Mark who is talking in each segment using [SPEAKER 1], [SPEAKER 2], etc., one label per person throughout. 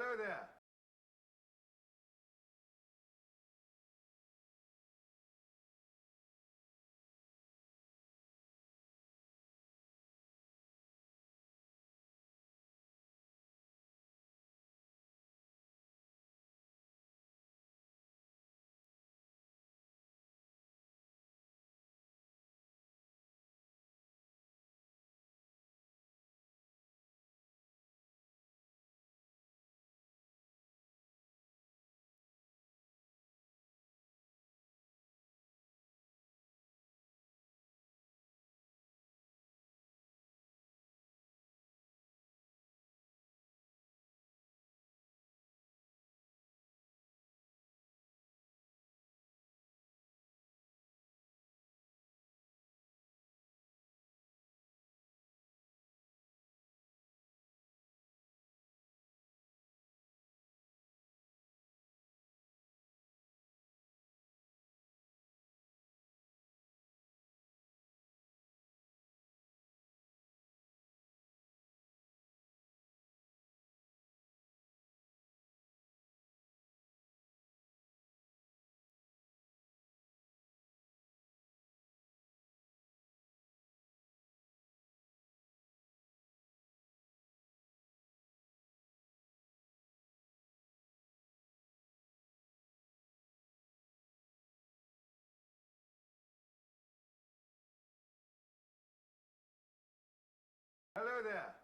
[SPEAKER 1] Hello there. Hello there.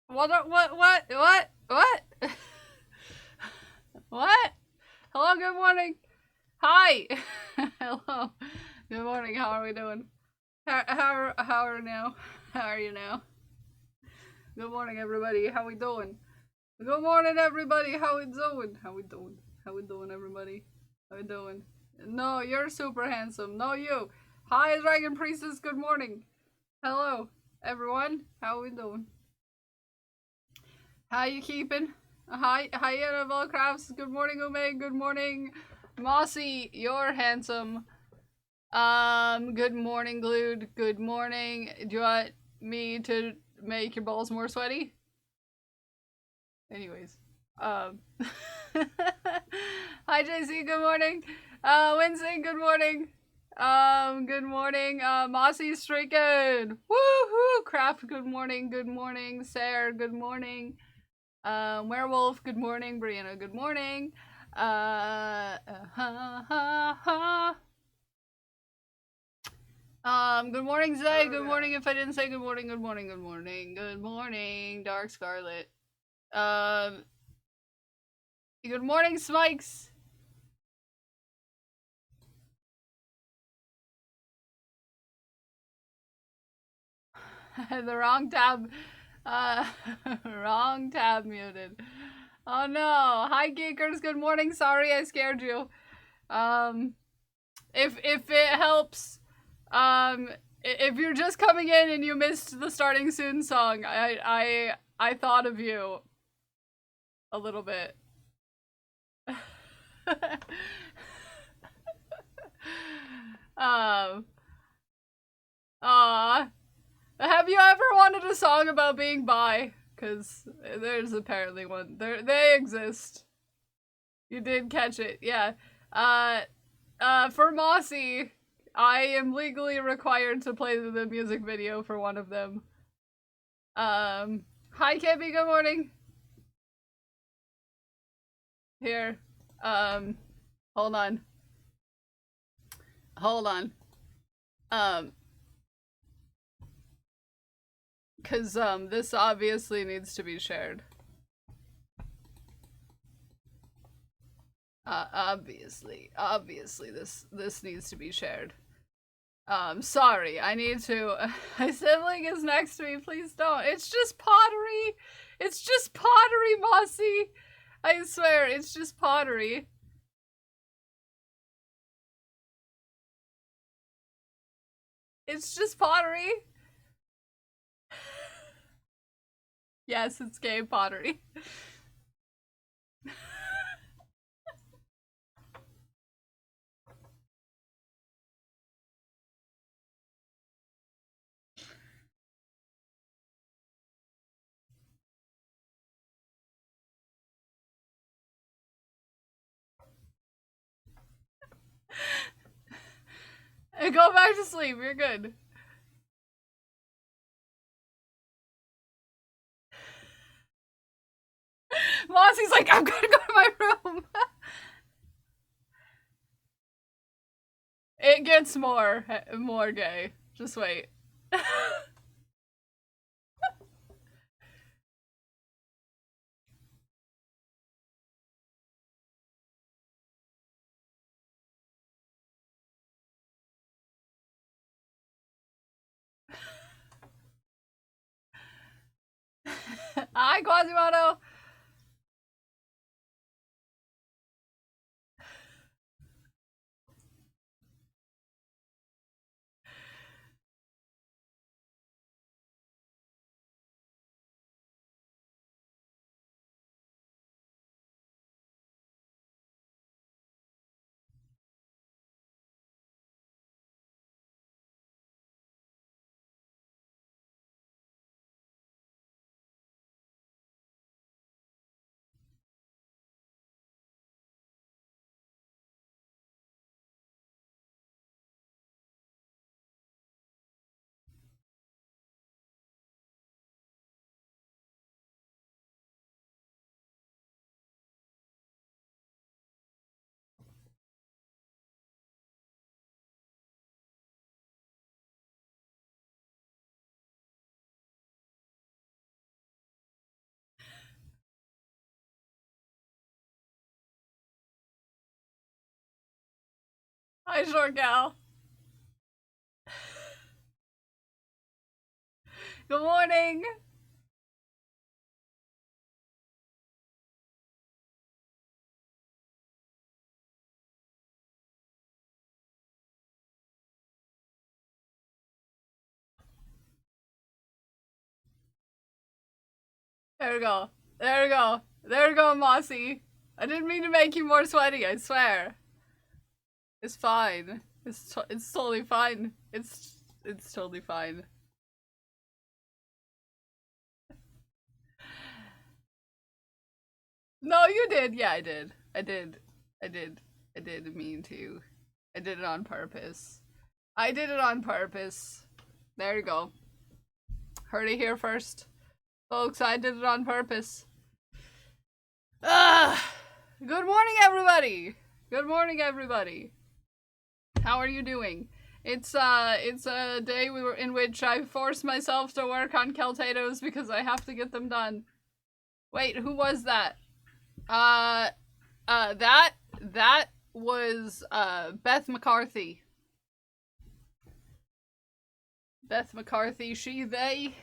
[SPEAKER 1] What? What? Hello, good morning. Hi. Hello. Good morning. How are we doing? How are now? How are you now? Good morning, everybody. How we doing? Good morning, everybody. How we doing? How we doing? How we doing, everybody? How we doing? No, you're super handsome. No, you. Hi, Dragon Priestess. Good morning. Hello, everyone. How we doing? How you keeping? Hi, Annabelle Crafts. Good morning, Ume. Good morning, Mossy. You're handsome. Good morning, Glued. Good morning. Do you want me to make your balls more sweaty? Anyways, um, hi, JC. Good morning. Winston. Good morning. Good morning. Mossy Straight Good. Woohoo! Craft. Good morning. Good morning. Sarah. Good morning. Werewolf, good morning. Brianna, good morning. Good morning, Zay. Good morning. If I didn't say good morning, good morning, good morning, good morning, Dark Scarlet. Um, good morning, Smikes. The wrong tab. Uh, wrong tab muted. Oh no. Hi, geekers. Good morning. Sorry I scared you. If it helps, if you're just coming in and you missed the starting soon song, I thought of you a little bit. um, have you ever wanted a song about being bi? Cause there's apparently one. They exist. You did catch it, yeah. Uh, for Mossy, I am legally required to play the music video for one of them. Hi, Kibby, good morning. Here, hold on. Hold on. Um, cause, this obviously needs to be shared. Obviously, this needs to be shared. Sorry, I need to. My sibling is next to me. Please don't. It's just pottery. It's just pottery, Mossy. I swear, it's just pottery. It's just pottery. Yes, it's gay pottery. Go back to sleep. You're good. Mossy's like, I'm gonna go to my room. It gets more gay. Just wait. Hi, Quasimodo. Hi, short gal. Good morning. There we go. There we go. There we go, Mossy. I didn't mean to make you more sweaty, I swear. It's fine. It's totally fine. It's totally fine. No, you did. Yeah, I did. I did. I did. I did mean to. I did it on purpose. I did it on purpose. There you go. Heard it here first. Folks, I did it on purpose. Good morning, everybody. Good morning, everybody. How are you doing? It's a day in which I force myself to work on Keltatos because I have to get them done. Wait, who was that? That was, Beth McCarthy. Beth McCarthy, she, they.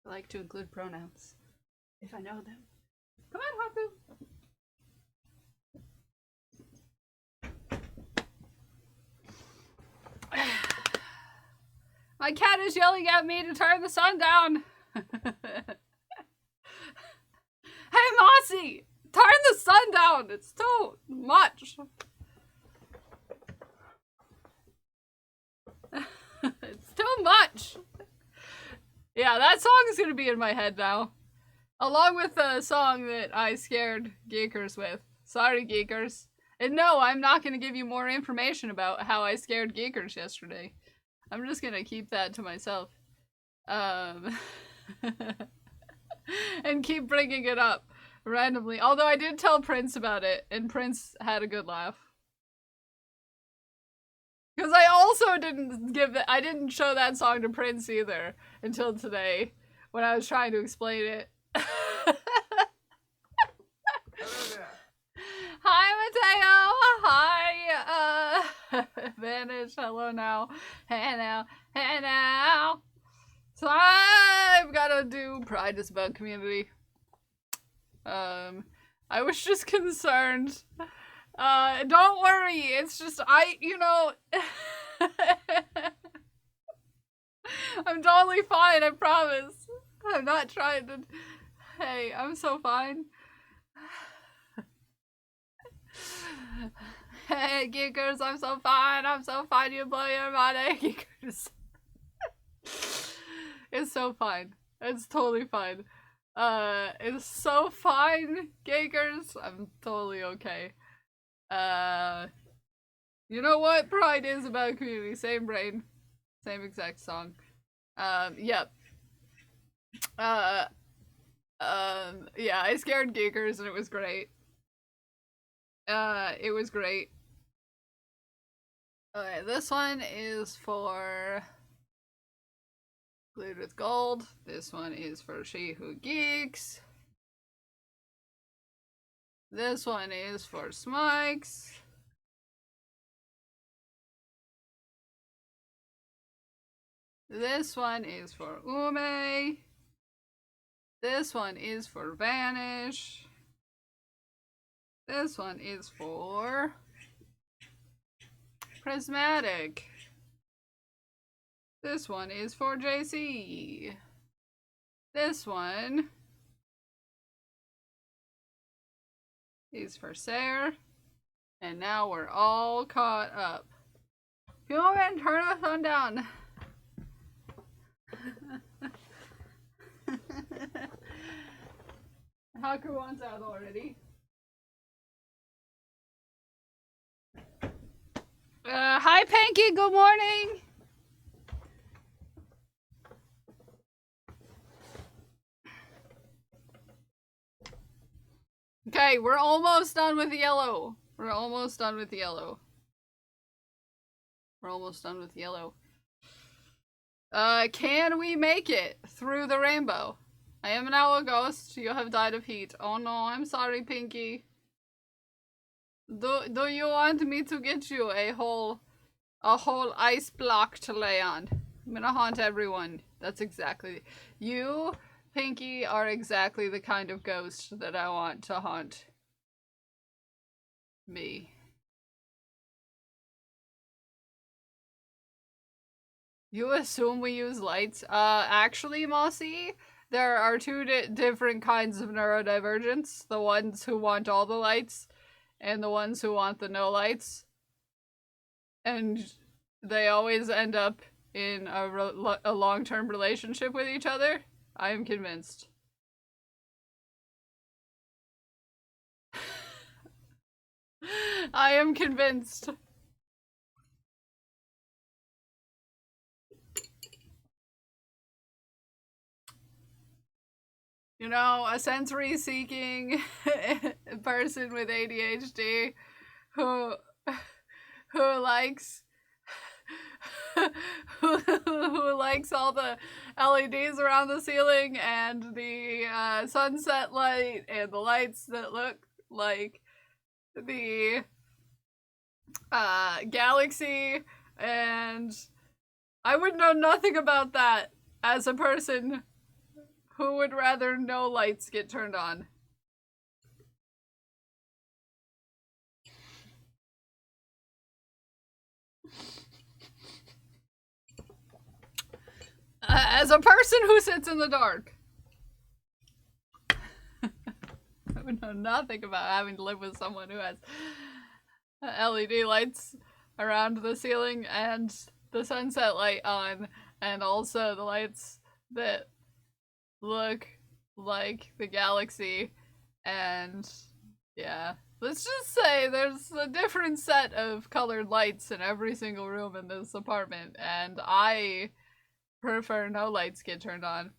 [SPEAKER 1] I like to include pronouns. If I know them. Come on, Haku. My cat is yelling at me to turn the sun down. Hey, Mossy! Turn the sun down! It's too much. It's too much. Yeah, that song is gonna be in my head now. Along with the song that I scared Geekers with. Sorry, Geekers. And no, I'm not gonna give you more information about how I scared Geekers yesterday. I'm just gonna keep that to myself. And keep bringing it up randomly. Although I did tell Prince about it, and Prince had a good laugh. Because I also didn't show that song to Prince either until today when I was trying to explain it. Hi, Mateo. Hi, Vanish. Hello now. Hey now. Hey now. So I've got to do Pride is about community. I was just concerned. Don't worry. It's just, I'm totally fine, I promise. I'm not trying to... Hey, I'm so fine. Hey, Geekers, I'm so fine. I'm so fine. You blow your money, Geekers. It's so fine. It's totally fine. It's so fine, Geekers. I'm totally okay. You know what? Pride is about community. Same brain. Same exact song. Yep. Yeah, I scared Geekers and it was great. It was great. Okay, this one is for Glued with Gold. This one is for She Who Geeks. This one is for Smikes. This one is for Ume. This one is for Vanish. This one is for Prismatic. This one is for JC. This one is for Sarah. And now we're all caught up. Come on, turn the sun down. Haku wants out already. Hi, Panky. Good morning. Okay, we're almost done with yellow. We're almost done with yellow. We're almost done with yellow. Can we make it through the rainbow? I am now a ghost. You have died of heat. Oh no, I'm sorry, Pinky. Do you want me to get you a whole ice block to lay on? I'm gonna haunt everyone. That's exactly you, Pinky, are exactly the kind of ghost that I want to haunt me. You assume we use lights? Actually, Mossy, there are two different kinds of neurodivergence. The ones who want all the lights, and the ones who want the no lights. And they always end up in a long-term relationship with each other. I am convinced. I am convinced. You know, a sensory-seeking person with ADHD who likes who likes all the LEDs around the ceiling and the sunset light and the lights that look like the galaxy, and I would know nothing about that as a person who would rather no lights get turned on. As a person who sits in the dark, I would know nothing about having to live with someone who has LED lights around the ceiling and the sunset light on, and also the lights that look like the galaxy. And yeah, let's just say there's a different set of colored lights in every single room in this apartment, and I prefer no lights get turned on.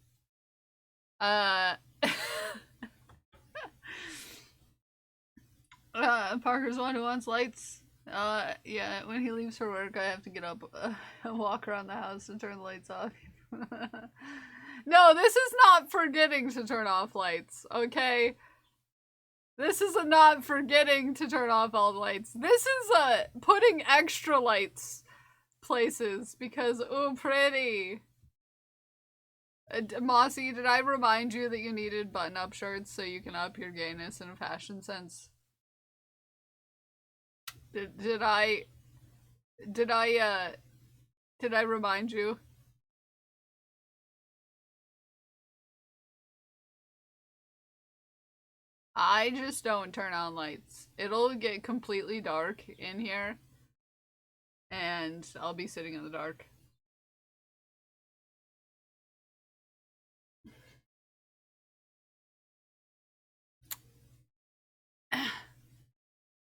[SPEAKER 1] Parker's one who wants lights. Yeah, when he leaves for work, I have to get up and walk around the house and turn the lights off. No, this is not forgetting to turn off lights, okay? This is a not forgetting to turn off all the lights. This is putting extra lights places because, ooh, pretty. Mossy, did I remind you that you needed button-up shirts so you can up your gayness and fashion sense? Did I remind you? I just don't turn on lights. It'll get completely dark in here, and I'll be sitting in the dark.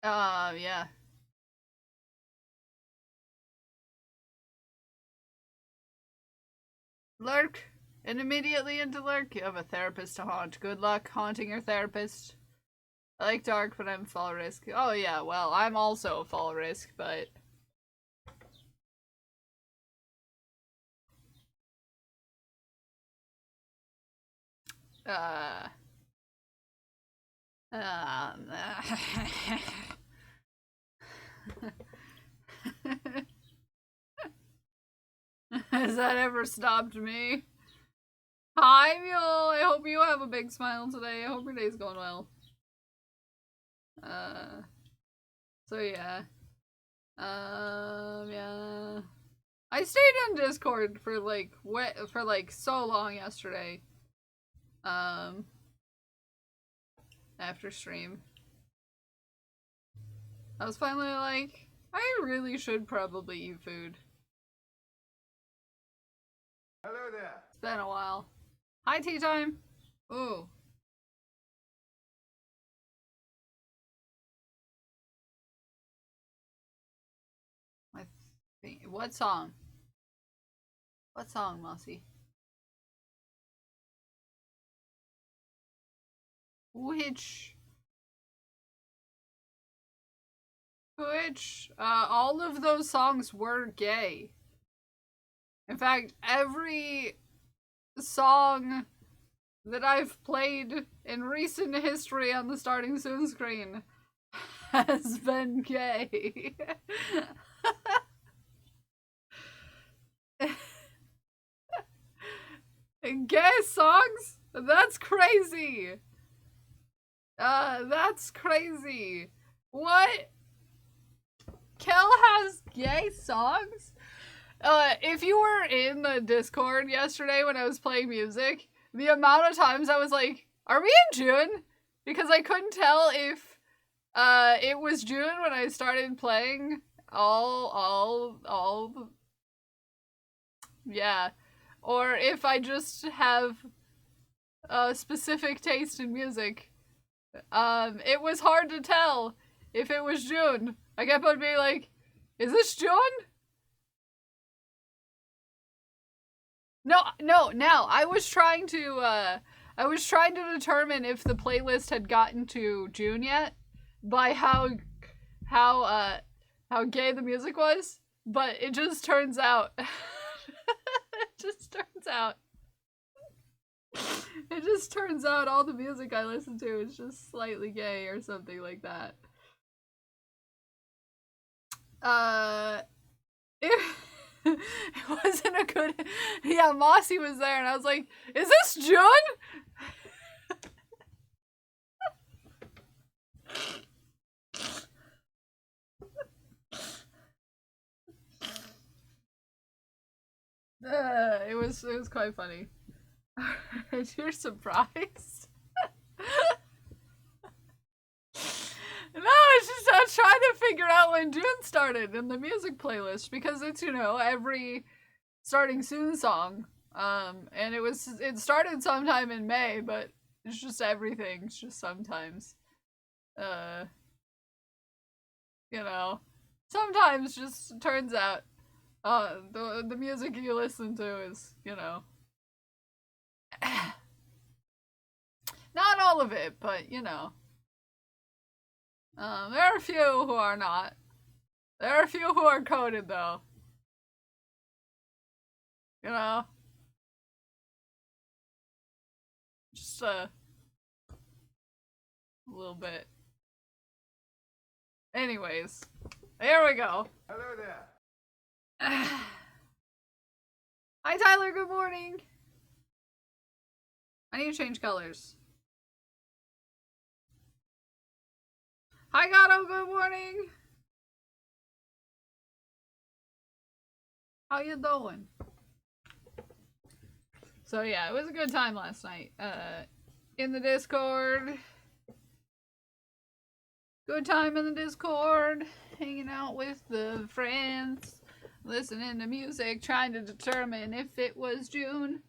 [SPEAKER 1] Yeah. Lurk, and immediately into lurk. You have a therapist to haunt. Good luck haunting your therapist. I like dark, but I'm fall risk. Oh yeah, well, I'm also fall risk, but... Has that ever stopped me? Hi, Mule! I hope you have a big smile today. I hope your day's going well. So yeah. Yeah. I stayed on Discord for like so long yesterday. After stream. I was finally like, I really should probably eat food.
[SPEAKER 2] Hello there.
[SPEAKER 1] It's been a while. Hi, tea time. Ooh. What song? What song, Mossy? Which? All of those songs were gay. In fact, every song that I've played in recent history on the starting soon screen has been gay. Gay songs? That's crazy. That's crazy. What? Kel has gay songs? If you were in the Discord yesterday when I was playing music, the amount of times I was like, are we in June? Because I couldn't tell if it was June when I started playing yeah. Or if I just have a specific taste in music. It was hard to tell if it was June. I kept on being like, is this June? No, now I was trying to determine if the playlist had gotten to June yet by how gay the music was, but it just turns out it just turns out all the music I listen to is just slightly gay or something like that. It wasn't a good. Yeah, Mossy was there, and I was like, "Is this June?" It was quite funny. You're surprised? No, it's just I was trying to figure out when June started in the music playlist because it's, you know, every starting soon song. And it started sometime in May, but it's just everything. It's just sometimes. Uh, you know, sometimes just turns out the music you listen to is, you know, not all of it, but you know. There are a few who are not. There are a few who are coded, though. You know? Just a little bit. Anyways, there we go.
[SPEAKER 2] Hello there.
[SPEAKER 1] Hi, Tyler. Good morning. I need to change colors. Hi, Gato. Good morning. How you doing? So yeah, it was a good time last night. In the Discord. Good time in the Discord. Hanging out with the friends. Listening to music. Trying to determine if it was June.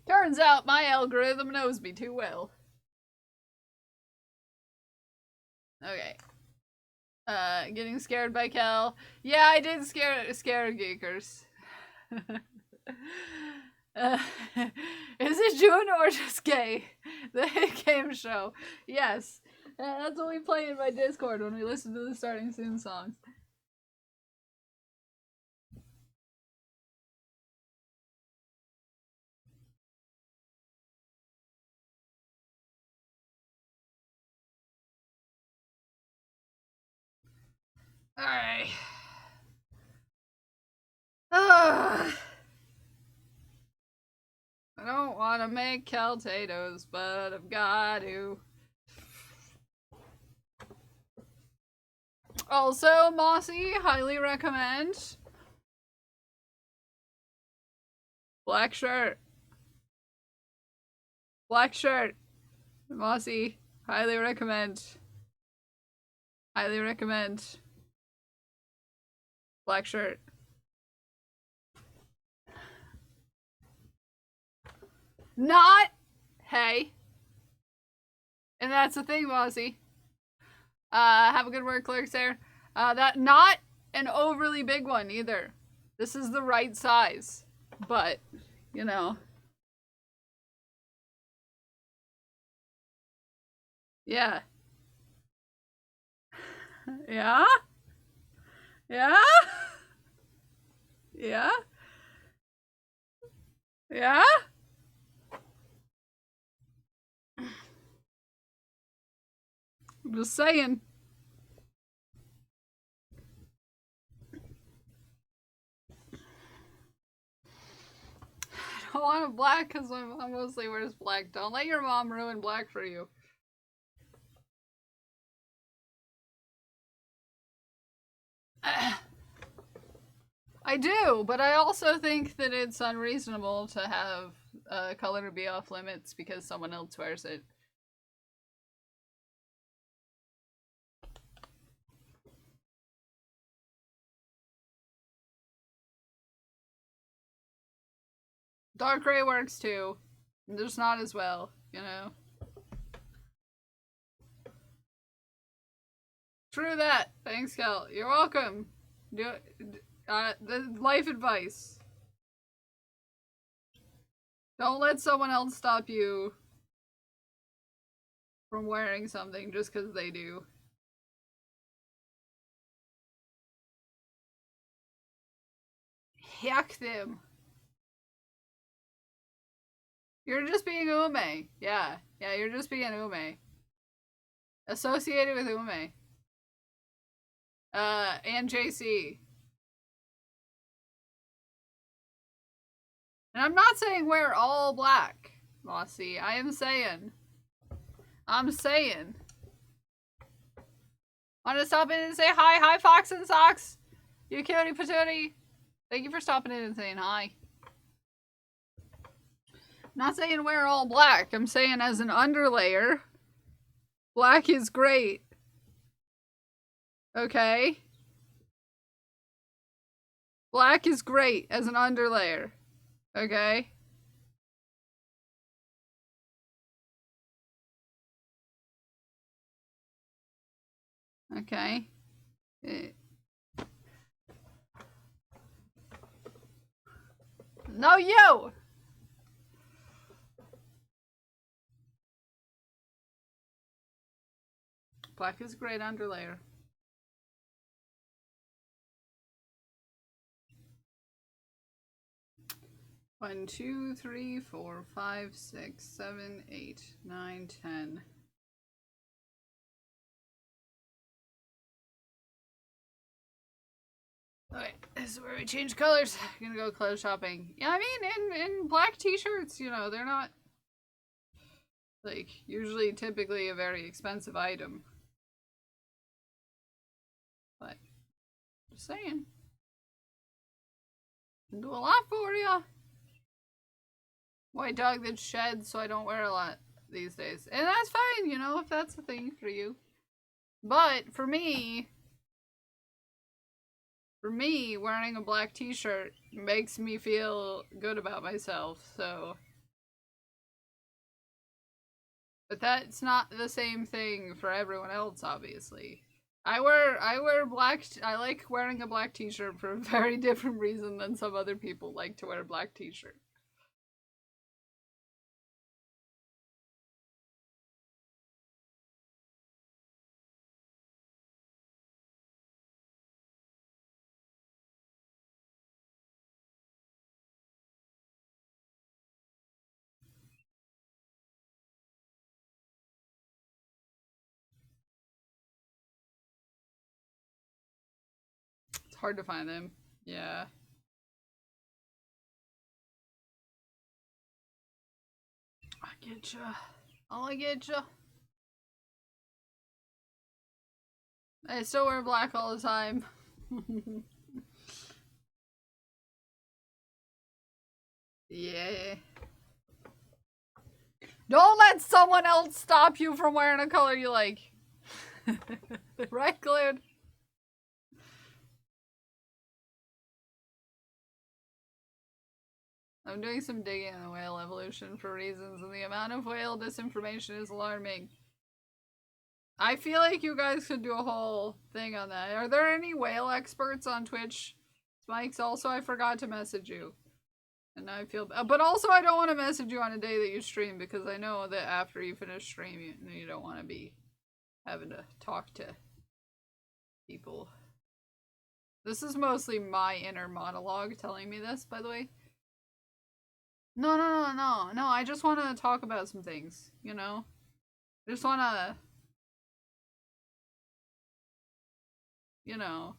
[SPEAKER 1] Turns out my algorithm knows me too well. Okay. Getting scared by Kel. Yeah, I did scare geekers. Is it June or just gay? The hit game show. Yes. That's what we play in my Discord when we listen to the starting soon songs. Alright. I don't want to make caltators, but I've got to. Also, Mossy, highly recommend. Black shirt. Black shirt. Mossy, highly recommend. Highly recommend. Black shirt. Not, hey. And that's the thing, Mossy. Have a good work, clerks there. That not an overly big one either. This is the right size, but you know. Yeah. Yeah? Yeah? Yeah? Yeah? I'm just saying. I don't want it black because my mom mostly wears black. Don't let your mom ruin black for you. I do, but I also think that it's unreasonable to have a color be off limits because someone else wears it. Dark gray works too. Just not as well, you know? True that. Thanks, Kel. You're welcome. The life advice. Don't let someone else stop you from wearing something just because they do. Heck them. You're just being ume. Yeah, you're just being ume. Associated with ume. And JC. And I'm not saying wear all black, Mossy. I'm saying. Want to stop in and say hi? Hi, Fox and Socks. You cutie patootie. Thank you for stopping in and saying hi. Not saying wear all black. I'm saying as an underlayer, black is great. Okay? Black is great as an underlayer. Okay? Okay. No, you! Black is a great underlayer. One, two, three, four, 5, 6, 7, 8, 9, 10. Okay, this is where we change colors. I'm gonna go clothes shopping. Yeah, I mean, in black t-shirts, you know, they're not, like, usually typically a very expensive item. But, just saying. Can do a lot for ya. White dog that sheds, so I don't wear a lot these days. And that's fine, you know, if that's the thing for you. But, for me, wearing a black t-shirt makes me feel good about myself, so. But that's not the same thing for everyone else, obviously. I wear black, I like wearing a black t-shirt for a very different reason than some other people like to wear a black t-shirt. It's hard to find them. Yeah. I get ya. I get ya. I still wear black all the time. Yeah. Don't let someone else stop you from wearing a color you like. Right, Glued? I'm doing some digging on the whale evolution for reasons, and the amount of whale disinformation is alarming. I feel like you guys could do a whole thing on that. Are there any whale experts on Twitch? Spikes, also, I forgot to message you. And I feel bad. But also, I don't want to message you on a day that you stream, because I know that after you finish stream, you don't want to be having to talk to people. This is mostly my inner monologue telling me this, by the way. No, I just want to talk about some things, you know? I just want to you know.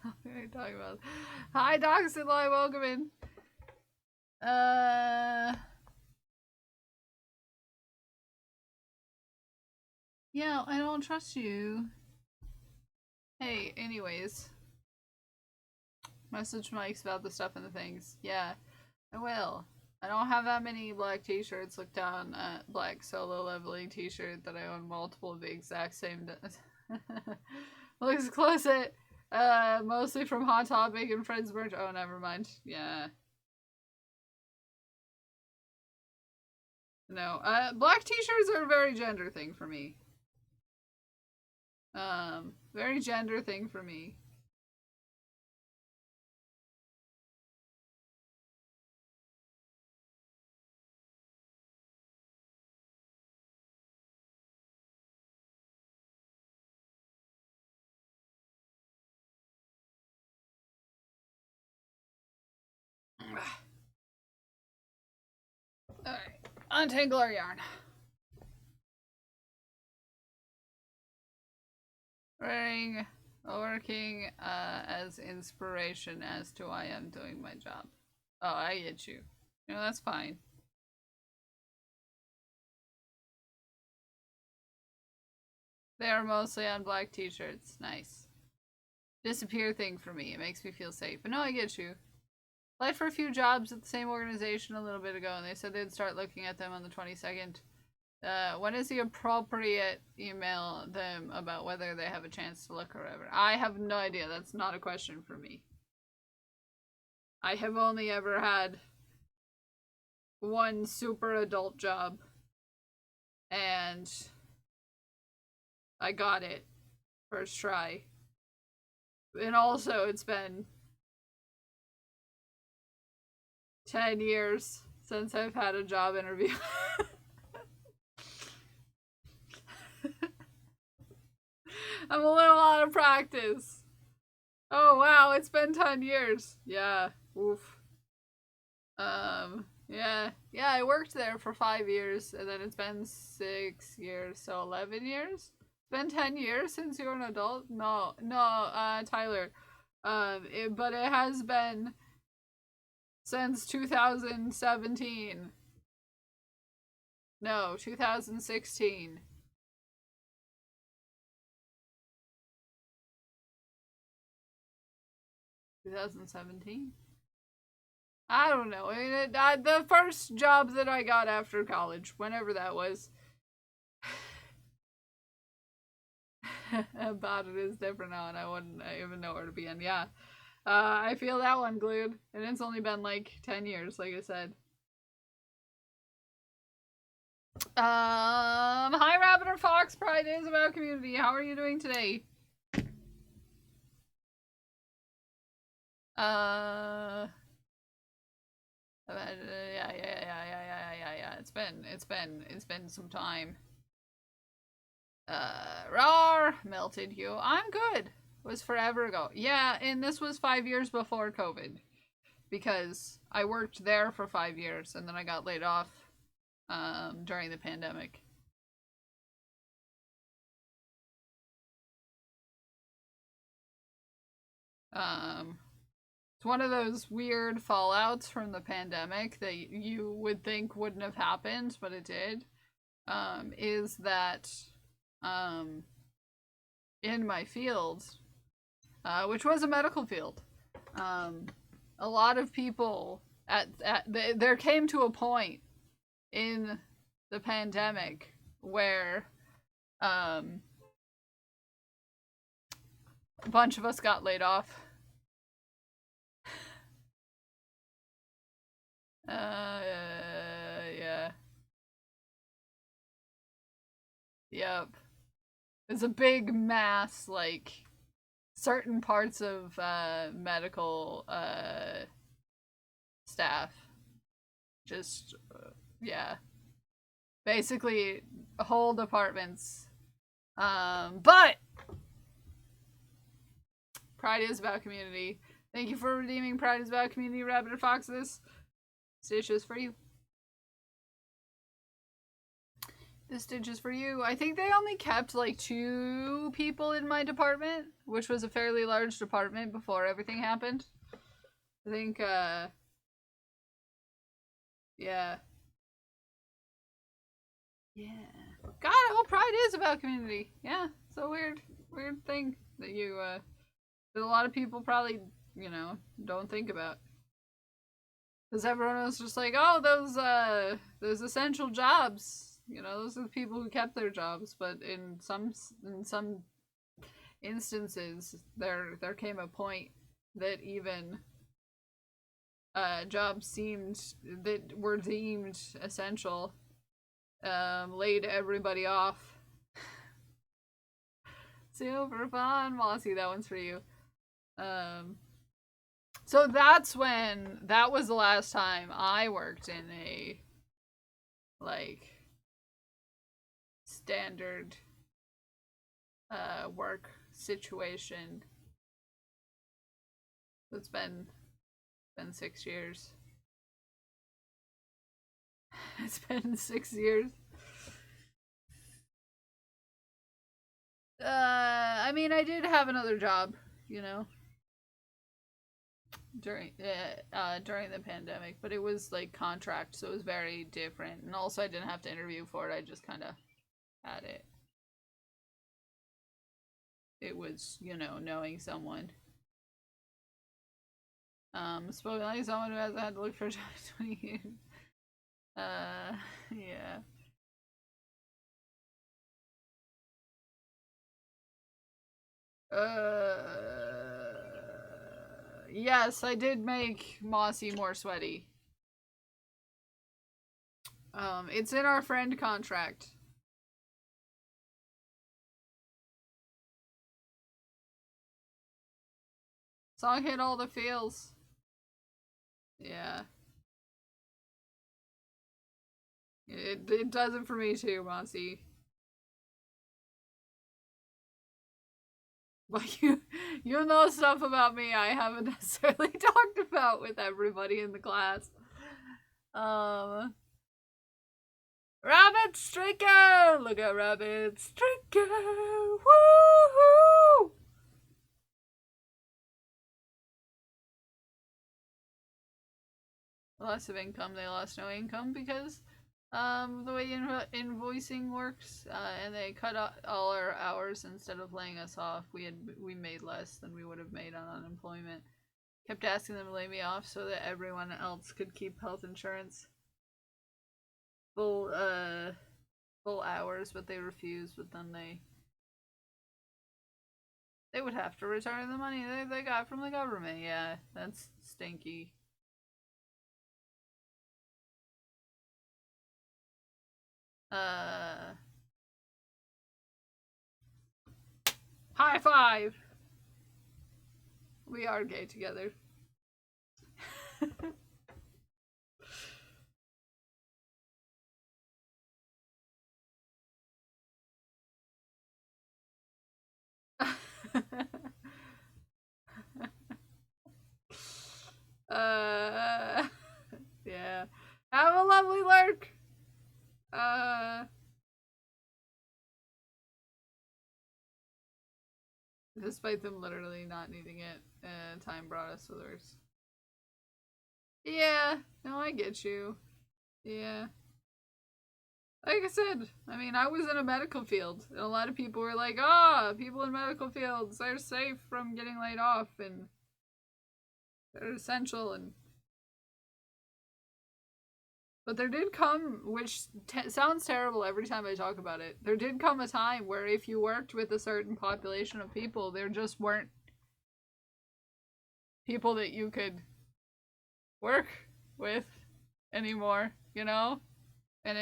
[SPEAKER 1] What are you talking about? Hi, Docs and Live, welcome in. Yeah, I don't trust you. Hey, anyways. Message Mike's about the stuff and the things. Yeah, I will. I don't have that many black t-shirts. Look down at black solo leveling t-shirt that I own multiple of the exact same. Looks closet. Mostly from Hot Topic and Friends merch. Oh, never mind. Yeah. No. Black t-shirts are a very gender thing for me. Very gender thing for me. Alright. Untangle our yarn. Working as inspiration as to why I'm doing my job. Oh, I get you. You know, that's fine. They are mostly on black t-shirts. Nice. Disappear thing for me. It makes me feel safe. But no, I get you. Applied for a few jobs at the same organization a little bit ago, and they said they'd start looking at them on the 22nd. When is the appropriate email them about whether they have a chance to look or whatever? I have no idea. That's not a question for me. I have only ever had one super adult job, and I got it first try. And also, it's been 10 years since I've had a job interview. I'm a little out of practice. Oh wow, it's been 10 years. Yeah, oof. Yeah, I worked there for 5 years, and then it's been 6 years, so 11 years? It's been 10 years since you're an adult? No, Tyler. But it has been since 2017. No, 2016. 2017? I don't know. The first job that I got after college, whenever that was. About it is different now, and I wouldn't even know where to begin. Yeah. I feel that one glued, and it's only been like 10 years, like I said. Hi Rabbit or Fox, Pride is about community. How are you doing today? Yeah. It's been some time. Rawr, melted you. I'm good. It was forever ago. Yeah, and this was 5 years before COVID, because I worked there for 5 years and then I got laid off during the pandemic. It's one of those weird fallouts from the pandemic that you would think wouldn't have happened, but it did. Is that in my field, which was a medical field, a lot of people there came to a point in the pandemic where a bunch of us got laid off. Yeah. Yep. It's a big mass, like, certain parts of medical staff. Just, yeah. Basically, whole departments. But Pride is about community. Thank you for redeeming Pride is about community, Rabbit and Foxes. Stitches for you. This stitch is for you. I think they only kept like 2 people in my department, which was a fairly large department before everything happened. I think, yeah. Yeah. God, whole Pride is about community. Yeah, it's a weird thing that that a lot of people probably, don't think about. Because everyone was just like, oh, those essential jobs. Those are the people who kept their jobs. But in some instances, there came a point that even jobs that were deemed essential laid everybody off. Super fun, Mossy. That one's for you. So that was the last time I worked in a standard work situation. It's been 6 years. It's been 6 years. I mean, I did have another job, during the pandemic, but it was like contract, so it was very different. And also, I didn't have to interview for it. I just kind of had it. It was, knowing someone. Spoken like someone who hasn't had to look for a job in 20 years. Yeah. Yes, I did make Mossy more sweaty. It's in our friend contract. Song hit all the feels. Yeah. It does it for me too, Mossy. But you know stuff about me I haven't necessarily talked about with everybody in the class. Rabbit Stricker! Look at Rabbit Stricker! Woohoo! Loss of income. They lost no income because the way invoicing works, and they cut all our hours instead of laying us off. We made less than we would have made on unemployment. Kept asking them to lay me off so that everyone else could keep health insurance. Full hours, but they refused. But then they would have to return the money they got from the government. Yeah, that's stinky. High five! We are gay together. Yeah. Have a lovely lurk! Despite them literally not needing it, time brought us others. Yeah, no, I get you. Yeah. Like I said, I mean, I was in a medical field, and a lot of people were like, people in medical fields, they're safe from getting laid off, and they're essential, and... But there did come, which sounds terrible every time I talk about it, there did come a time where if you worked with a certain population of people, there just weren't people that you could work with anymore, And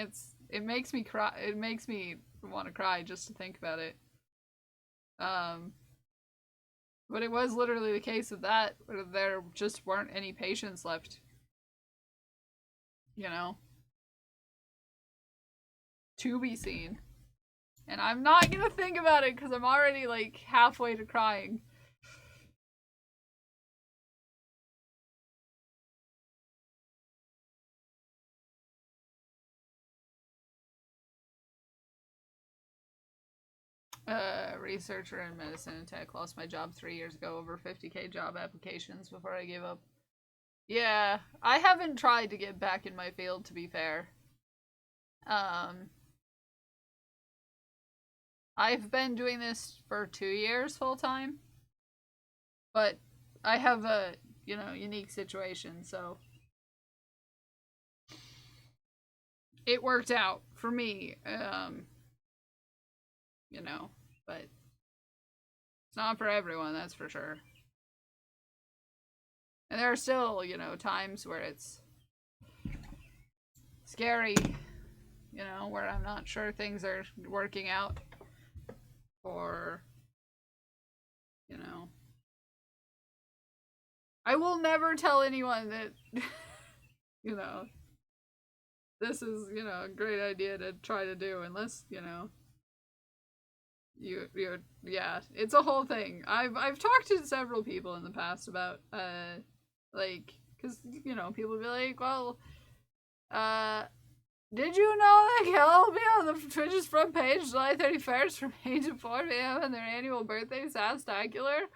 [SPEAKER 1] it makes me cry. It makes me want to cry just to think about it. But it was literally the case of that, where there just weren't any patients left. To be seen. And I'm not gonna think about it because I'm already like halfway to crying. Researcher in medicine and tech. Lost my job 3 years ago. Over 50K job applications before I gave up. Yeah, I haven't tried to get back in my field, to be fair. I've been doing this for 2 years full time, but I have a, unique situation, so it worked out for me, but it's not for everyone, that's for sure. And there are still, times where it's scary, where I'm not sure things are working out, or, I will never tell anyone that, this is, a great idea to try to do, unless, yeah, it's a whole thing. I've talked to several people in the past about, like, because, people be like, well, did you know that Kel will be on the Twitch's front page July 31st from 8 to 4 p.m. on their annual birthday Sastacular?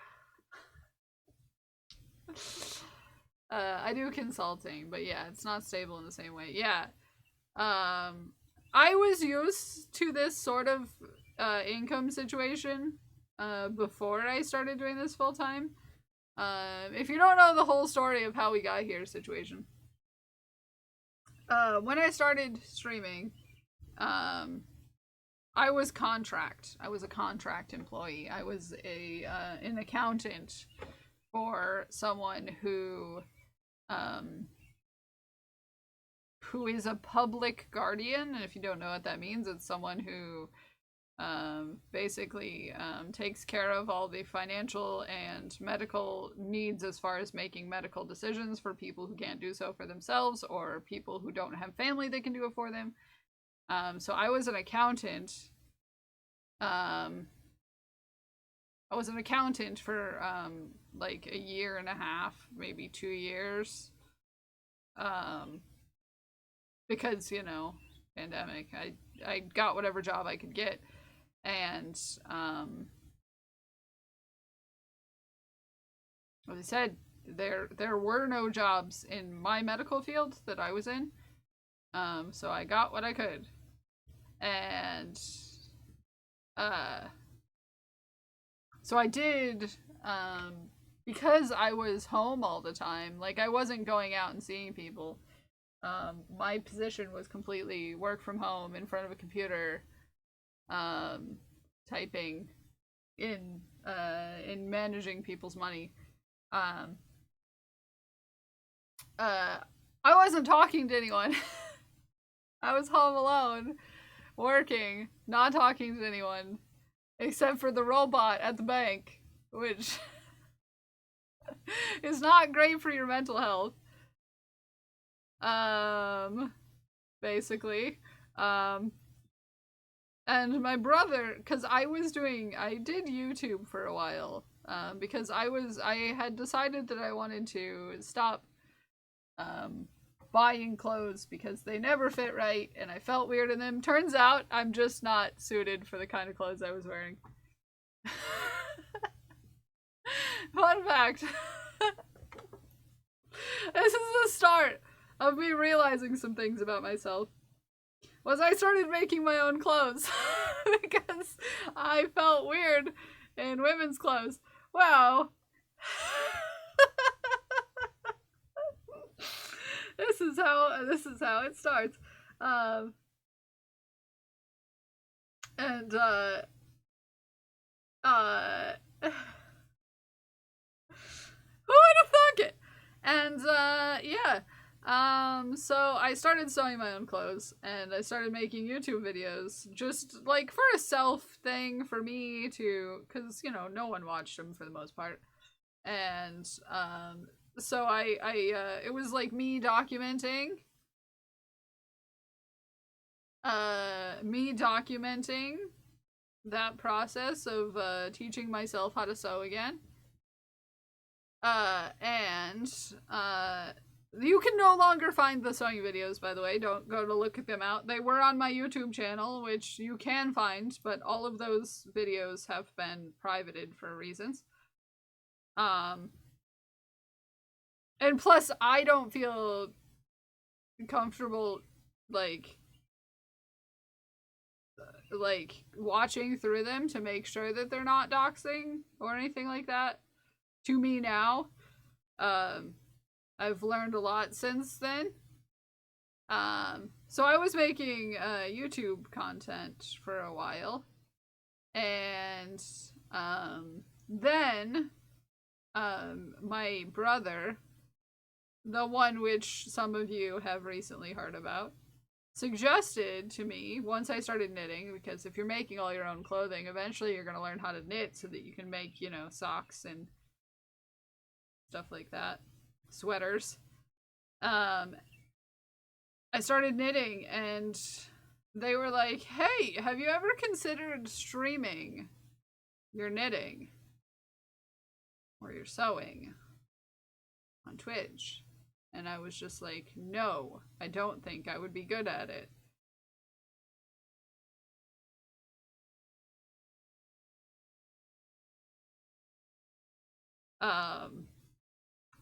[SPEAKER 1] I do consulting, but yeah, it's not stable in the same way. Yeah. I was used to this sort of income situation before I started doing this full time. If you don't know the whole story of how we got here situation. When I started streaming, I was a contract employee. I was an accountant for someone who is a public guardian. And if you don't know what that means, it's someone who basically takes care of all the financial and medical needs as far as making medical decisions for people who can't do so for themselves, or people who don't have family that can do it for them. So I was an accountant. I was an accountant for like a year and a half, maybe 2 years. Because, pandemic, I got whatever job I could get. And as I said, there were no jobs in my medical field that I was in. So I got what I could. And so I did, because I was home all the time, like I wasn't going out and seeing people. My position was completely work from home in front of a computer, typing in managing people's money. I wasn't talking to anyone. I was home alone, working, not talking to anyone, except for the robot at the bank, which is not great for your mental health. Basically. And my brother, because I did YouTube for a while, because I had decided that I wanted to stop buying clothes because they never fit right and I felt weird in them. Turns out I'm just not suited for the kind of clothes I was wearing. Fun fact. This is the start of me realizing some things about myself. Was I started making my own clothes because I felt weird in women's clothes. Wow. This is how it starts. And who would have thunk it? And yeah. So I started sewing my own clothes and I started making YouTube videos just like for a self thing for me to, cause no one watched them for the most part. And, so it was like me documenting that process of, teaching myself how to sew again. And, You can no longer find the sewing videos, by the way. Don't go to look them out. They were on my YouTube channel, which you can find, but all of those videos have been privated for reasons. And plus, I don't feel comfortable, like watching through them to make sure that they're not doxing or anything like that. To me now, I've learned a lot since then. So I was making YouTube content for a while, and then my brother, the one which some of you have recently heard about, suggested to me, once I started knitting, because if you're making all your own clothing, eventually you're going to learn how to knit so that you can make, you know, socks and stuff like that, sweaters. I started knitting, and they were like, hey, have you ever considered streaming your knitting or your sewing on Twitch? And I was just like, no, I don't think I would be good at it.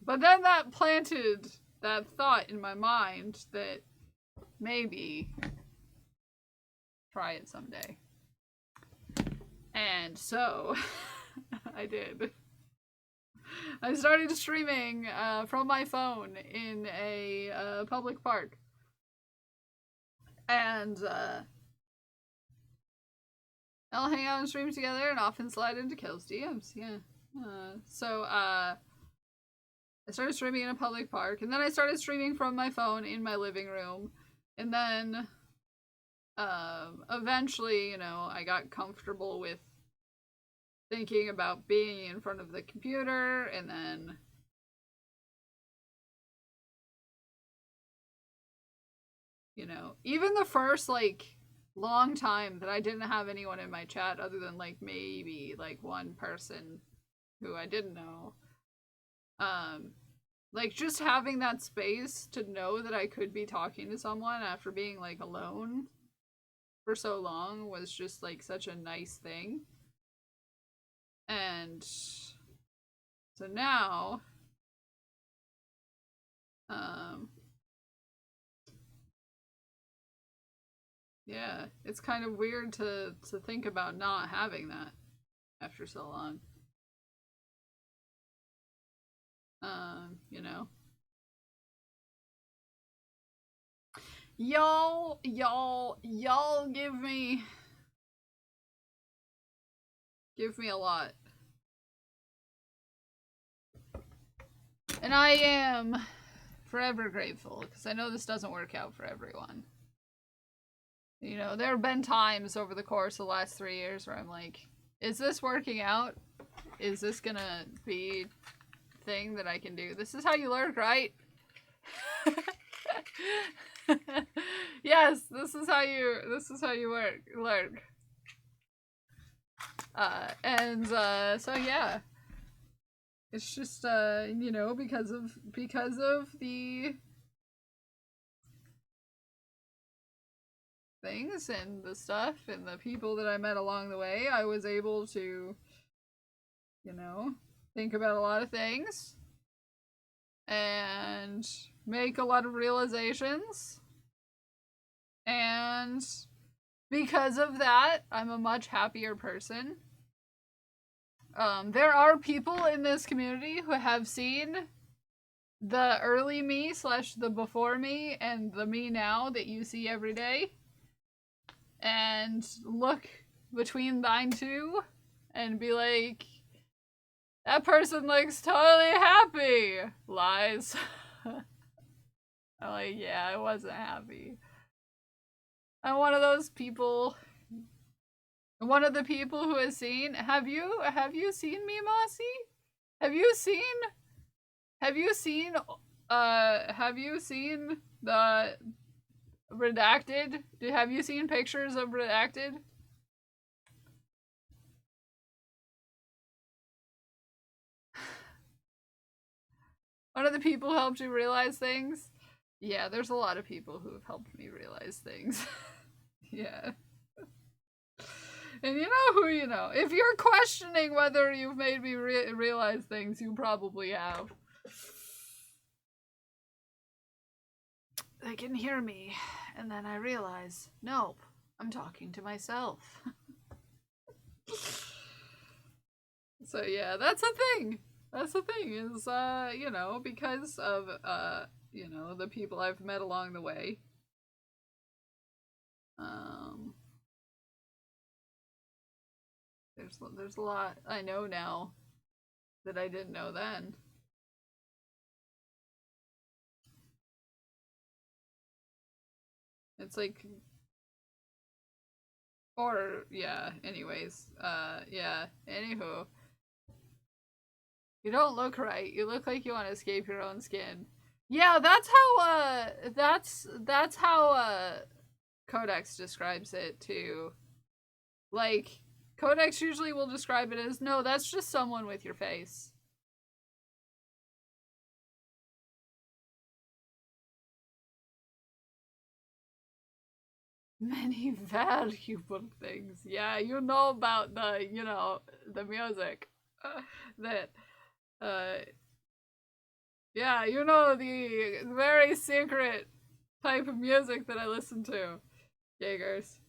[SPEAKER 1] But then that planted that thought in my mind that maybe try it someday. And so I did. I started streaming from my phone in a public park. And I'll hang out and stream together and often slide into Kill's DMs. Yeah. So I started streaming in a public park, and then I started streaming from my phone in my living room. And then eventually, you know, I got comfortable with thinking about being in front of the computer, and then you know, even the first like long time that I didn't have anyone in my chat other than like maybe like one person who I didn't know, like just having that space to know that I could be talking to someone after being like alone for so long was just like such a nice thing. And so now, yeah, it's kind of weird to think about not having that after so long. You know. Y'all give me a lot. And I am forever grateful, because I know this doesn't work out for everyone. You know, there have been times over the course of the last 3 years where I'm like, is this working out? Is this gonna be a thing that I can do? This is how you learn, right? Yes, this is how you learn. So yeah. It's just you know, because of the things and the stuff and the people that I met along the way, I was able to, you know, think about a lot of things and make a lot of realizations. And because of that, I'm a much happier person. There are people in this community who have seen the early me / the before me and the me now that you see every day, and look between thine two and be like, that person looks totally happy. Lies. I'm like, yeah, I wasn't happy. I'm one of those people. One of the people who has seen. Have you seen me, Mossy? Have you seen the Redacted? Have you seen pictures of Redacted? One of the people who helped you realize things? Yeah, there's a lot of people who have helped me realize things. Yeah. And you know who you know. If you're questioning whether you've made me realize things, you probably have. They can hear me, and then I realize, nope, I'm talking to myself. So yeah, that's a thing. That's the thing is, you know, because of, you know, the people I've met along the way. There's a lot I know now that I didn't know then. It's like, or yeah, anyways, yeah, anywho. You don't look right. You look like you want to escape your own skin. Yeah, that's how Codex describes it too. Like, Codex usually will describe it as, no, that's just someone with your face. Many valuable things. Yeah, you know about the, you know, the music. That, yeah, you know the very secret type of music that I listen to. Jaegers.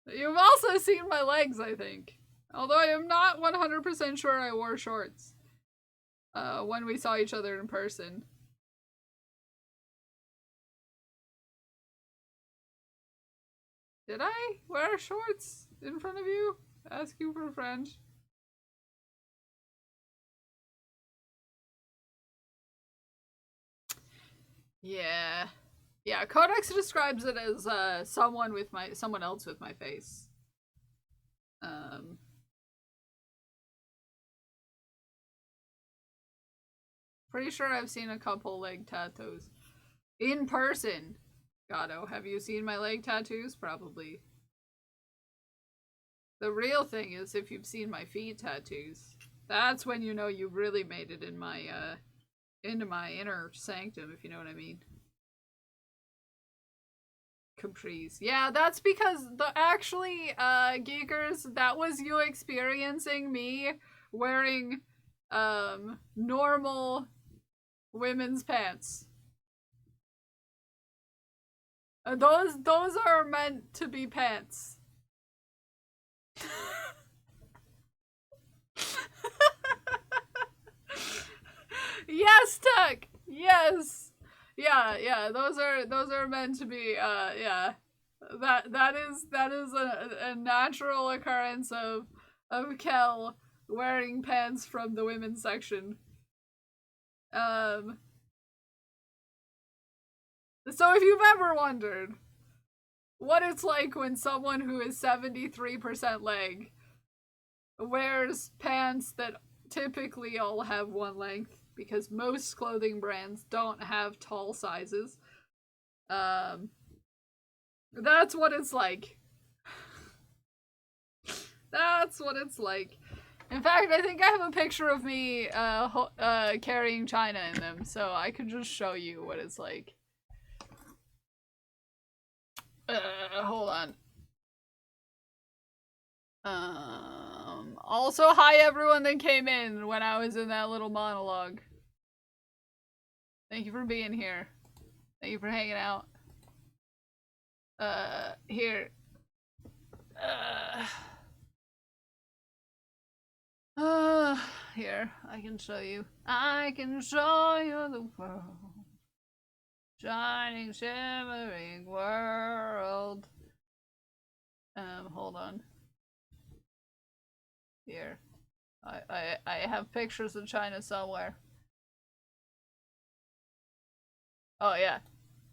[SPEAKER 1] You've also seen my legs, I think. Although I am not 100% sure I wore shorts when we saw each other in person. Did I wear shorts in front of you? Ask you for a friend. Yeah. Yeah, Codex describes it as someone else with my face. Pretty sure I've seen a couple leg tattoos. In person. Gato, have you seen my leg tattoos? Probably. The real thing is if you've seen my feet tattoos. That's when you know you really made it in my into my inner sanctum, if you know what I mean. Caprice. Yeah, that's because actually, geekers, that was you experiencing me wearing normal women's pants. Those are meant to be pants. Yes, Tuck. Yes. Yeah. Those are meant to be. Yeah. That is a natural occurrence of Kel wearing pants from the women's section. So if you've ever wondered what it's like when someone who is 73% leg wears pants that typically all have one length, because most clothing brands don't have tall sizes, that's what it's like. That's what it's like. In fact, I think I have a picture of me carrying China in them, so I could just show you what it's like. Hold on. Also, hi everyone that came in when I was in that little monologue. Thank you for being here. Thank you for hanging out. Here. Here, I can show you. I can show you the world. Shining, shimmering world. Hold on. Here. I have pictures of China somewhere. Oh yeah.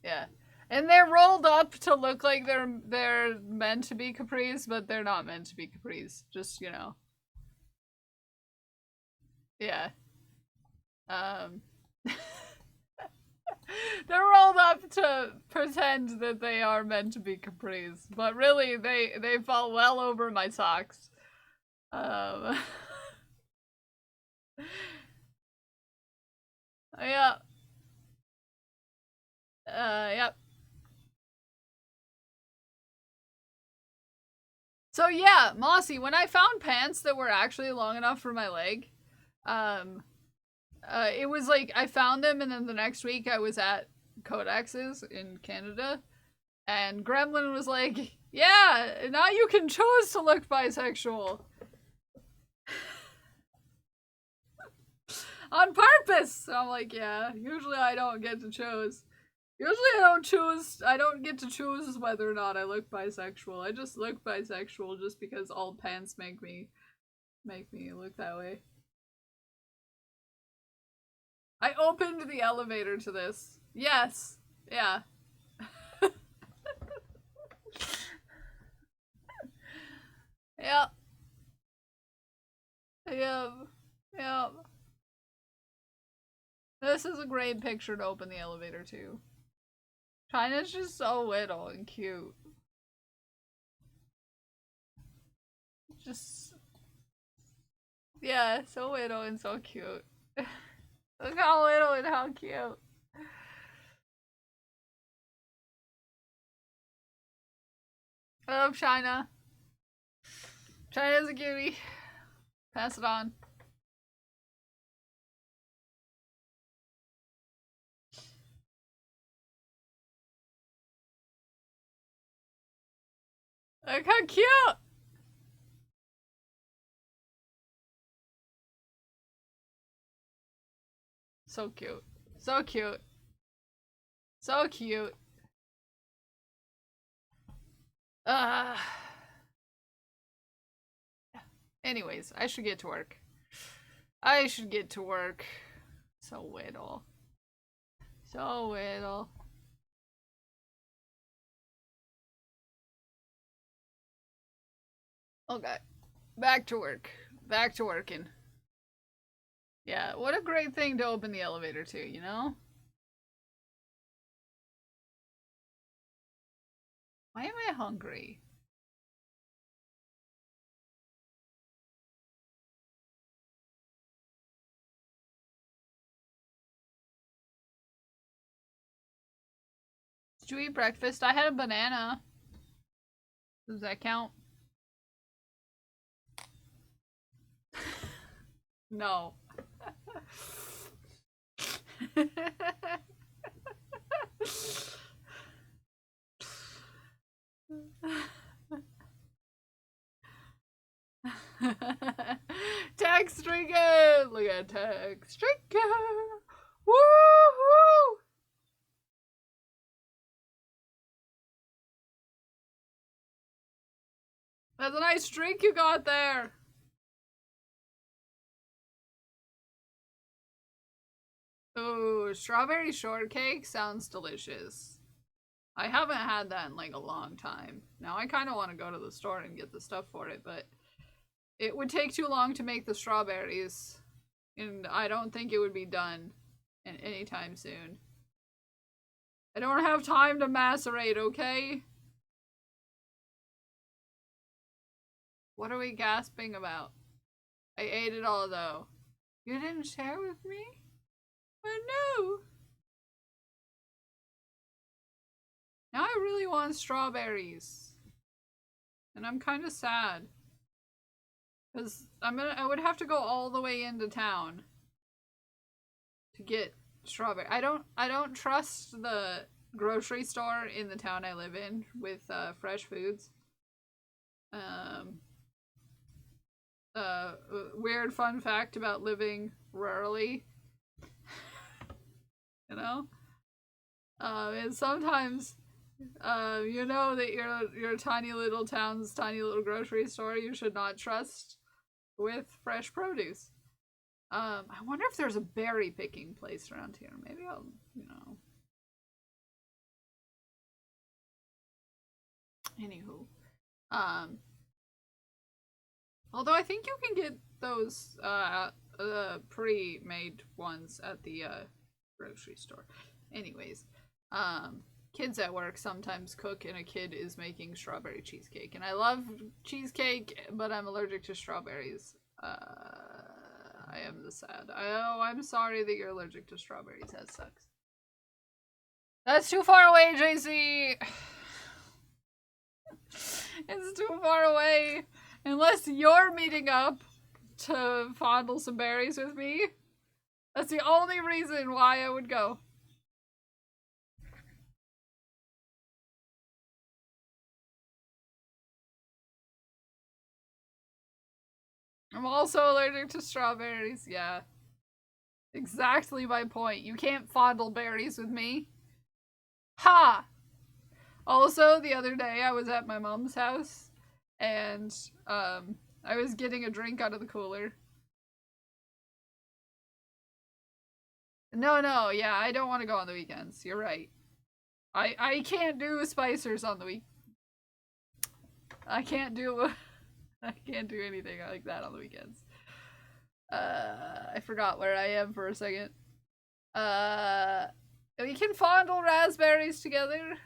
[SPEAKER 1] Yeah. And they're rolled up to look like they're meant to be capris, but they're not meant to be capris. Just, you know. Yeah. They're rolled up to pretend that they are meant to be capris, but really they fall well over my socks. Um, yeah. Yep. So yeah, Mossy, when I found pants that were actually long enough for my leg, um, it was like I found them, and then the next week I was at Kodak's in Canada, and Gremlin was like, "Yeah, now you can choose to look bisexual on purpose." So I'm like, "Yeah, usually I don't get to choose. Usually I don't get to choose whether or not I look bisexual. I just look bisexual just because all pants make me look that way." I opened the elevator to this. Yes. Yeah. Yep. Yep. Yep. This is a great picture to open the elevator to. China's just so little and cute. Just, yeah, so little and so cute. Look how little and how cute. I love China. China's a cutie. Pass it on. Look how cute! So cute. So cute. So cute. Uh, anyways, I should get to work. I should get to work. So little. So little. Okay. Back to work. Back to working. Yeah, what a great thing to open the elevator to, you know? Why am I hungry? Did you eat breakfast? I had a banana. Does that count? No. Text drinker! Look at text drinker! Woohoo! That's a nice drink you got there. Ooh, strawberry shortcake sounds delicious. I haven't had that in like a long time. Now I kind of want to go to the store and get the stuff for it, but it would take too long to make the strawberries, and I don't think it would be done anytime soon. I don't have time to macerate, okay? What are we gasping about? I ate it all though. You didn't share with me? Oh no! Now I really want strawberries. And I'm kind of sad. Because I would have to go all the way into town to get strawberry. I don't trust the grocery store in the town I live in with fresh foods. Um, weird fun fact about living rurally, you know, is sometimes you know that your tiny little town's tiny little grocery store you should not trust with fresh produce. I wonder if there's a berry picking place around here. Maybe I'll, you know. Anywho, um, although I think you can get those pre-made ones at the grocery store. Anyways, kids at work sometimes cook and a kid is making strawberry cheesecake. And I love cheesecake, but I'm allergic to strawberries. I am the sad. Oh, I'm sorry that you're allergic to strawberries. That sucks. That's too far away, JC! It's too far away. Unless you're meeting up to fondle some berries with me. That's the only reason why I would go. I'm also allergic to strawberries, yeah. Exactly my point. You can't fondle berries with me. Ha! Also, the other day I was at my mom's house and I was getting a drink out of the cooler. No, yeah, I don't want to go on the weekends. You're right. I can't do spicers on the week. I can't do anything like that on the weekends. I forgot where I am for a second. We can fondle raspberries together.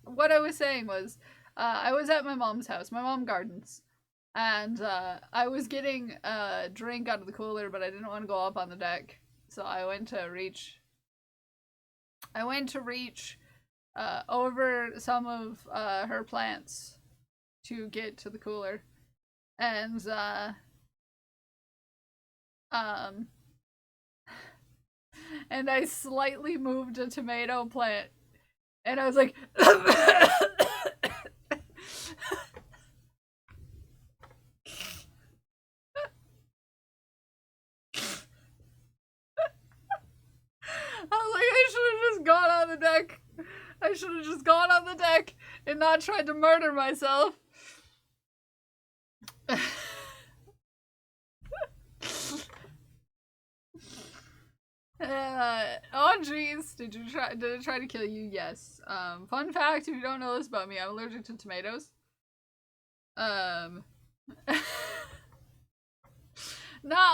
[SPEAKER 1] What I was saying was, I was at my mom's house. My mom gardens. And I was getting a drink out of the cooler, but I didn't want to go up on the deck. So I went to reach over some of her plants to get to the cooler. And and I slightly moved a tomato plant. And I was like I should have just gone on the deck. I should have just gone on the deck and not tried to murder myself. Oh jeez, did it try to kill you? Yes. Fun fact, if you don't know this about me, I'm allergic to tomatoes. Not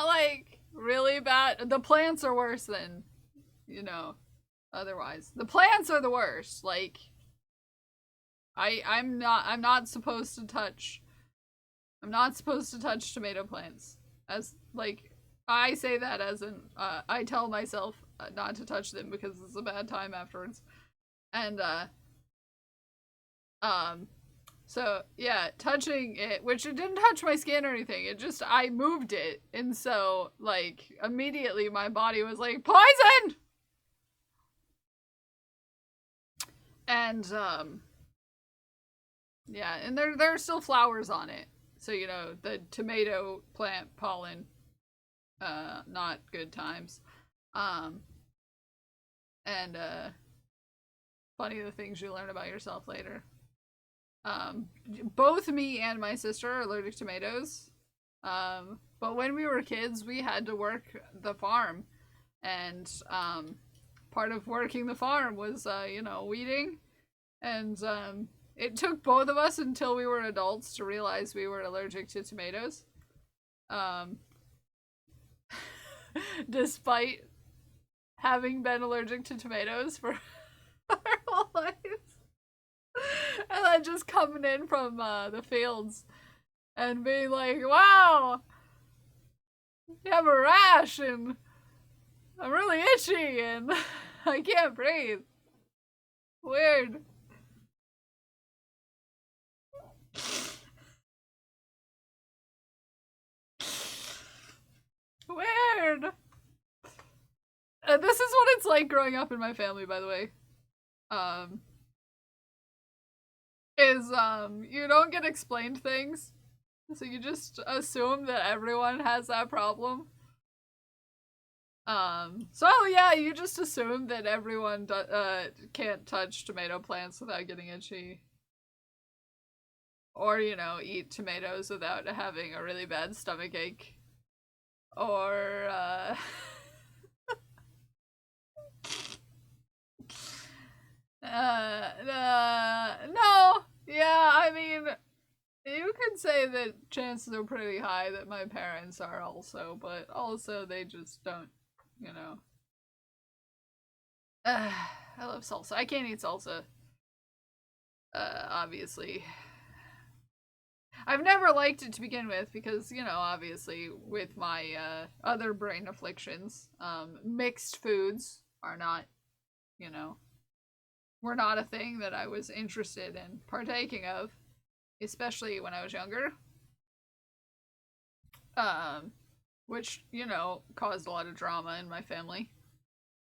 [SPEAKER 1] like really bad. The plants are worse than, otherwise. The plants are the worst. Like I'm not supposed to touch tomato plants. As like I say that as in I tell myself not to touch them because it's a bad time afterwards. And so yeah, touching it, which it didn't touch my skin or anything. It just I moved it, and so like immediately my body was like poison. And yeah, and there are still flowers on it. So, the tomato plant pollen, not good times. And funny the things you learn about yourself later. Both me and my sister are allergic to tomatoes. But when we were kids, we had to work the farm. And part of working the farm was, weeding. And it took both of us until we were adults to realize we were allergic to tomatoes. Despite having been allergic to tomatoes for our whole lives. And then just coming in from the fields and being like, wow, you have a rash and I'm really itchy and I can't breathe. Weird. Weird. This is what it's like growing up in my family, by the way. You don't get explained things, so you just assume that everyone has that problem. So yeah, you just assume that everyone can't touch tomato plants without getting itchy. Or, eat tomatoes without having a really bad stomachache. Or, no. Yeah, I mean, you could say that chances are pretty high that my parents are also, but also they just don't, I love salsa. I can't eat salsa. Obviously. I've never liked it to begin with because, you know, obviously with my other brain afflictions, mixed foods are not, you know, were not a thing that I was interested in partaking of, especially when I was younger. Which, you know, caused a lot of drama in my family,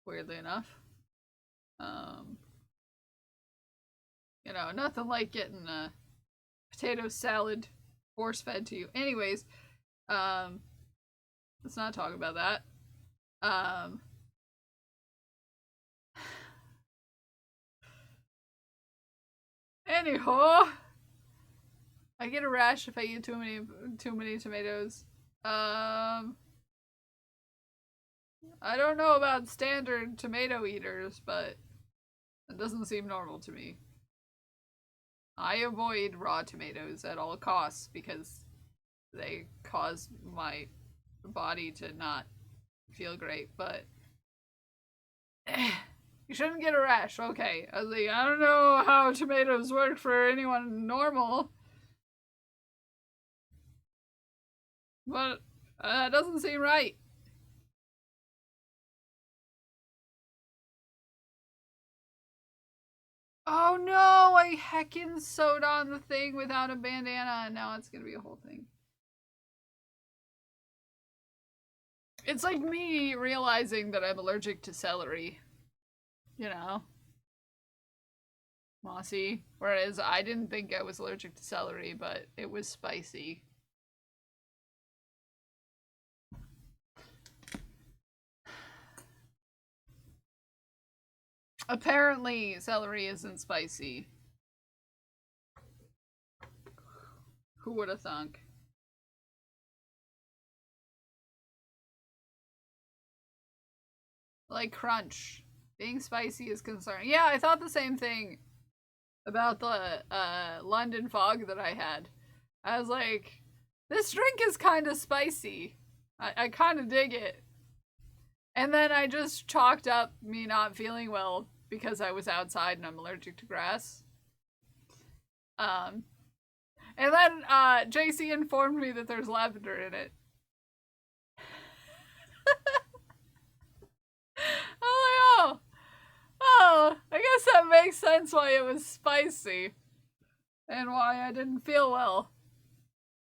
[SPEAKER 1] weirdly enough. You know, nothing like getting a potato salad force fed to you. Anyways, let's not talk about that. Anyhow, I get a rash if I eat too many tomatoes. I don't know about standard tomato eaters, but it doesn't seem normal to me. I avoid raw tomatoes at all costs because they cause my body to not feel great, but you shouldn't get a rash. Okay. I was like, I don't know how tomatoes work for anyone normal, but it doesn't seem right. Oh no, I heckin' sewed on the thing without a bandana and now it's gonna be a whole thing. It's like me realizing that I'm allergic to celery. You know? Mossy. Whereas I didn't think I was allergic to celery, but it was spicy. Apparently, celery isn't spicy. Who would have thunk? Like crunch. Being spicy is concerning. Yeah, I thought the same thing about the London fog that I had. I was like, this drink is kind of spicy. I kind of dig it. And then I just chalked up me not feeling well because I was outside and I'm allergic to grass. And then JC informed me that there's lavender in it. Oh, I guess that makes sense why it was spicy. And why I didn't feel well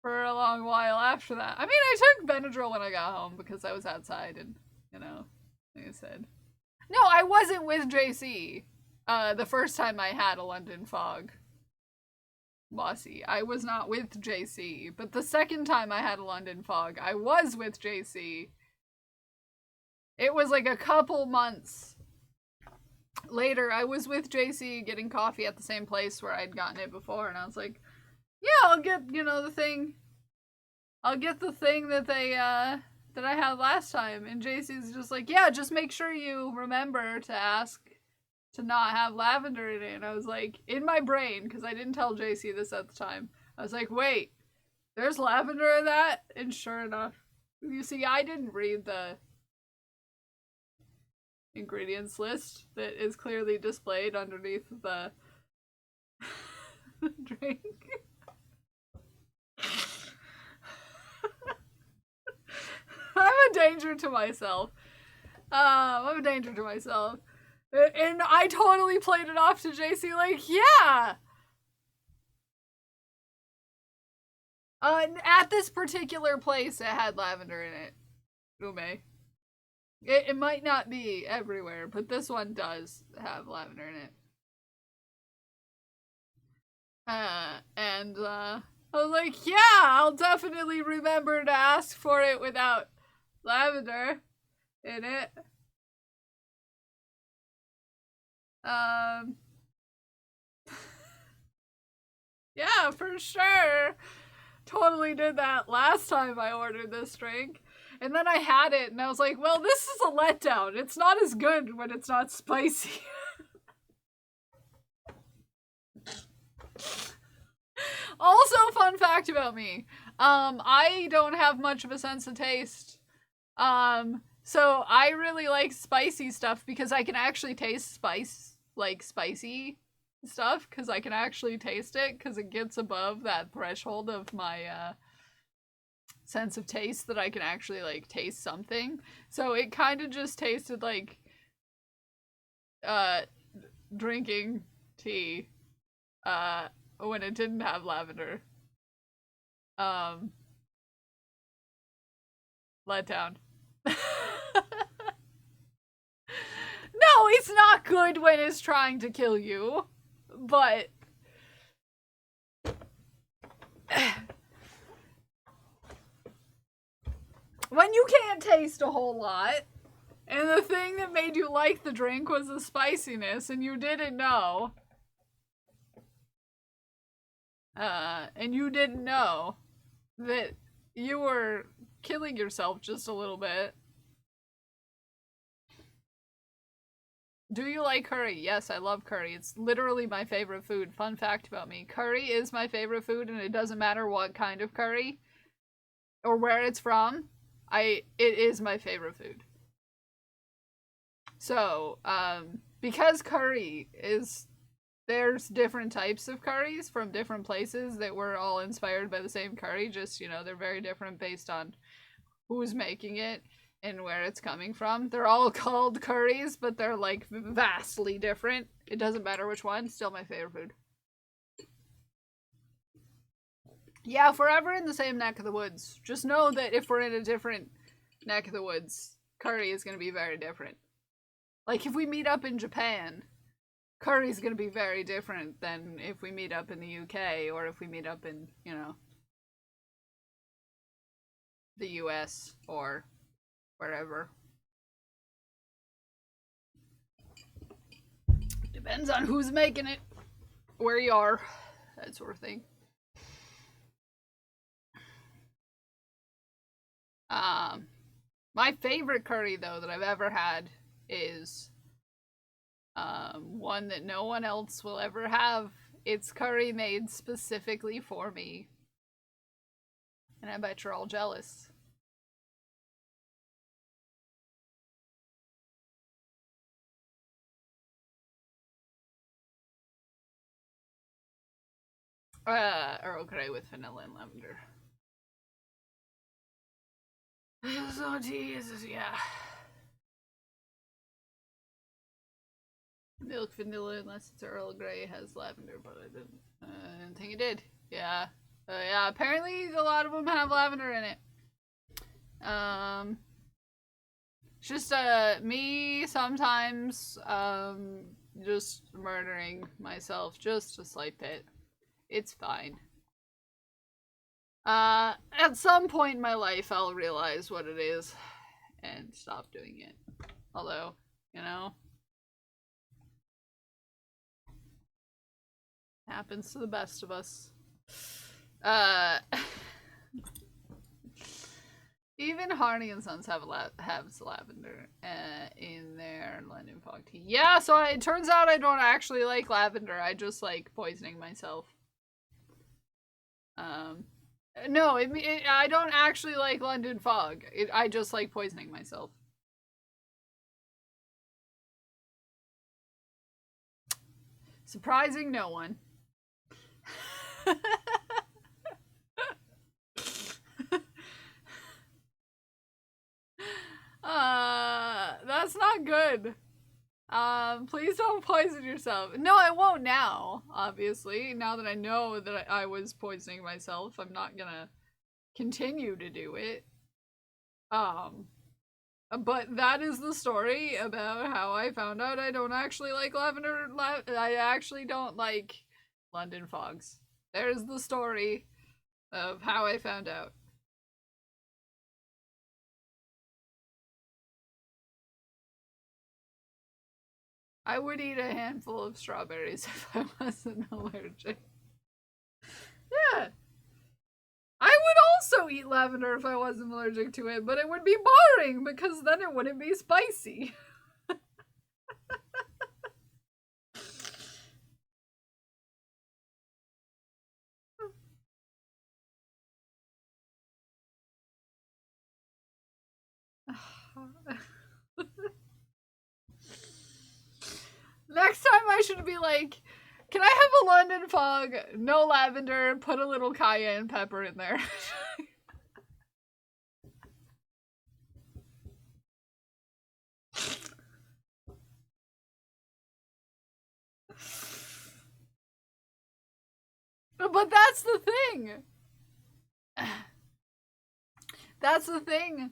[SPEAKER 1] for a long while after that. I mean, I took Benadryl when I got home because I was outside and, you know, like I said. No, I wasn't with JC the first time I had a London fog. Bossy. I was not with JC. But the second time I had a London fog, I was with JC. It was like a couple months later. I was with JC getting coffee at the same place where I'd gotten it before, and I was like, yeah, I'll get, you know, the thing. I'll get the thing that they, that I had last time. And JC's just like, yeah, just make sure you remember to ask to not have lavender in it. And I was like, in my brain, because I didn't tell JC this at the time, I was like, wait, there's lavender in that? And sure enough, you see, I didn't read the ingredients list that is clearly displayed underneath the drink. I'm a danger to myself. I'm a danger to myself. And I totally played it off to JC like, yeah! At this particular place, it had lavender in it. Ume. It might not be everywhere, but this one does have lavender in it. And I was like, yeah, I'll definitely remember to ask for it without lavender in it. Yeah, for sure. Totally did that last time I ordered this drink. And then I had it and I was like, well, this is a letdown. It's not as good when it's not spicy. Also, fun fact about me. I don't have much of a sense of taste. So I really like spicy stuff because I can actually taste spice like spicy stuff because I can actually taste it because it gets above that threshold of my sense of taste that I can actually like taste something. So it kind of just tasted like drinking tea when it didn't have lavender. Letdown. No, it's not good when it's trying to kill you, but when you can't taste a whole lot, and the thing that made you like the drink was the spiciness, and you didn't know, and you didn't know that you were killing yourself just a little bit. Do you like curry? Yes, I love curry. It's literally my favorite food. Fun fact about me. Curry is my favorite food, and it doesn't matter what kind of curry or where it's from. It is my favorite food. So, because curry is, there's different types of curries from different places that were all inspired by the same curry, just, you know, they're very different based on who's making it and where it's coming from. They're all called curries, but they're like vastly different. It doesn't matter which one, still my favorite food. Yeah, if we're ever in the same neck of the woods, just know that if we're in a different neck of the woods, curry is going to be very different. Like if we meet up in Japan, curry is going to be very different than if we meet up in the UK or if we meet up in, you know, the US or wherever. Depends on who's making it, where you are, that sort of thing. My favorite curry though that I've ever had is one that no one else will ever have. It's curry made specifically for me. And I bet you're all jealous. Earl Grey with vanilla and lavender. So tea is, yeah. Milk vanilla, unless it's Earl Grey, has lavender, but I didn't think it did. Yeah. Yeah, apparently a lot of them have lavender in it. It's just me sometimes just murdering myself just a slight bit. It's fine. At some point in my life I'll realize what it is and stop doing it. Although, you know, happens to the best of us. Even Harney and Sons have lavender in their London fog tea. Yeah, so it turns out I don't actually like lavender. I just like poisoning myself. No, I don't actually like London fog. I just like poisoning myself. Surprising no one. That's not good. Please don't poison yourself. No, I won't now, obviously. Now that I know that I was poisoning myself, I'm not gonna continue to do it. But that is the story about how I found out I don't actually like lavender. I actually don't like London fogs. There's the story of how I found out. I would eat a handful of strawberries if I wasn't allergic. Yeah. I would also eat lavender if I wasn't allergic to it, but it would be boring because then it wouldn't be spicy. Next time I should be like, can I have a London fog, no lavender, put a little cayenne pepper in there. But that's the thing. That's the thing.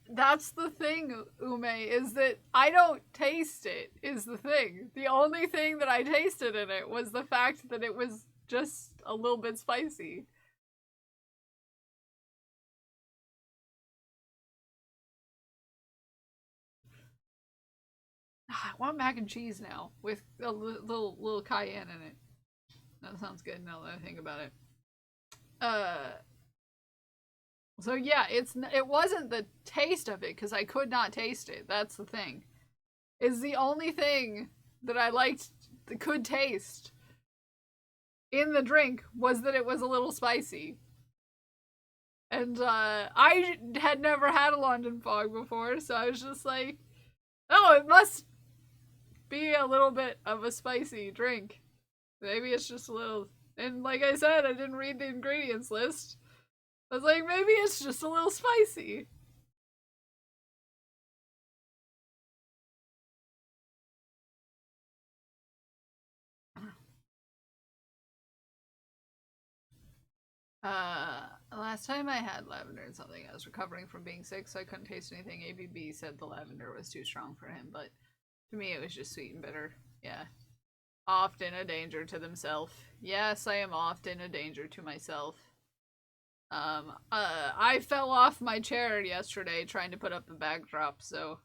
[SPEAKER 1] That's the thing, Ume, is that I don't taste it, is the thing. The only thing that I tasted in it was the fact that it was just a little bit spicy. I want mac and cheese now with a little cayenne in it. That sounds good now that I think about it. So yeah, it wasn't the taste of it because I could not taste it. That's the thing. It's the only thing that I liked, could taste in the drink was that it was a little spicy. And I had never had a London fog before, so I was just like, oh, it must be a little bit of a spicy drink. Maybe it's just a little. And like I said, I didn't read the ingredients list. I was like, maybe it's just a little spicy. Last time I had lavender and something, I was recovering from being sick, so I couldn't taste anything. ABB said the lavender was too strong for him, but to me it was just sweet and bitter. Yeah. Often a danger to themselves. Yes, I am often a danger to myself. I fell off my chair yesterday trying to put up the backdrop, so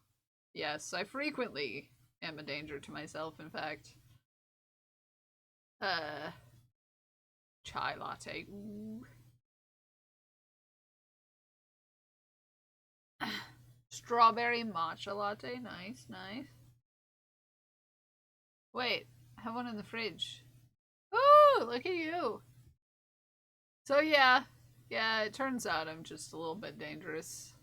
[SPEAKER 1] yes, I frequently am a danger to myself, in fact. Chai latte. Ooh. Strawberry matcha latte. Nice, nice. Wait, I have one in the fridge. Ooh, look at you. So yeah, it turns out I'm just a little bit dangerous.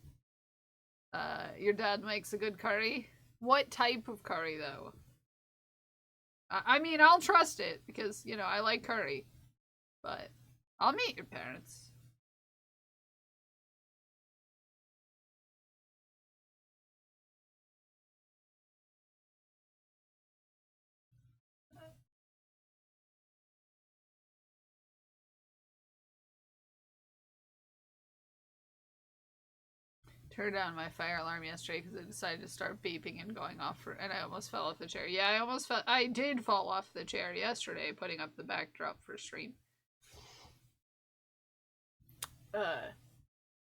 [SPEAKER 1] Your dad makes a good curry? What type of curry, though? I mean, I'll trust it, because, you know, I like curry. But I'll meet your parents. Turned down my fire alarm yesterday because it decided to start beeping and going off and I almost fell off the chair. Yeah, I did fall off the chair yesterday putting up the backdrop for stream.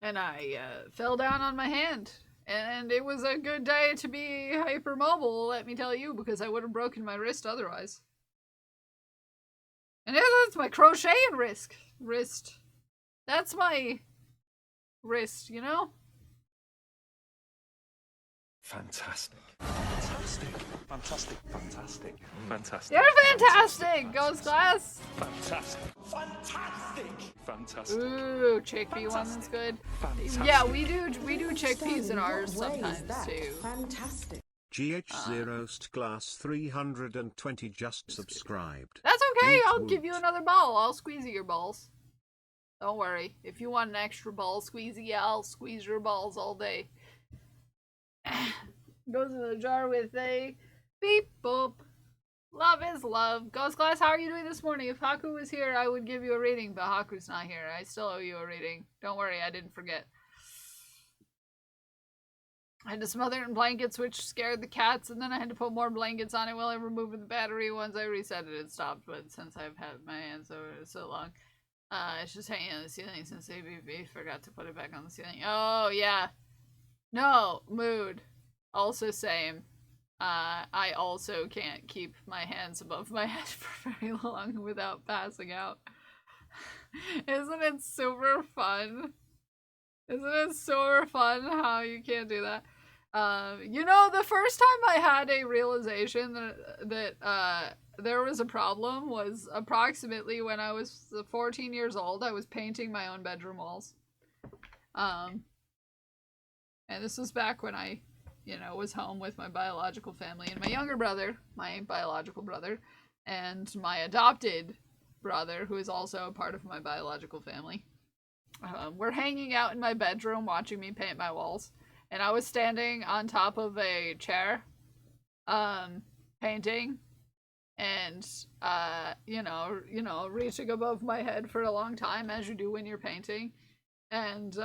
[SPEAKER 1] And I fell down on my hand. And it was a good day to be hypermobile, let me tell you, because I would have broken my wrist otherwise. And that's my crocheting wrist. That's my wrist, you know?
[SPEAKER 2] Fantastic. Fantastic. Fantastic. Fantastic. Fantastic.
[SPEAKER 1] You're fantastic, Ghost Glass.
[SPEAKER 2] Fantastic. Fantastic. Fantastic.
[SPEAKER 1] Ooh, chickpea one that's good. Fantastic. Yeah, we do chickpeas in ours sometimes too.
[SPEAKER 3] Fantastic.
[SPEAKER 4] GH0 Glass 320 just subscribed.
[SPEAKER 1] That's okay,
[SPEAKER 4] Woot
[SPEAKER 1] I'll
[SPEAKER 4] woot.
[SPEAKER 1] give you another ball. I'll squeeze your balls. Don't worry. If you want an extra ball squeezy, I'll squeeze your balls all day. Goes in the jar with a beep boop. Love is love. Ghost Glass, how are you doing this morning? If Haku was here, I would give you a reading, but Haku's not here. I still owe you a reading. Don't worry, I didn't forget. I had to smother it in blankets, which scared the cats, and then I had to put more blankets on it while I removed the battery. Once I reset it, it stopped, but since I've had my hands over it so long, it's just hanging on the ceiling since ABB forgot to put it back on the ceiling. Oh, yeah. No, mood. Also same. I also can't keep my hands above my head for very long without passing out. Isn't it super fun? Isn't it super fun how you can't do that? You know, the first time I had a realization that there was a problem was approximately when I was 14 years old. I was painting my own bedroom walls. And this was back when I you know, was home with my biological family and my younger brother, my biological brother, and my adopted brother, who is also a part of my biological family. We're hanging out in my bedroom watching me paint my walls, and I was standing on top of a chair, painting, and you know, reaching above my head for a long time, as you do when you're painting. And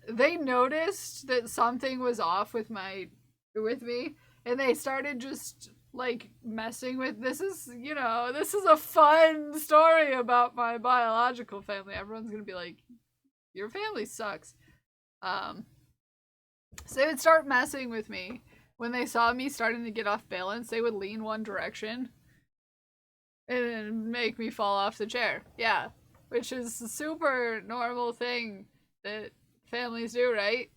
[SPEAKER 1] they noticed that something was off with me, and they started just like messing with. This is, you know, this is a fun story about my biological family. Everyone's gonna be like, your family sucks. So they would start messing with me. When they saw me starting to get off balance, they would lean one direction and make me fall off the chair. Yeah, which is a super normal thing that families do, right?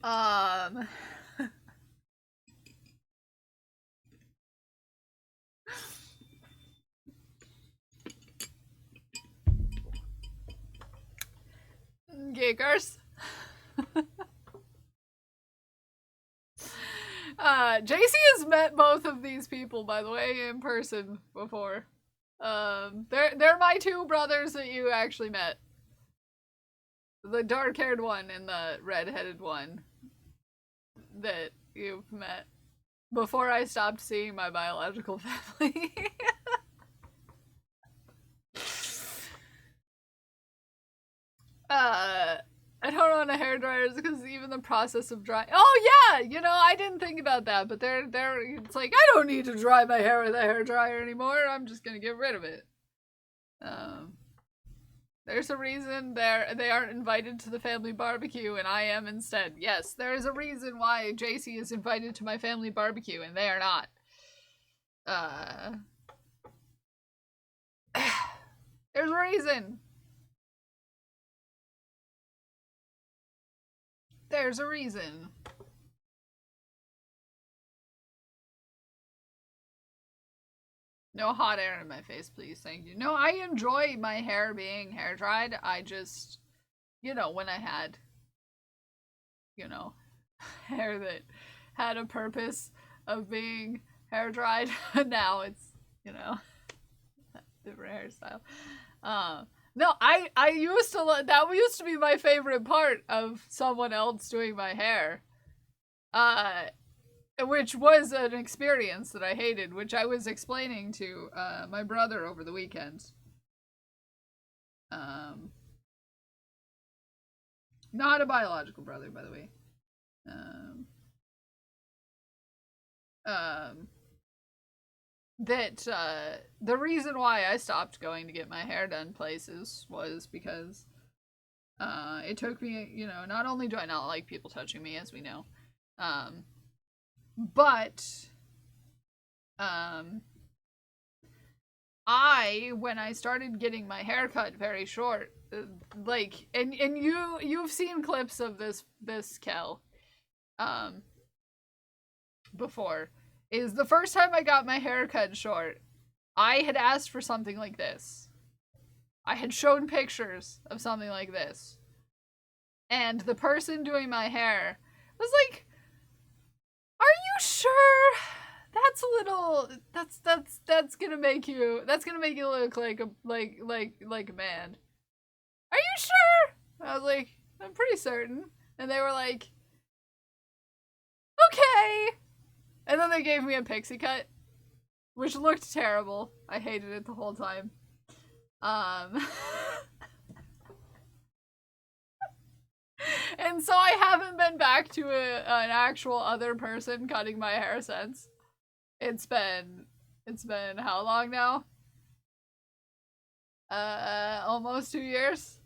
[SPEAKER 1] Um Giggers. JC has met both of these people, by the way, in person before. They're my two brothers that you actually met. The dark-haired one and the red-headed one that you've met before I stopped seeing my biological family. I don't own a hairdryer because even the process of drying. Oh yeah, you know, I didn't think about that, but they're it's like, I don't need to dry my hair with a hairdryer anymore. I'm just gonna get rid of it. There's a reason they aren't invited to the family barbecue and I am instead. Yes, there is a reason why JC is invited to my family barbecue and they are not. There's a reason. There's a reason. No hot air in my face, please. Thank you. No, I enjoy my hair being hair dried. I just, you know, when I had, you know, hair that had a purpose of being hair dried, now it's, you know, different hairstyle. No, I used to, that used to be my favorite part of someone else doing my hair. Which was an experience that I hated, which I was explaining to my brother over the weekend. Not a biological brother, by the way. That the reason why I stopped going to get my hair done places was because it took me, you know, not only do I not like people touching me, as we know, but when I started getting my hair cut very short, like, and you've seen clips of this Kel before, is the first time I got my hair cut short, I had asked for something like this. I had shown pictures of something like this. And the person doing my hair was like, "Are you sure? That's a little, that's gonna make you look like a man. Are you sure?" I was like, "I'm pretty certain." And they were like, "Okay." And then they gave me a pixie cut, which looked terrible. I hated it the whole time. And so I haven't been back to an actual other person cutting my hair since. It's been how long now? Almost 2 years.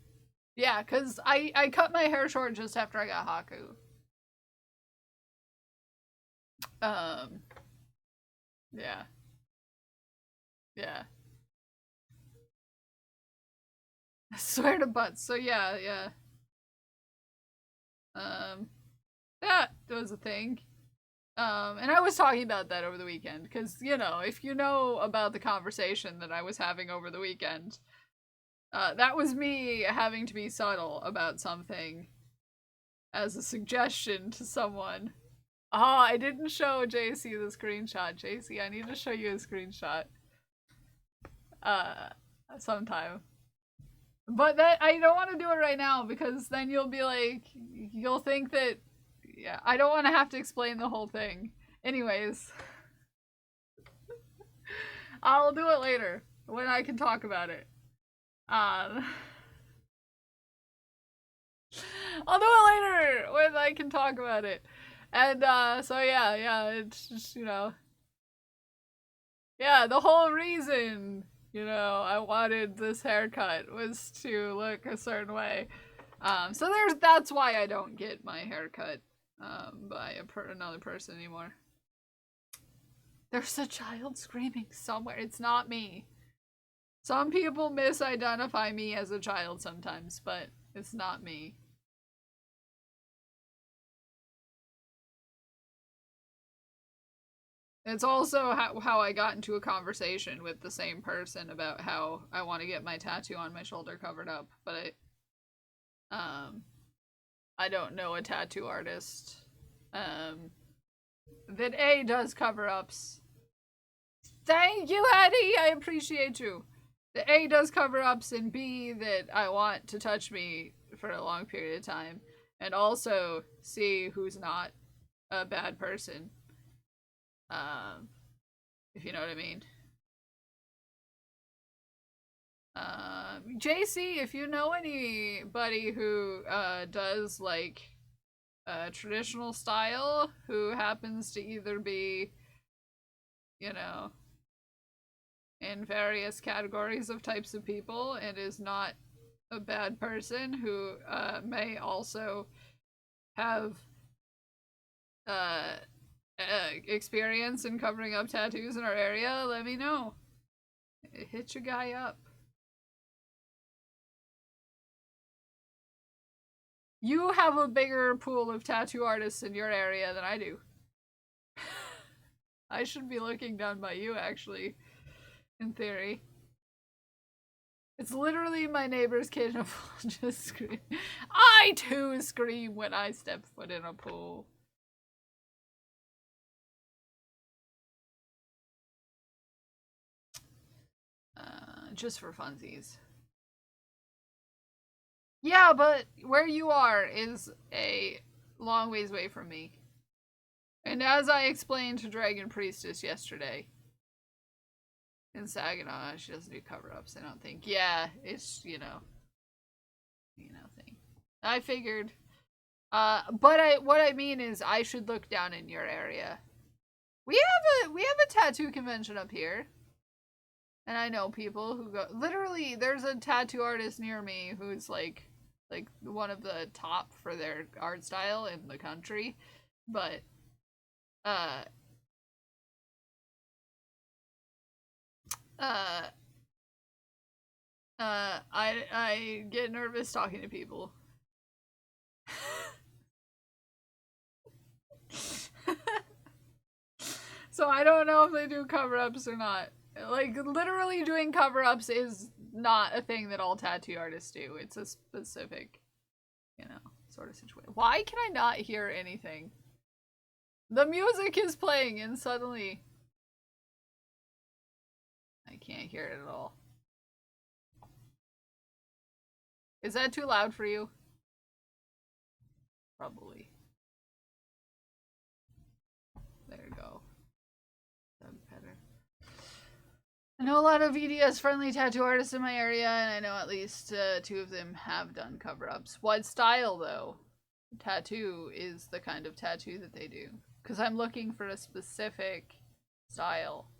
[SPEAKER 1] Yeah, cause I cut my hair short just after I got Haku. Yeah. Yeah. I swear to butts. So yeah. That was a thing. And I was talking about that over the weekend, because, you know, if you know about the conversation that I was having over the weekend, that was me having to be subtle about something as a suggestion to someone. Oh, I didn't show JC the screenshot. JC, I need to show you a screenshot. Sometime. But that I don't want to do it right now, because then you'll be like, you'll think that, yeah, I don't want to have to explain the whole thing. Anyways, I'll do it later when I can talk about it. I'll do it later when I can talk about it. And so yeah, it's just, you know, yeah, the whole reason, you know, I wanted this haircut was to look a certain way. So that's why I don't get my haircut by another person anymore. There's a child screaming somewhere. It's not me. Some people misidentify me as a child sometimes, but it's not me. It's also how I got into a conversation with the same person about how I want to get my tattoo on my shoulder covered up, but I don't know a tattoo artist that A, does cover-ups. Thank you, Eddie! I appreciate you. That A, does cover-ups, and B, that I want to touch me for a long period of time. And also, C, who's not a bad person. If you know what I mean. JC, if you know anybody who does like traditional style, who happens to either be, you know, in various categories of types of people and is not a bad person, who may also have experience in covering up tattoos in our area, let me know. Hit your guy up. You have a bigger pool of tattoo artists in your area than I do. I should be looking down by you, actually, in theory. It's literally my neighbor's kid in a pool just scream. I too scream when I step foot in a pool. Just for funsies. Yeah, but where you are is a long ways away from me. And as I explained to Dragon Priestess yesterday, in Saginaw, she doesn't do cover-ups, I don't think. Yeah, it's, you know, thing. I figured. But what I mean is I should look down in your area. We have a tattoo convention up here. And I know people who go, literally, there's a tattoo artist near me who's like one of the top for their art style in the country. But I get nervous talking to people. So I don't know if they do cover-ups or not. Like, literally doing cover-ups is not a thing that all tattoo artists do. It's a specific, you know, sort of situation. Why can I not hear anything? The music is playing and suddenly I can't hear it at all. Is that too loud for you? Probably. There you go. That's better. I know a lot of VDS-friendly tattoo artists in my area, and I know at least 2 of them have done cover-ups. What style, though? Tattoo is the kind of tattoo that they do. Because I'm looking for a specific style.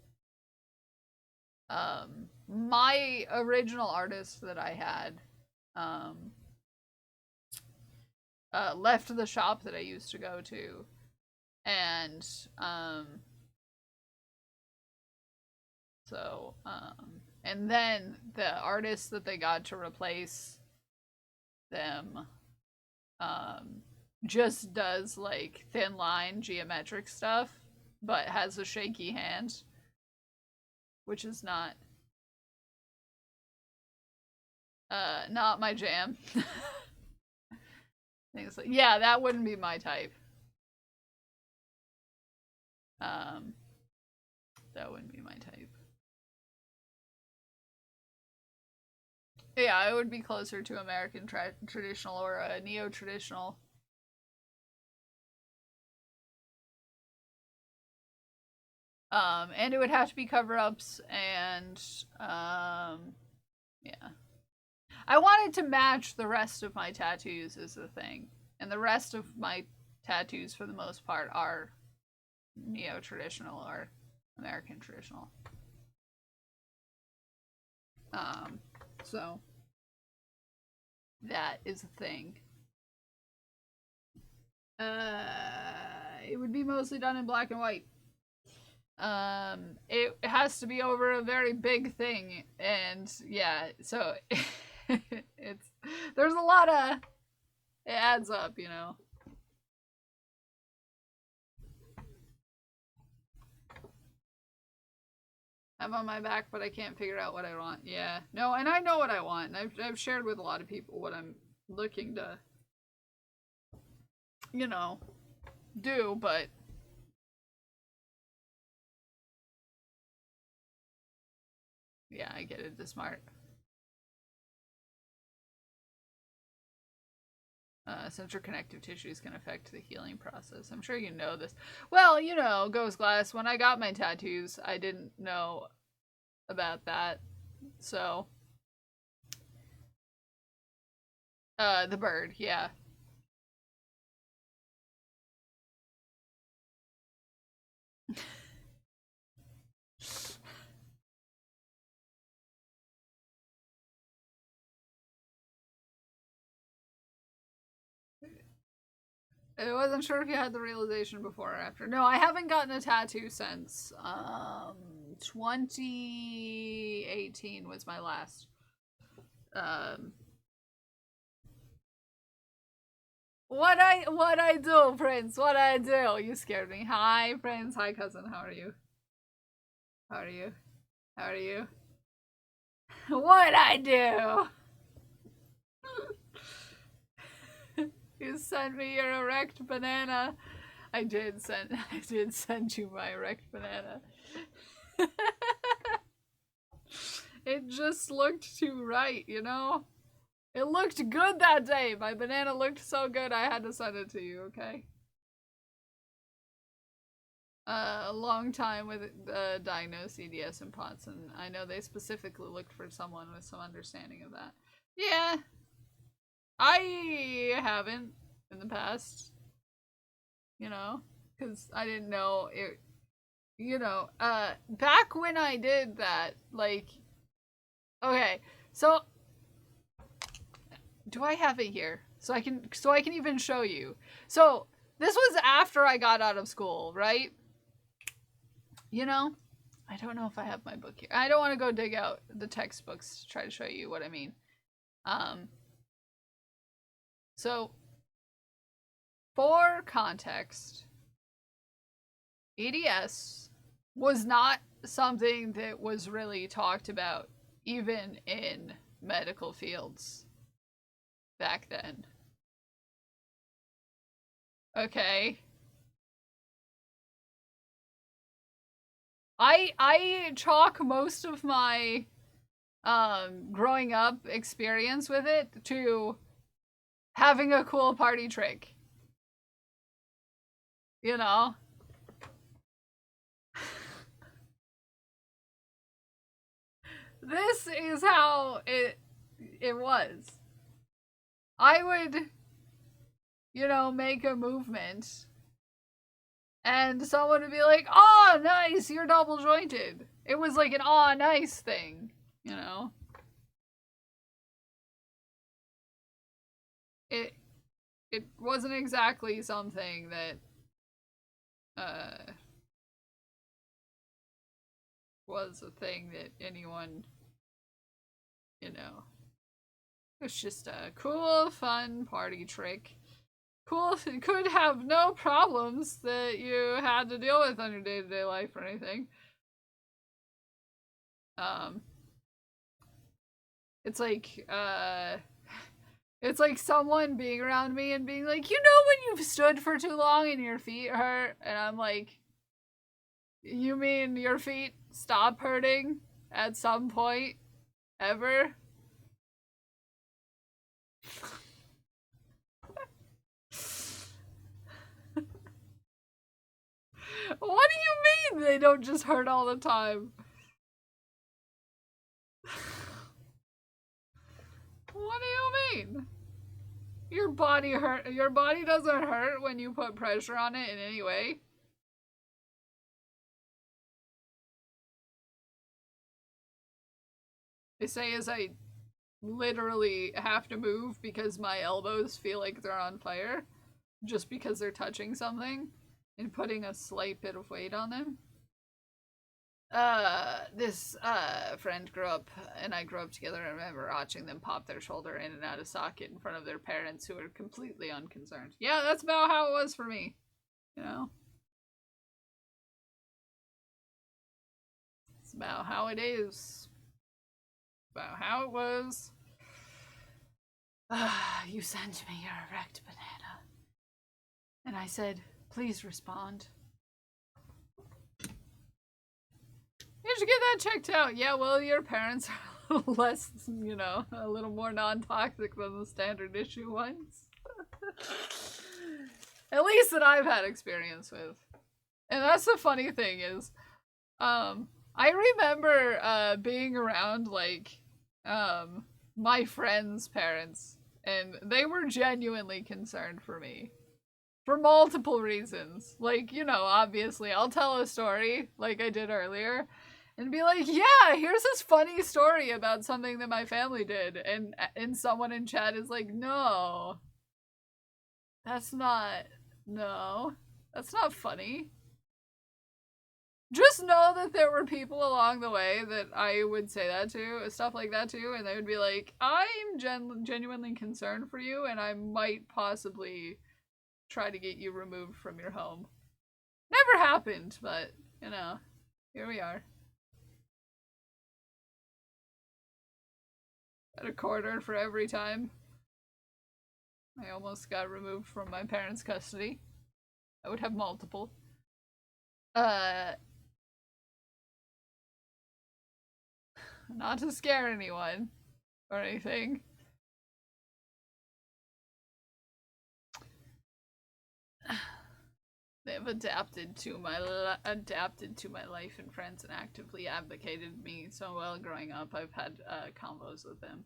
[SPEAKER 1] My original artist that I had left the shop that I used to go to, and and then the artist that they got to replace them just does like thin line geometric stuff, but has a shaky hand, which is not my jam. Things like, yeah, that wouldn't be my type. That wouldn't be my type. Yeah, it would be closer to American traditional or a neo-traditional. And it would have to be cover-ups and, yeah. I wanted to match the rest of my tattoos is the thing. And the rest of my tattoos, for the most part, are neo-traditional or American traditional. So that is a thing. It would be mostly done in black and white. It has to be over a very big thing, and yeah, so there's a lot of, it adds up, you know. I'm on my back, but I can't figure out what I want. Yeah, no, and I know what I want, and I've shared with a lot of people what I'm looking to, you know, do, but yeah, I get it. It's smart. Central connective tissues can affect the healing process. I'm sure you know this. Well, you know, Ghost Glass, when I got my tattoos, I didn't know about that. So, the bird, yeah. I wasn't sure if you had the realization before or after. No, I haven't gotten a tattoo since 2018 was my last. What I do, Prince? What I do? You scared me. Hi, Prince. Hi, cousin. How are you? How are you? How are you? What I do? You sent me your erect banana. I did send you my erect banana. It just looked too right, you know? It looked good that day. My banana looked so good I had to send it to you, okay? A long time with diagnosed EDS and POTS, and I know they specifically looked for someone with some understanding of that. Yeah. I haven't in the past, you know, because I didn't know it, you know, back when I did that, like, okay, so, do I have it here? So I can even show you. So, this was after I got out of school, right? You know? I don't know if I have my book here. I don't want to go dig out the textbooks to try to show you what I mean. So, for context, EDS was not something that was really talked about even in medical fields back then. Okay. I chalk most of my growing up experience with it to having a cool party trick. You know? This is how it was. I would, you know, make a movement and someone would be like, "Oh, nice, you're double jointed." It was like an "oh, nice" thing, you know? It wasn't exactly something that was a thing that anyone, you know, it was just a cool, fun party trick. could have no problems that you had to deal with on your day-to-day life or anything. It's like, it's like someone being around me and being like, you know when you've stood for too long and your feet hurt? And I'm like, you mean your feet stop hurting at some point? Ever? What do you mean they don't just hurt all the time? What do you mean? Your body doesn't hurt when you put pressure on it in any way. They say as I literally have to move because my elbows feel like they're on fire just because they're touching something and putting a slight bit of weight on them. This friend grew up and I grew up together, and I remember watching them pop their shoulder in and out of socket in front of their parents who were completely unconcerned. Yeah, that's about how it was for me, you know? It's about how it is. About how it was. You sent me your erect banana. And I said, please respond. You should get that checked out. Yeah, well, your parents are a little less, you know, a little more non-toxic than the standard issue ones. At least that I've had experience with. And that's the funny thing is, I remember being around, like, my friends' parents, and they were genuinely concerned for me. For multiple reasons. Like, you know, obviously, I'll tell a story, like I did earlier, and be like, yeah, here's this funny story about something that my family did, and someone in chat is like, no, that's not funny. Just know that there were people along the way that I would say that to, stuff like that to, and they would be like, I'm genuinely concerned for you, and I might possibly try to get you removed from your home. Never happened, but, you know, here we are. At a quarter for every time I almost got removed from my parents' custody. I would have multiple. Not to scare anyone or anything. They've adapted to my life and friends and actively advocated me so well growing up. I've had combos with them.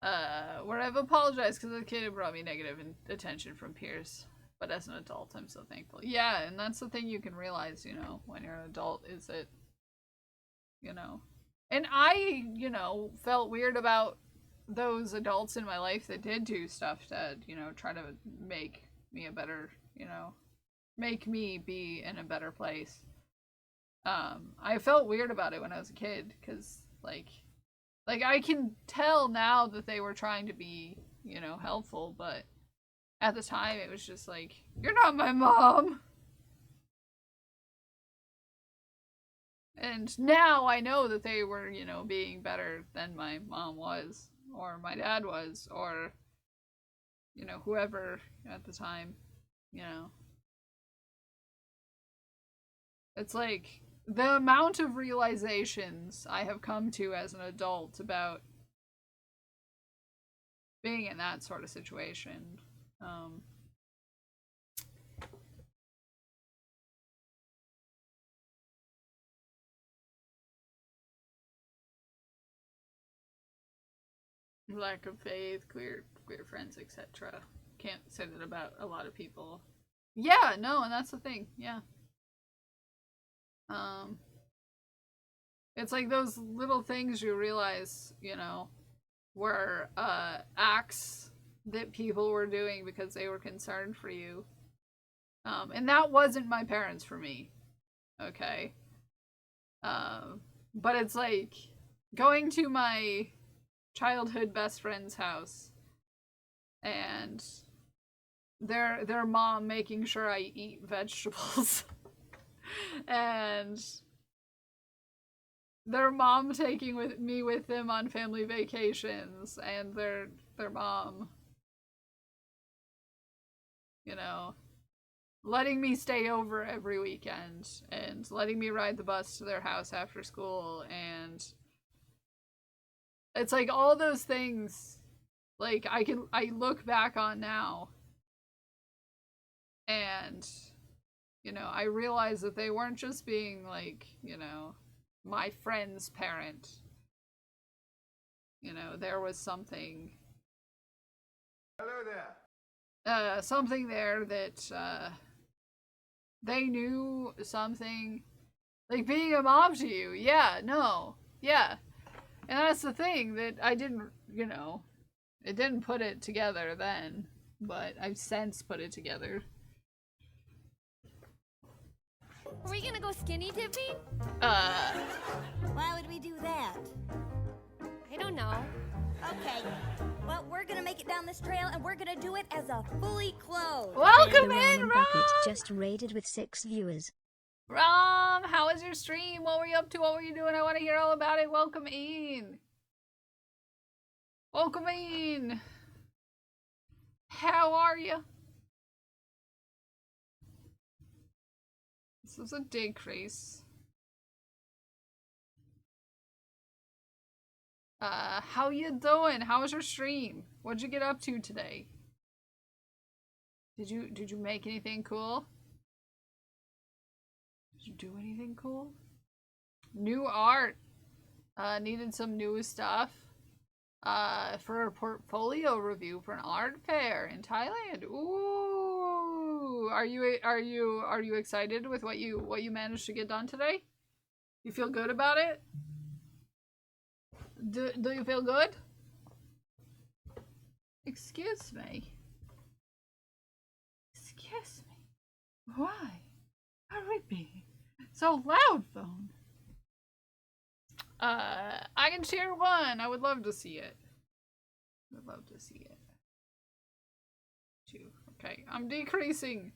[SPEAKER 1] Where I've apologized because as a kid it brought me negative attention from peers. But as an adult, I'm so thankful. Yeah, and that's the thing you can realize, you know, when you're an adult, is that, you know. And I, you know, felt weird about those adults in my life that did do stuff to, you know, try to make me a better, you know, make me be in a better place. I felt weird about it when I was a kid, because, like, I can tell now that they were trying to be, you know, helpful, but at the time it was just like, you're not my mom! And now I know that they were, you know, being better than my mom was, or my dad was, or, you know, whoever at the time, you know. It's like, the amount of realizations I have come to as an adult about being in that sort of situation. Lack of faith, queer friends, etc. Can't say that about a lot of people. Yeah, no, and that's the thing. Yeah. It's like those little things you realize, you know, were acts that people were doing because they were concerned for you. And that wasn't my parents for me. Okay. But it's like going to my childhood best friend's house and their mom making sure I eat vegetables. And their mom taking me with them on family vacations, and their mom, you know, letting me stay over every weekend and letting me ride the bus to their house after school. And it's like all those things, like I look back on now, and you know, I realize that they weren't just being like, you know, my friend's parent. You know, there was something.
[SPEAKER 3] Hello there.
[SPEAKER 1] Something there that they knew something, like being a mom to you. Yeah, no, yeah, and that's the thing that I didn't, you know, it didn't put it together then, but I've since put it together.
[SPEAKER 5] Are we gonna go skinny dipping?
[SPEAKER 6] Why would we do that?
[SPEAKER 5] I don't know.
[SPEAKER 6] Okay. Well, we're gonna make it down this trail, and we're gonna do it as a fully clothed.
[SPEAKER 1] Welcome
[SPEAKER 7] The
[SPEAKER 1] in,
[SPEAKER 7] Ramen
[SPEAKER 1] Rom!
[SPEAKER 7] Bucket just raided with 6 viewers.
[SPEAKER 1] Rom, how was your stream? What were you up to? What were you doing? I want to hear all about it. Welcome in. Welcome in. How are you? This is a decrease. How you doing? How was your stream? What'd you get up to today? Did you make anything cool? Did you do anything cool? New art. Needed some new stuff. For a portfolio review for an art fair in Thailand. Ooh, are you excited with what you managed to get done today? You feel good about it? Do you feel good? Excuse me. Excuse me. Why are we being so loud, phone? I can share one. I would love to see it. Would love to see it. 2. Okay, I'm decreasing.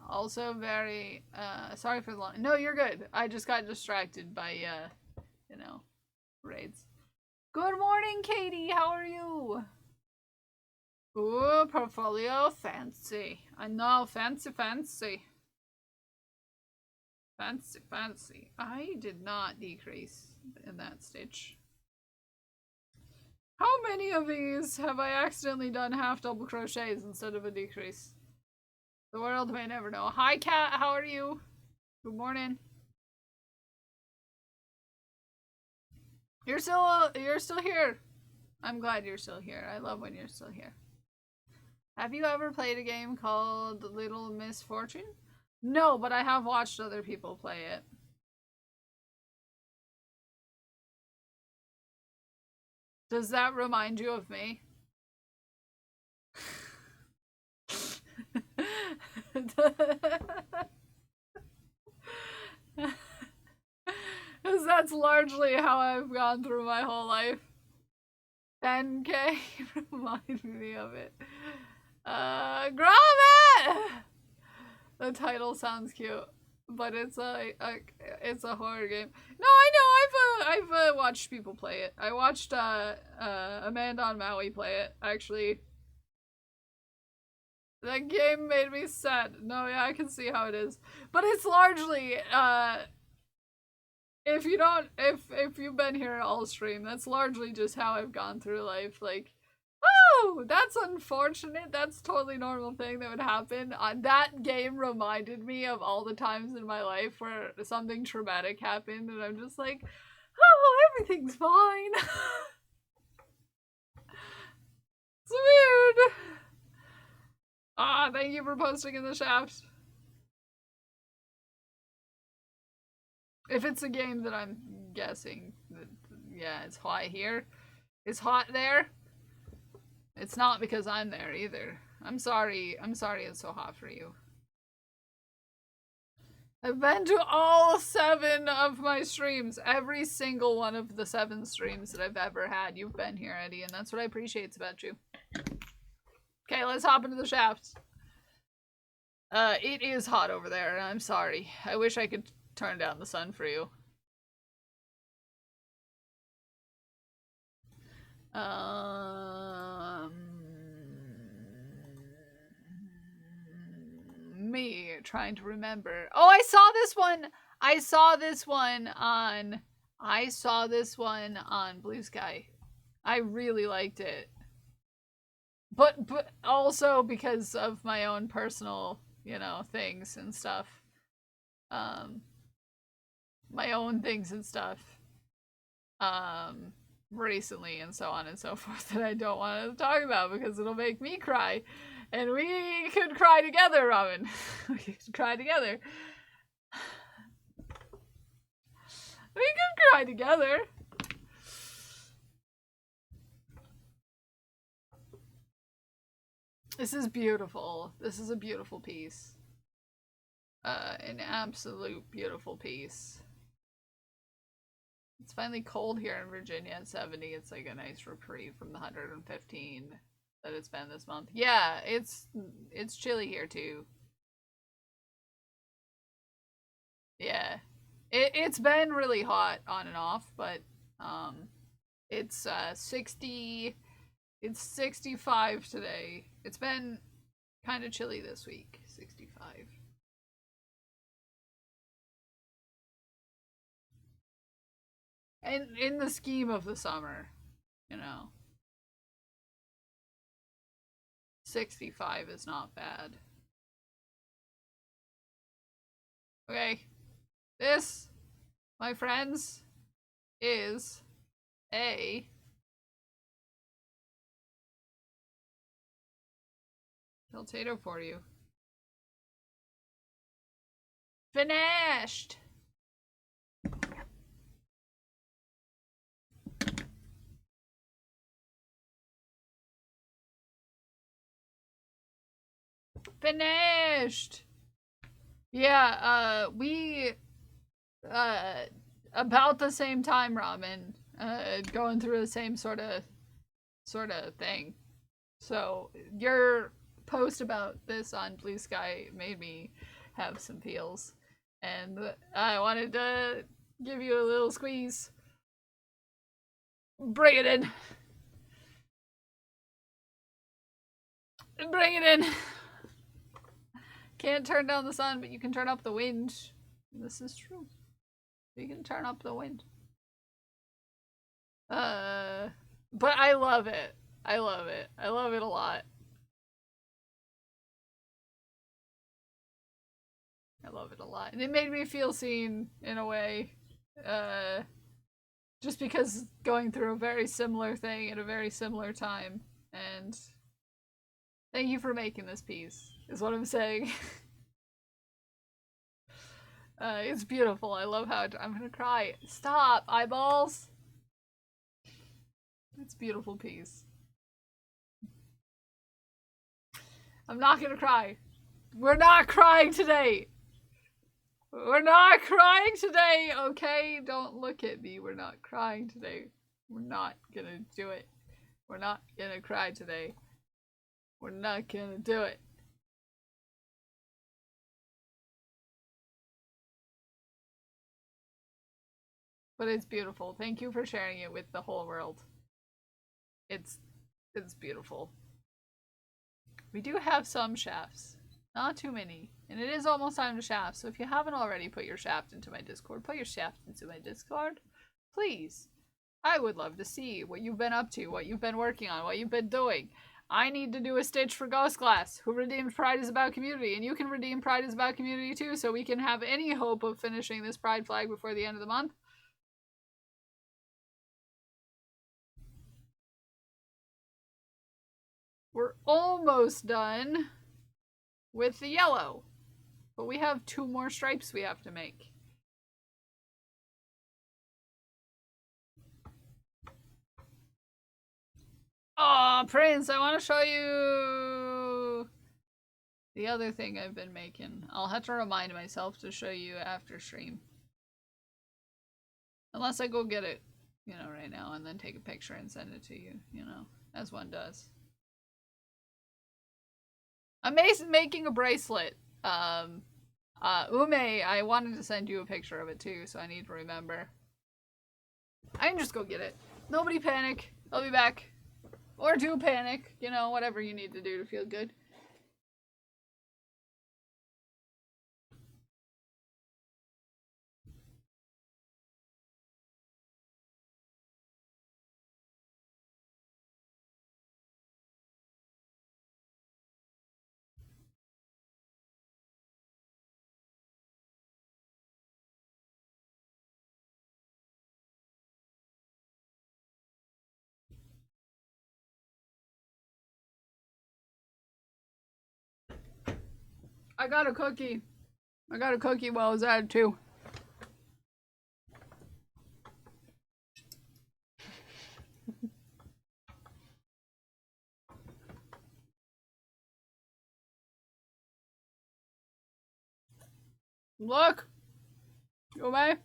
[SPEAKER 1] Also very, sorry for the long. No, you're good. I just got distracted by, you know, raids. Good morning, Katie. How are you? Ooh, portfolio. Fancy. I know. Fancy, fancy. Fancy, fancy. I did not decrease in that stitch. How many of these have I accidentally done half double crochets instead of a decrease? The world may never know. Hi, Kat. How are you? Good morning. You're still here. I'm glad you're still here. I love when you're still here. Have you ever played a game called Little Misfortune? No, but I have watched other people play it. Does that remind you of me? Because that's largely how I've gone through my whole life. 10K reminded me of it. Gromit! The title sounds cute, but it's a horror game. No, I know. I've watched people play it. I watched Amanda on Maui play it. Actually, that game made me sad. No, yeah, I can see how it is, but it's largely if you've been here all stream, that's largely just how I've gone through life. Like, oh, that's unfortunate. That's a totally normal thing that would happen. That game reminded me of all the times in my life where something traumatic happened, and I'm just like, oh, everything's fine. It's weird. Ah, thank you for posting in the shaft. If it's a game that I'm guessing, that, yeah, it's hot here. It's hot there. It's not because I'm there either. I'm sorry it's so hot for you. I've been to all 7 of my streams. Every single one of the 7 streams that I've ever had. You've been here, Eddie, and that's what I appreciate about you. Okay, let's hop into the shafts. It is hot over there, and I'm sorry. I wish I could turn down the sun for you. Me trying to remember. Oh, I saw this one. I saw this one on Blue Sky. I really liked it. But also because of my own personal, you know, things and stuff. My own things and stuff. Recently and so on and so forth that I don't want to talk about because it'll make me cry. And we could cry together, Robin. We could cry together. We could cry together. This is beautiful. This is a beautiful piece. An absolute beautiful piece. It's finally cold here in Virginia at 70. It's like a nice reprieve from the 115 that it's been this month. Yeah, it's chilly here too. Yeah. It's been really hot on and off, but it's 60, it's 65 today. It's been kind of chilly this week. 65. And in the scheme of the summer, you know, 65 is not bad. Okay, this, my friends, is a potato for you. Finished! Finished! Yeah, we, about the same time, Robin, going through the same sort of thing. So, your post about this on Blue Sky made me have some feels. And I wanted to give you a little squeeze. Bring it in. Bring it in. Can't turn down the sun, but you can turn up the wind. This is true. You can turn up the wind. But I love it. I love it. I love it a lot. I love it a lot. And it made me feel seen in a way. Just because going through a very similar thing at a very similar time. And thank you for making this piece, is what I'm saying. It's beautiful. I love how I'm gonna cry. Stop, eyeballs! It's a beautiful piece. I'm not gonna cry. We're not crying today! We're not crying today, okay? Don't look at me. We're not crying today. We're not gonna do it. We're not gonna cry today. We're not gonna do it. But it's beautiful. Thank you for sharing it with the whole world. It's beautiful. We do have some shafts. Not too many. And it is almost time to shaft, so if you haven't already put your shaft into my Discord, put your shaft into my Discord. Please. I would love to see what you've been up to, what you've been working on, what you've been doing. I need to do a stitch for Ghost Glass, who redeemed Pride is About Community, and you can redeem Pride is About Community too, so we can have any hope of finishing this Pride flag before the end of the month. We're almost done with the yellow, but we have 2 more stripes we have to make. Oh, Prince, I want to show you The other thing I've been making, I'll have to remind myself to show you after stream. Unless I go get it, you know, right now and then take a picture and send it to you, you know, as one does. I'm making a bracelet. Ume, I wanted to send you a picture of it too, so I need to remember. I can just go get it. Nobody panic. I'll be back. Or do panic, you know, whatever you need to do to feel good. I got a cookie. I got a cookie while I was at it too. Look! You may?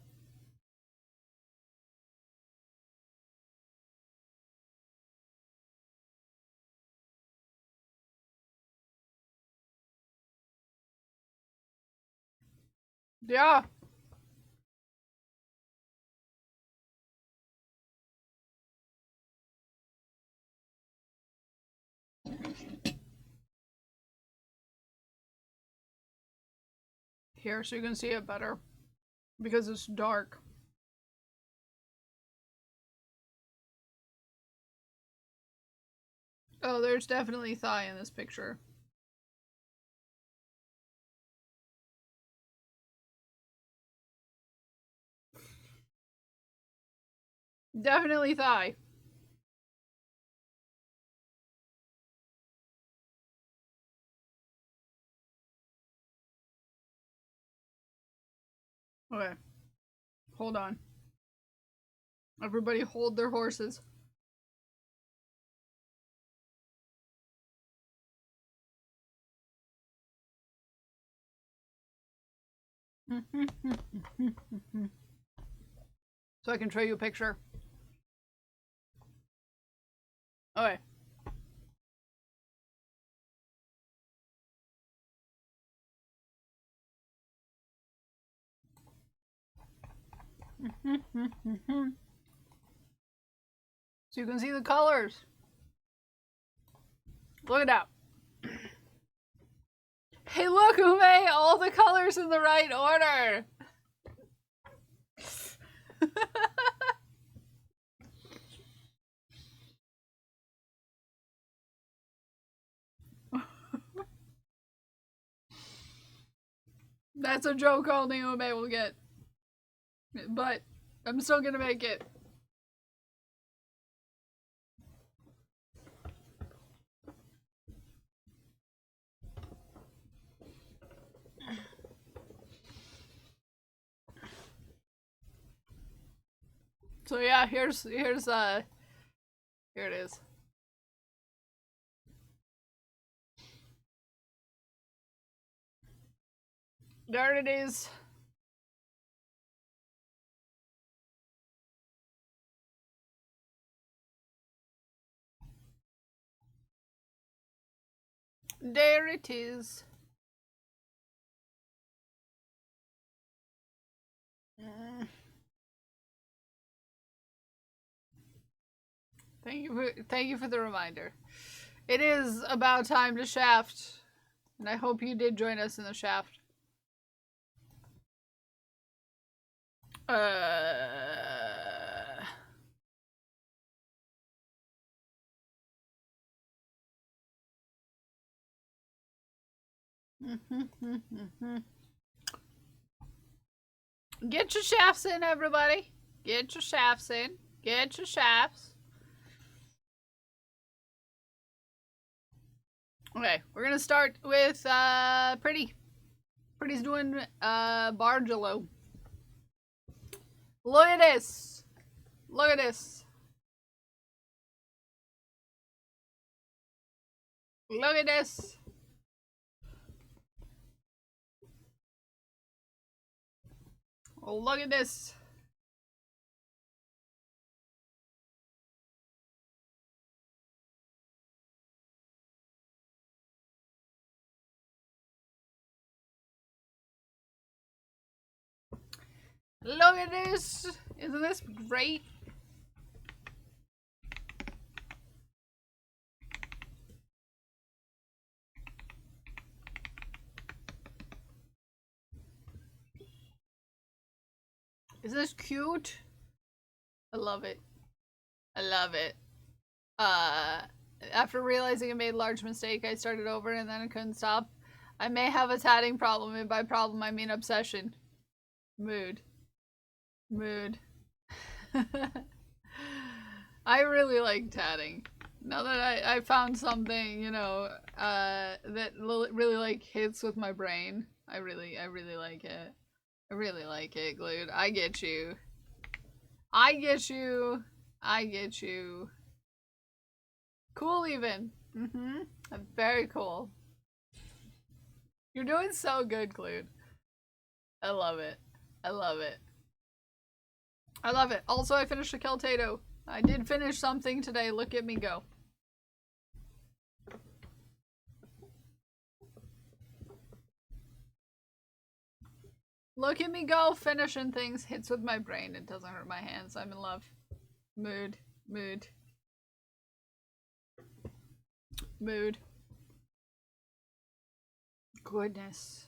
[SPEAKER 1] Yeah. Here, so you can see it better. Because it's dark. Oh, there's definitely thigh in this picture. Definitely thigh. Okay. Hold on. Everybody hold their horses. So I can show you a picture. Okay. So you can see the colors. Look at that. Hey, look, Ume! All the colors in the right order! That's a joke only Ume will get. But I'm still gonna make it. So yeah, here it is. There it is. There it is. Thank you for the reminder. It is about time to shaft, and I hope you did join us in the shaft. Get your shafts in, everybody. Get your shafts in. Get your shafts. Okay, we're gonna start with Pretty. Pretty's doing Bargelo. Look at this. Look at this. Look at this. Oh, look at this. Look at this. Isn't this great? Is this cute? I love it. I love it. After realizing I made a large mistake, I started over and then I couldn't stop. I may have a tatting problem, and by problem I mean obsession. Mood. Mood. I really like tatting. Now that I found something, you know, that really like hits with my brain. I really like it. I really like it, Glued. I get you. I get you. I get you. Cool even. Mm-hmm. Very cool. You're doing so good, Glued. I love it. I love it. I love it. Also, I finished a Keltato. I did finish something today. Look at me go. Look at me go, finishing things. Hits with my brain. It doesn't hurt my hands. I'm in love. Mood. Mood. Mood. Goodness.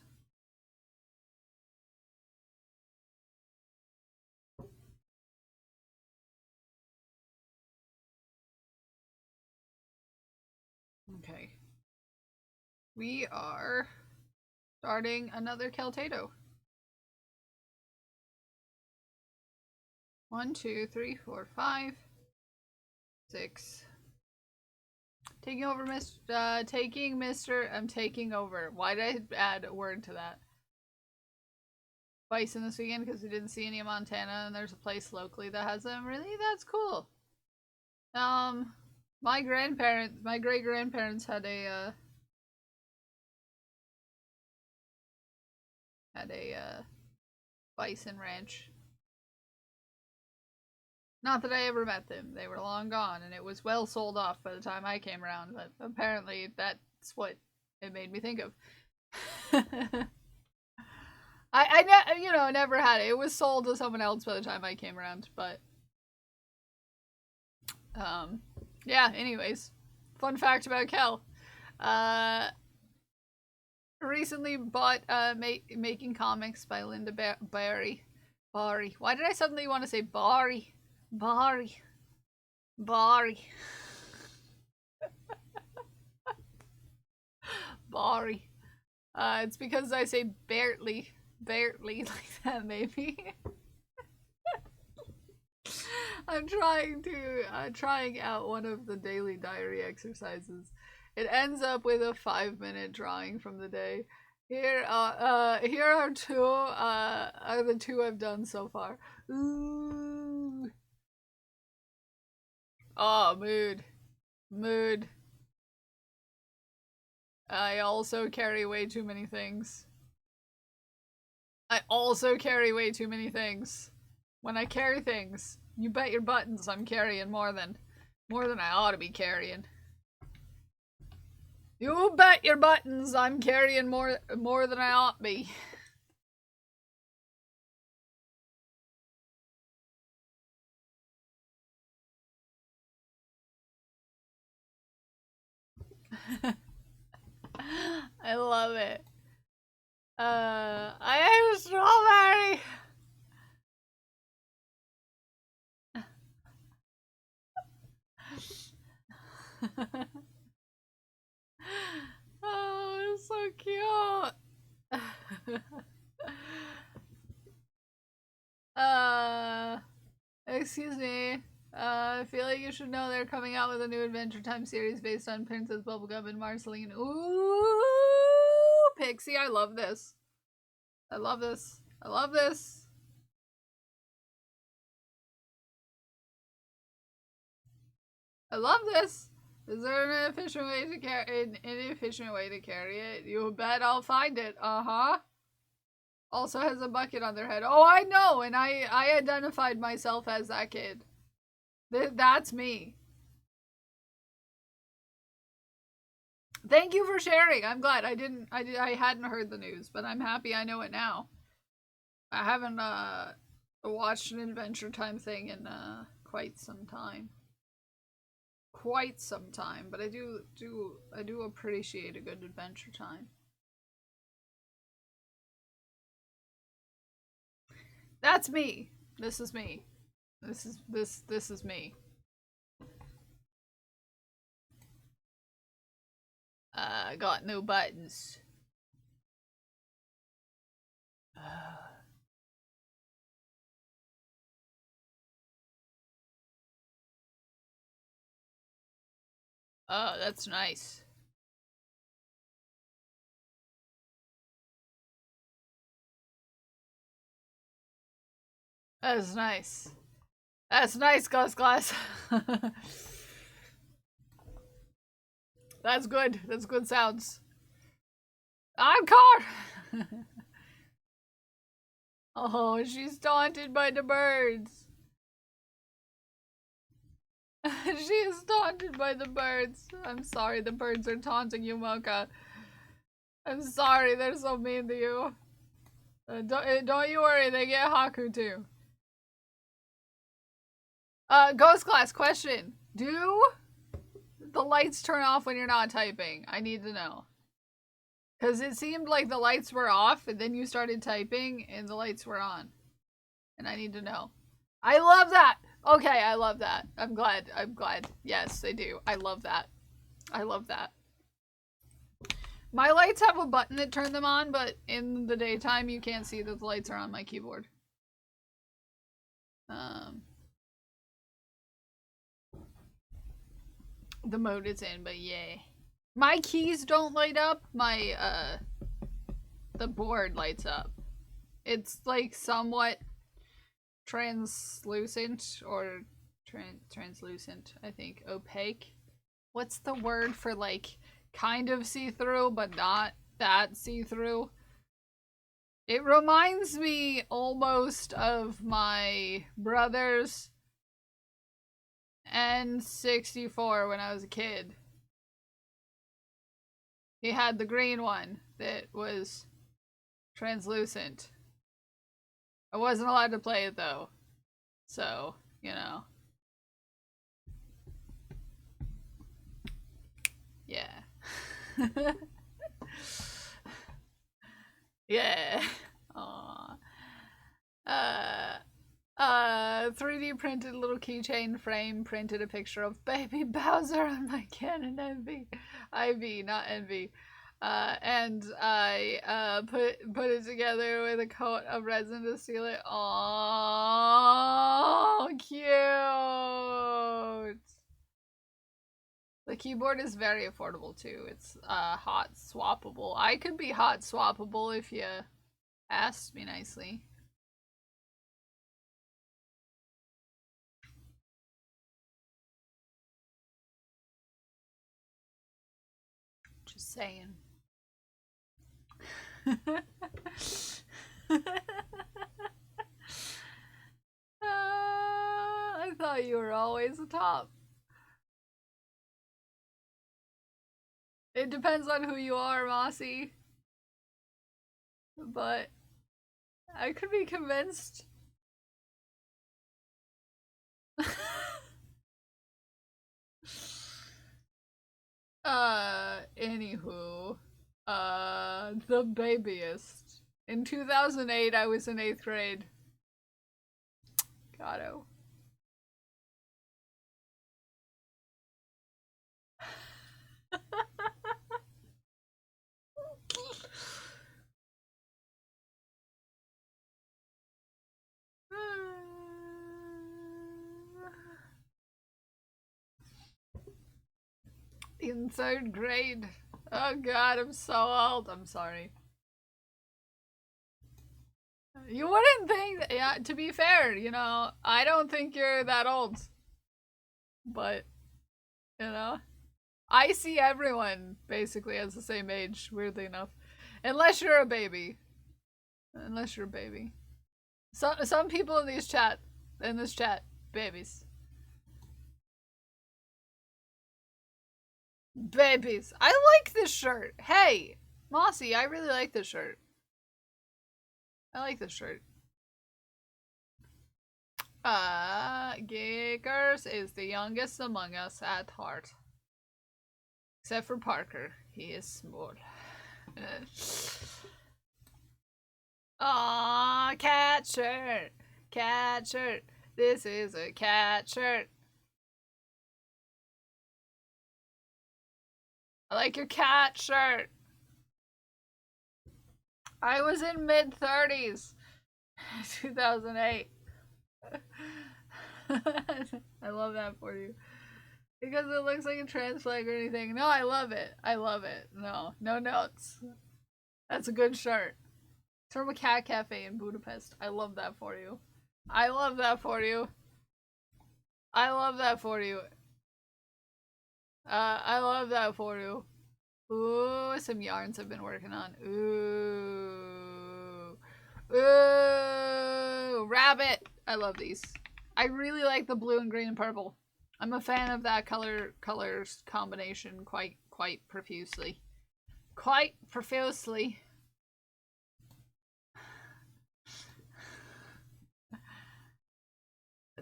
[SPEAKER 1] Okay. We are starting another Keltato. 1, 2, 3, 4, 5, 6. Taking over, I'm taking over. Why did I add a word to that? Bison this weekend because we didn't see any in Montana, and there's a place locally that has them. Really? That's cool. My great grandparents had a bison ranch. Not that I ever met them. They were long gone, and it was well sold off by the time I came around, but apparently that's what it made me think of. I never had it. It was sold to someone else by the time I came around, but yeah, anyways. Fun fact about Kel. Recently bought Making Comics by Linda Barry. Bari. Why did I suddenly want to say Bari? Bari. Bari. Bari. It's because I say Bartley like that, maybe. I'm trying out one of the daily diary exercises. It ends up with a 5-minute drawing from the day. Here are the two I've done so far. Ooh. Oh, mood. Mood. I also carry way too many things. When I carry things, you bet your buttons I'm carrying more than I ought to be carrying. You bet your buttons I'm carrying more than I ought to be. I love it. I am a strawberry. Oh, it's so cute. Excuse me. I feel like you should know they're coming out with a new Adventure Time series based on Princess Bubblegum and Marceline. Ooh, Pixie, I love this. I love this. I love this. I love this. Is there an efficient way to carry it? You bet I'll find it. Uh-huh. also has a bucket on their head. Oh, I know, and I identified myself as that kid. That's me. Thank you for sharing. I'm glad. I hadn't heard the news, but I'm happy I know it now. I haven't watched an Adventure Time thing in quite some time. Quite some time, but I do appreciate a good Adventure Time. That's me. This is me. This is me. Got no buttons. Oh, that's nice. That's nice. That's nice, Gus Glass. That's good. That's good sounds. I'm caught! Oh, she's taunted by the birds. She is taunted by the birds. I'm sorry, the birds are taunting you, Mocha. I'm sorry, they're so mean to you. Don't you worry, they get Haku too. Ghost Class, question. Do the lights turn off when you're not typing? I need to know. Because it seemed like the lights were off, and then you started typing, and the lights were on. And I need to know. I love that! Okay, I love that. I'm glad. Yes, they do. I love that. I love that. My lights have a button that turn them on, but in the daytime you can't see that the lights are on my keyboard. The mode it's in, but yeah. My keys don't light up, my, the board lights up. It's, like, somewhat translucent, or translucent, I think. Opaque. What's the word for, like, kind of see-through, but not that see-through? It reminds me almost of my brother's N64 when I was a kid. He had the green one that was translucent. I wasn't allowed to play it though. So, you know. Yeah. Yeah. Aww. 3D printed little keychain frame, printed a picture of baby Bowser on my Canon Envy. IV, not Envy. And I put it together with a coat of resin to seal it. Oh, cute! The keyboard is very affordable too. It's hot swappable. I could be hot swappable if you asked me nicely. Just saying. I thought you were always the top. It depends on who you are, Mossy. But I could be convinced. Anywho. The babyest. In 2008, I was in 8th grade. Goddo. In 3rd grade. Oh god, I'm so old. I'm sorry. You wouldn't think, yeah, to be fair, you know, I don't think you're that old. But, you know, I see everyone basically as the same age, weirdly enough. Unless you're a baby. Unless you're a baby. Some people in this chat, babies. Babies. I like this shirt. Hey, Mossy, I really like this shirt. I like this shirt. Giggers is the youngest among us at heart. Except for Parker. He is small. Aw, cat shirt. Cat shirt. This is a cat shirt. I like your cat shirt. I was in mid-30s. 2008. I love that for you. Because it looks like a trans flag or anything. No, I love it. I love it. No notes. That's a good shirt. It's from a cat cafe in Budapest. I love that for you. I love that for you. I love that for you. I love that for you. Ooh, some yarns I've been working on. Ooh. Ooh. Rabbit. I love these. I really like the blue and green and purple. I'm a fan of that colors combination quite profusely. Quite profusely.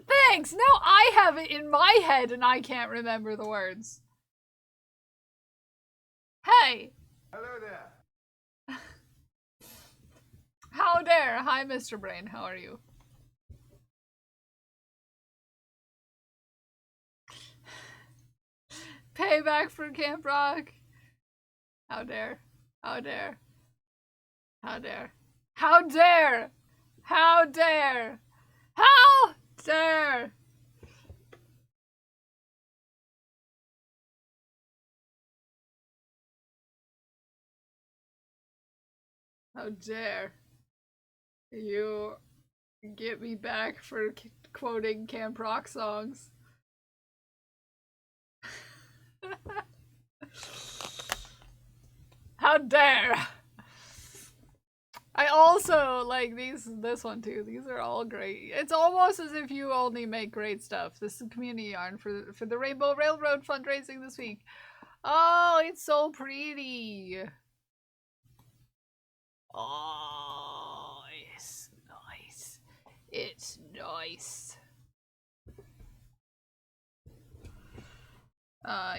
[SPEAKER 1] Thanks! Now I have it in my head and I can't remember the words. Hey!
[SPEAKER 3] Hello there.
[SPEAKER 1] How dare! Hi, Mr. Brain. How are you? Payback for Camp Rock. How dare. How dare. How dare. How dare! How dare! How dare! How dare you get me back for quoting Camp Rock songs. How dare! I also like this one too. These are all great. It's almost as if you only make great stuff. This is community yarn for the Rainbow Railroad fundraising this week. Oh, it's so pretty. Oh, it's nice. It's nice.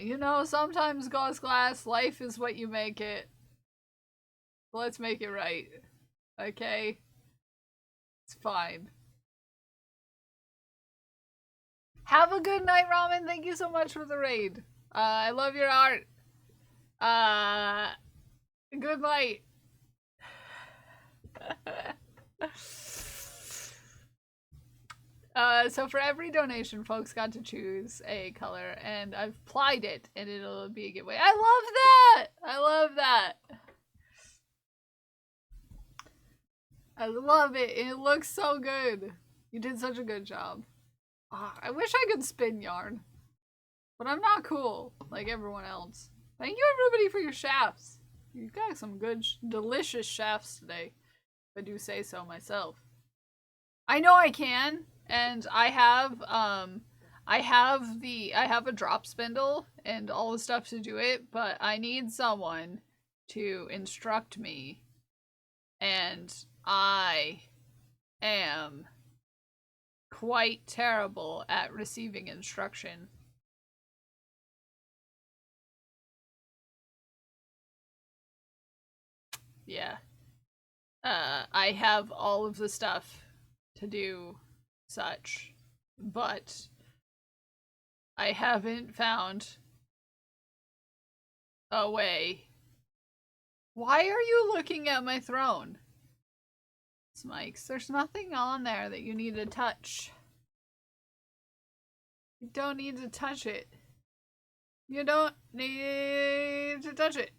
[SPEAKER 1] You know, sometimes Gauze Glass, life is what you make it. Let's make it right. Okay? It's fine. Have a good night, Ramen. Thank you so much for the raid. I love your art. Good night. So for every donation, folks got to choose a color, and I've plied it, and it'll be a giveaway. I love that! I love that! I love it, and it looks so good. You did such a good job. Oh, I wish I could spin yarn, but I'm not cool like everyone else. Thank you, everybody, for your shafts. You've got some good, delicious shafts today, if I do say so myself. I know I can, and I have a drop spindle and all the stuff to do it, but I need someone to instruct me, and I am quite terrible at receiving instruction. Yeah. I have all of the stuff to do such, but I haven't found a way. Why are you looking at my throne? Smikes, there's nothing on there that you need to touch. You don't need to touch it. You don't need to touch it.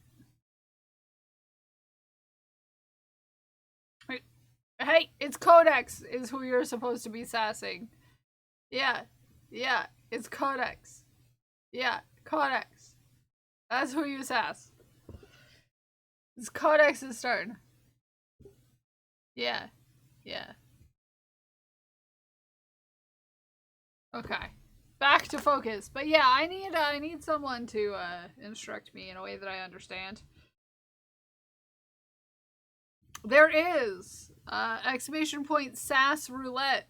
[SPEAKER 1] Hey, it's Codex is who you're supposed to be sassing. Yeah, it's Codex. Yeah, Codex. That's who you sass. It's Codex's turn. Yeah. Yeah. Okay. Back to focus. But yeah, I need someone to instruct me in a way that I understand. There is exclamation point sass roulette.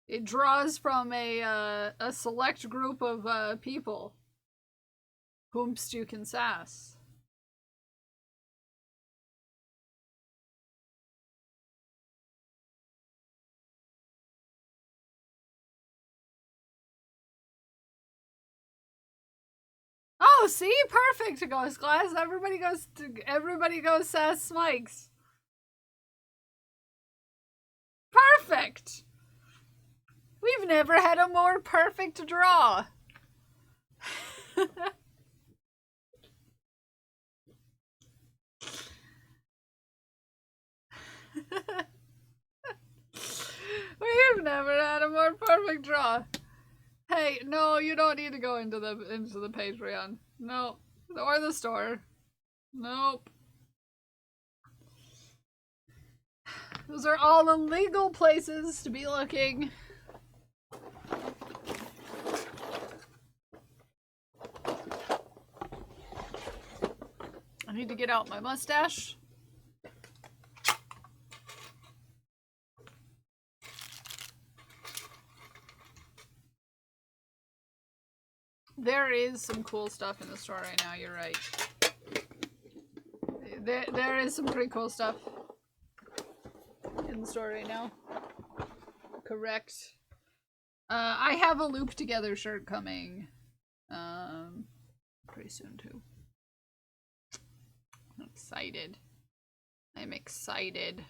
[SPEAKER 1] It draws from a select group of people whomst you can sass. Oh, see, perfect, Ghost Glass. Everybody goes sass Smikes. Perfect. We've never had a more perfect draw. We've never had a more perfect draw. Hey, no, you don't need to go into the Patreon. No. Or the store. Nope. Those are all illegal places to be looking. I need to get out my mustache. There is some cool stuff in the store right now, you're right. There is some pretty cool stuff in the store right now. Correct. I have a Loop Together shirt coming pretty soon too. I'm excited. I'm excited.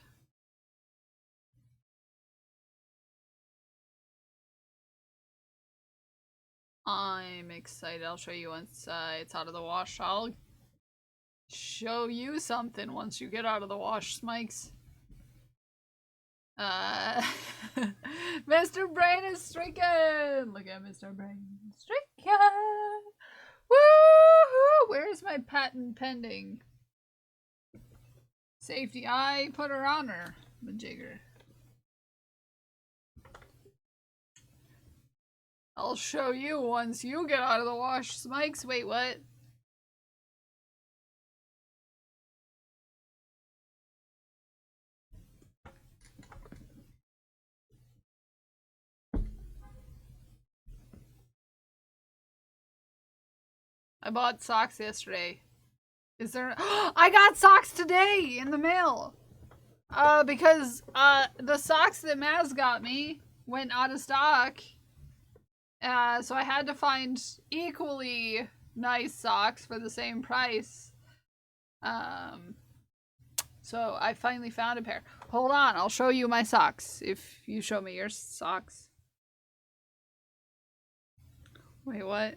[SPEAKER 1] I'm excited. I'll show you once it's out of the wash. I'll show you something once you get out of the wash, Smikes. Mr. Brain is stricken! Look at Mr. Brain. Stricken! Woohoo! Where's my patent pending? Safety. I put her on her, Majigger. I'll show you once you get out of the wash, Smikes. Wait, what? I bought socks yesterday. Is there... I got socks today in the mail! Because, the socks that Maz got me went out of stock. So I had to find equally nice socks for the same price. So I finally found a pair. Hold on, I'll show you my socks if you show me your socks. Wait, what?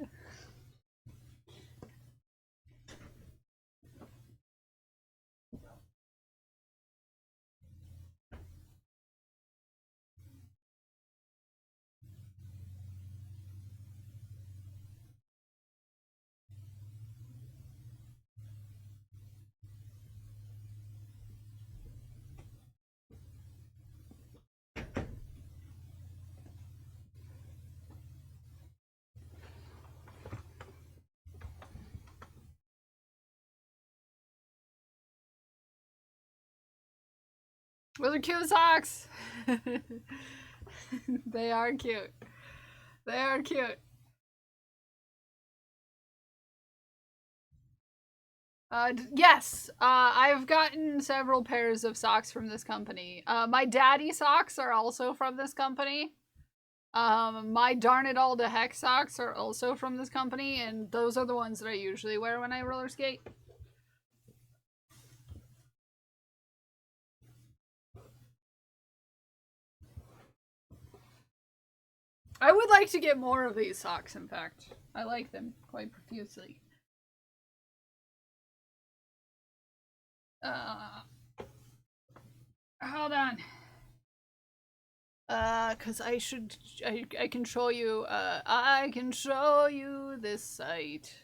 [SPEAKER 1] Those are cute socks! They are cute. They are cute. Yes, I've gotten several pairs of socks from this company. My daddy socks are also from this company. My darn it all to heck socks are also from this company, and those are the ones that I usually wear when I roller skate. I would like to get more of these socks, in fact. I like them quite profusely. Hold on. Cause I can show you, I can show you this sight.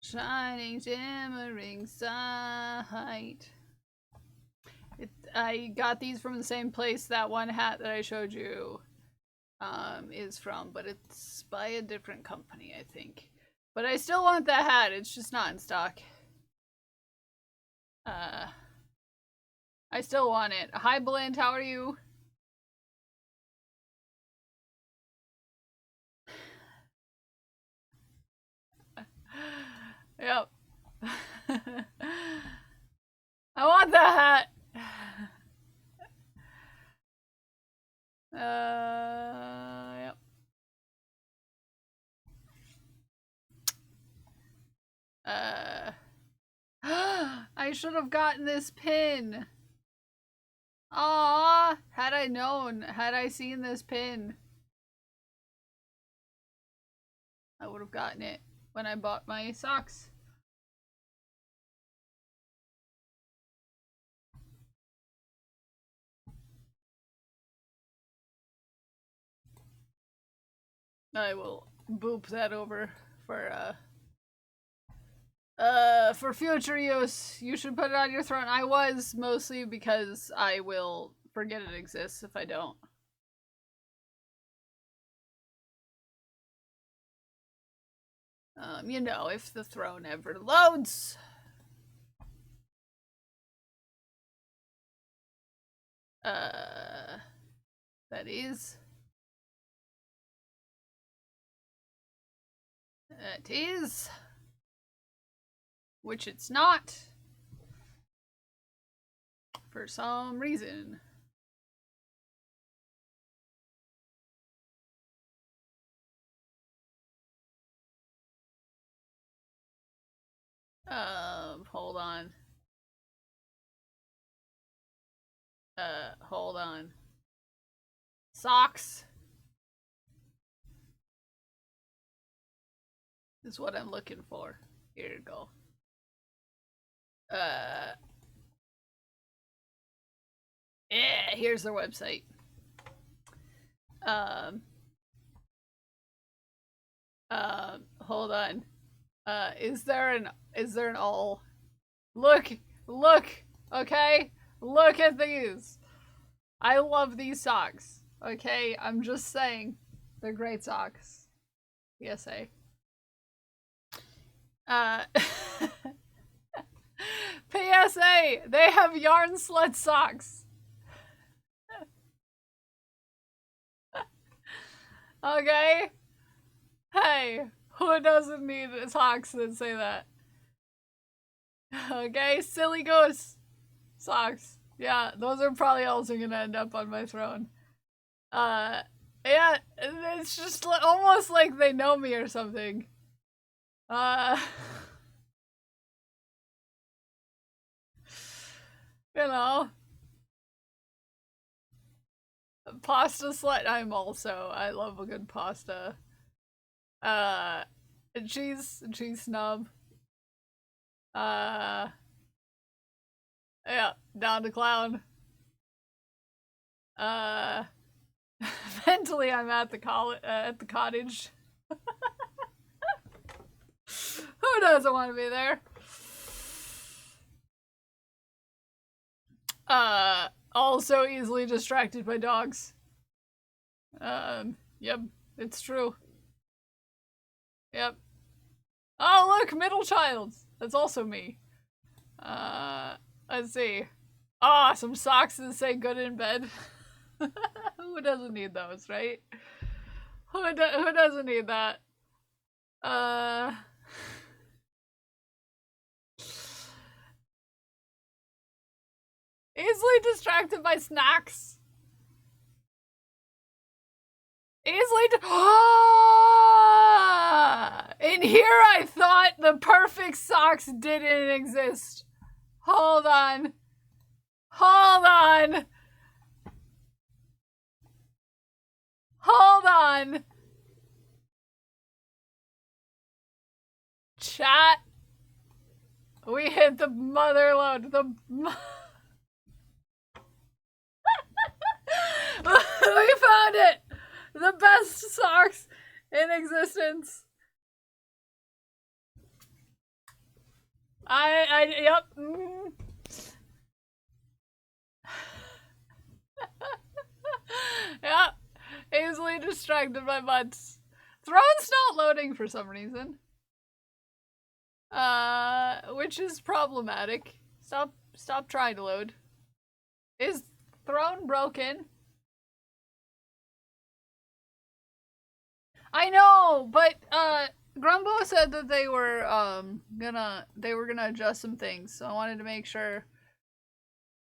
[SPEAKER 1] Shining, shimmering sight. I got these from the same place that one hat that I showed you is from, but it's by a different company, I think. But I still want that hat, it's just not in stock. I still want it. Hi, Blind, how are you? Yep. I want that hat. Yep. I should have gotten this pin. Aww, had I known, had I seen this pin, I would have gotten it when I bought my socks. I will boop that over for future use. You should put it on your throne. I was, mostly because I will forget it exists if I don't. You know, if the throne ever loads. That is. That is. Which it's not. For some reason. Hold on. Hold on. Socks is what I'm looking for. Here you go. Yeah, here's their website. Hold on. Is there an all? Look, okay? Look at these. I love these socks. Okay, I'm just saying. They're great socks. PSA. PSA! They have yarn slut socks. Okay? Hey, who doesn't need socks that say that? Okay, silly goose socks. Yeah, those are probably also gonna end up on my throne. Yeah, it's just almost like they know me or something. You know. Pasta slut, I love a good pasta. Cheese snub. Yeah, down to clown. Mentally I'm at the cottage. Who doesn't want to be there? Also easily distracted by dogs. Yep, it's true. Yep. Oh, look, middle child. That's also me. Let's see. Ah, some socks that say good in bed. Who doesn't need those, right? Who doesn't need that? Easily distracted by snacks. In here I thought the perfect socks didn't exist. Hold on. Chat. We hit the mother load. We found it! The best socks in existence. Yep. Yep. Easily distracted by butts. Throne's not loading for some reason. Which is problematic. Stop trying to load. Is Throne broken? I know, but Grumbo said that they were gonna adjust some things, so I wanted to make sure.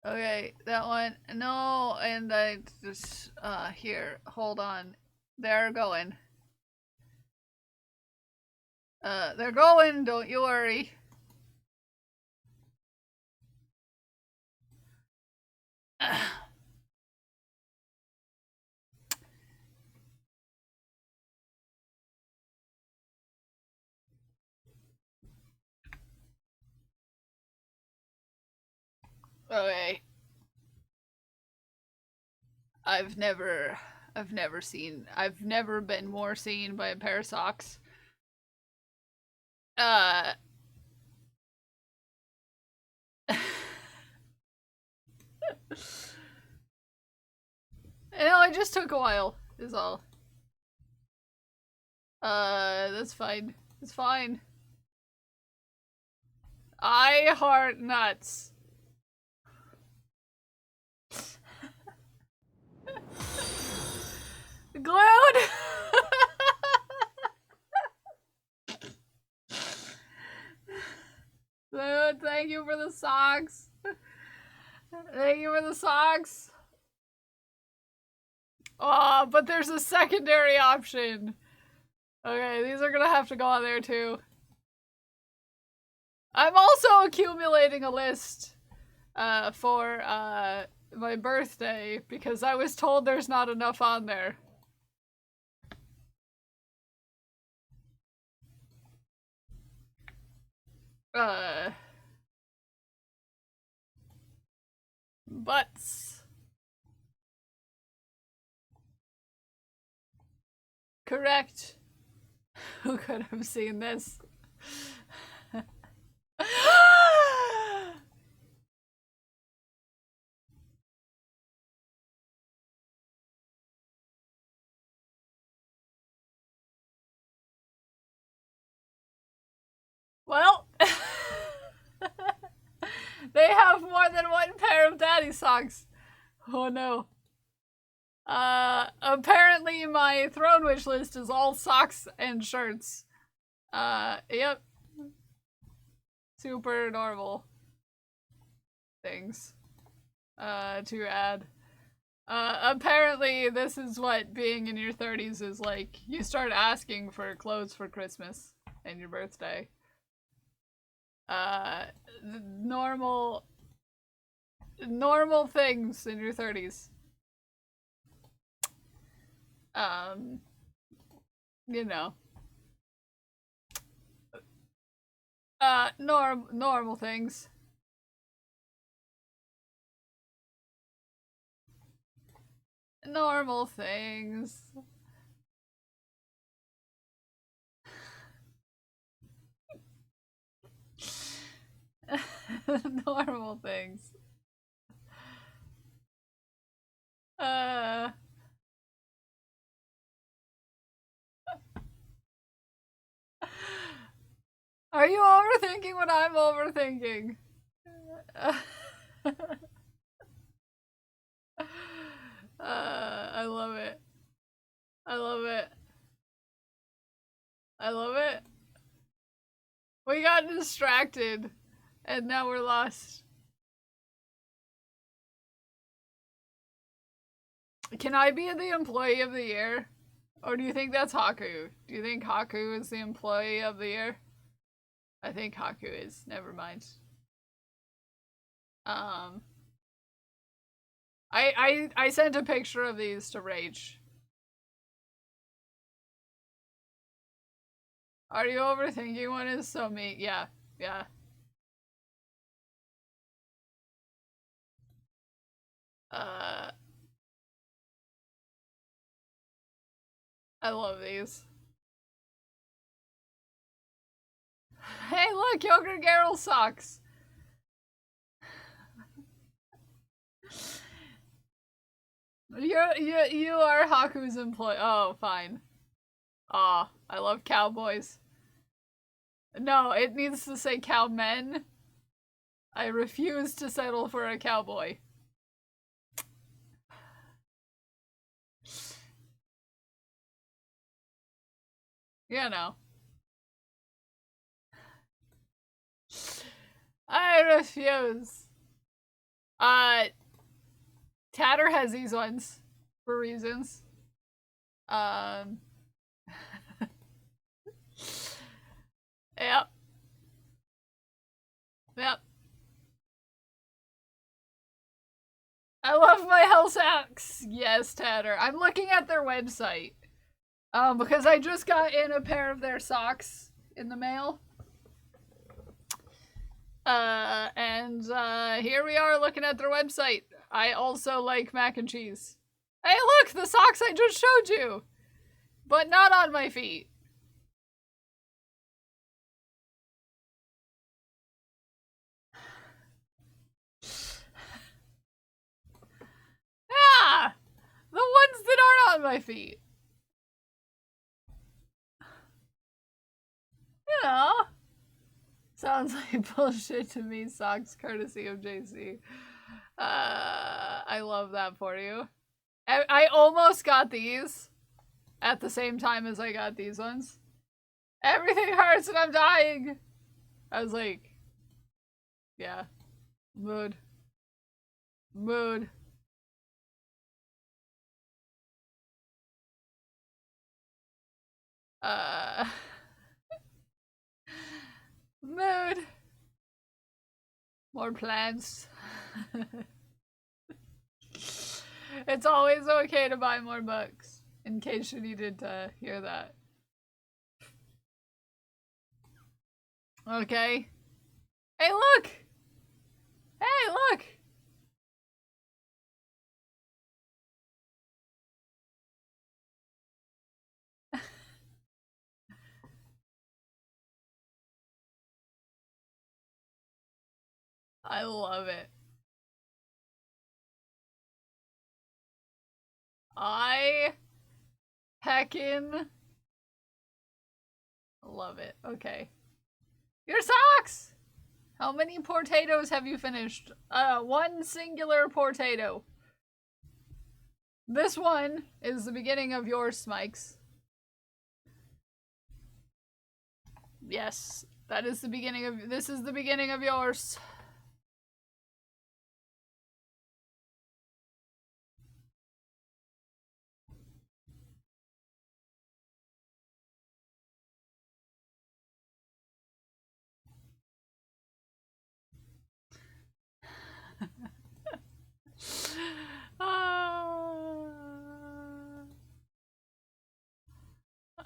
[SPEAKER 1] Okay, that one. No, and I just here, hold on. They're going. They're going, don't you worry. Okay. I've never been more seen by a pair of socks. I know, it just took a while, is all. That's fine. It's fine. I heart nuts. Glued! Glued, thank you for the socks. Thank you for the socks. Oh, but there's a secondary option. Okay, these are gonna have to go on there too. I'm also accumulating a list for my birthday because I was told there's not enough on there. Butts. Correct. Who could have seen this? Well, they have more than one pair of daddy socks. Oh no. Apparently my throne wish list is all socks and shirts. Yep. Super normal things to add. Apparently this is what being in your 30s is like. You start asking for clothes for Christmas and your birthday. Normal things in your 30s. You know. Normal things. Normal things. Normal things. Are you overthinking what I'm overthinking? I love it. I love it. I love it. We got distracted, and now we're lost. Can I be the employee of the year? Or do you think that's Haku? Do you think Haku is the employee of the year? I think Haku is. Never mind. I sent a picture of these to Rach. Are you overthinking one is so mean? Yeah, yeah. I love these. Hey, look, Yogurt Geralt socks. You are Haku's employee. Oh, fine. Aw, I love cowboys. No, it needs to say cowmen. I refuse to settle for a cowboy. You know. I refuse. Tatter has these ones for reasons. Yep. Yep. I love my hell socks. Yes, Tatter. I'm looking at their website. Because I just got in a pair of their socks in the mail. Here we are looking at their website. I also like mac and cheese. Hey, look, the socks I just showed you! But not on my feet. Yeah! The ones that aren't on my feet. You know. Sounds like bullshit to me. Socks courtesy of JC. I love that for you. I almost got these at the same time as I got these ones. Everything hurts and I'm dying. I was like, yeah. Mood. Mood. Mood. More plans. It's always okay to buy more books, in case you needed to hear that. Okay. Hey, look! Hey, look! I love it. I heckin' love it. Okay. Your socks! How many potatoes have you finished? One singular potato. This one is the beginning of yours, Smikes. Yes, that is the beginning of- this is the beginning of yours.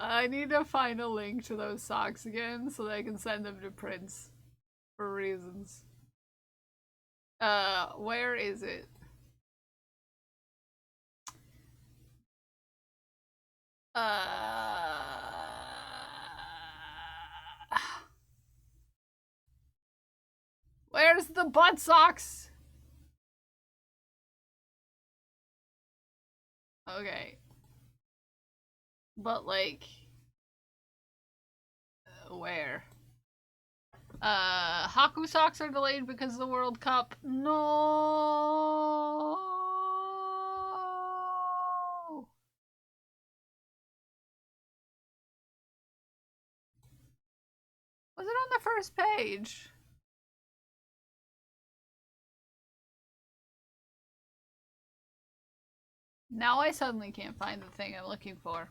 [SPEAKER 1] I need to find a link to those socks again so that I can send them to Prince for reasons. Where is it? Where's the butt socks? Okay. But like, where? Haku socks are delayed because of the World Cup. No. Was it on the first page? Now I suddenly can't find the thing I'm looking for.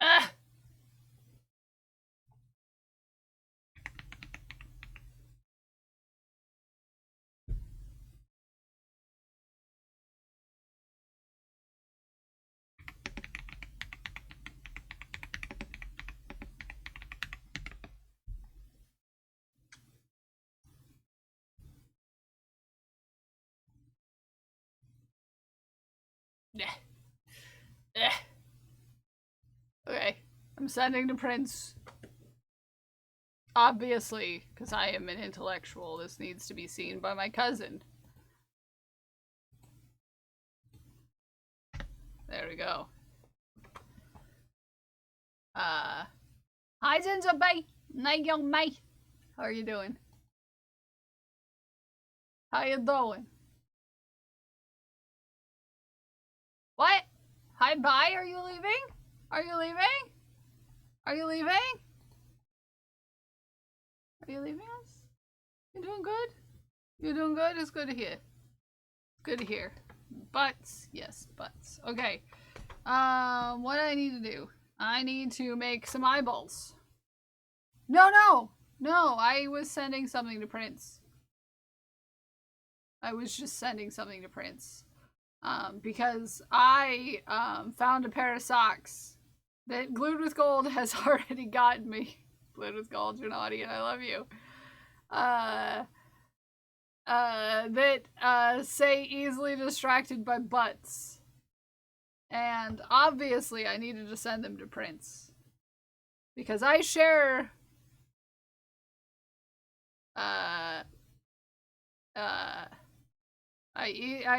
[SPEAKER 1] Ah! Yeah. Yeah. Okay. I'm sending to Prince. Obviously, because I am an intellectual, this needs to be seen by my cousin. There we go. Hi, Ginger Bay. Night, young mate. How are you doing? How you doing? What? Hi, bye. Are you leaving? Are you leaving? Are you leaving? Are you leaving us? You doing good? You doing good? It's good to hear. Good to hear. Butts. Yes, butts. Okay. What do I need to do? I need to make some eyeballs. No, no! No, I was sending something to Prince. I was just sending something to Prince. Because I, found a pair of socks that Glued with Gold has already gotten me. Glued with Gold, you're naughty and I love you. That say easily distracted by butts. And obviously I needed to send them to Prince. Because I share I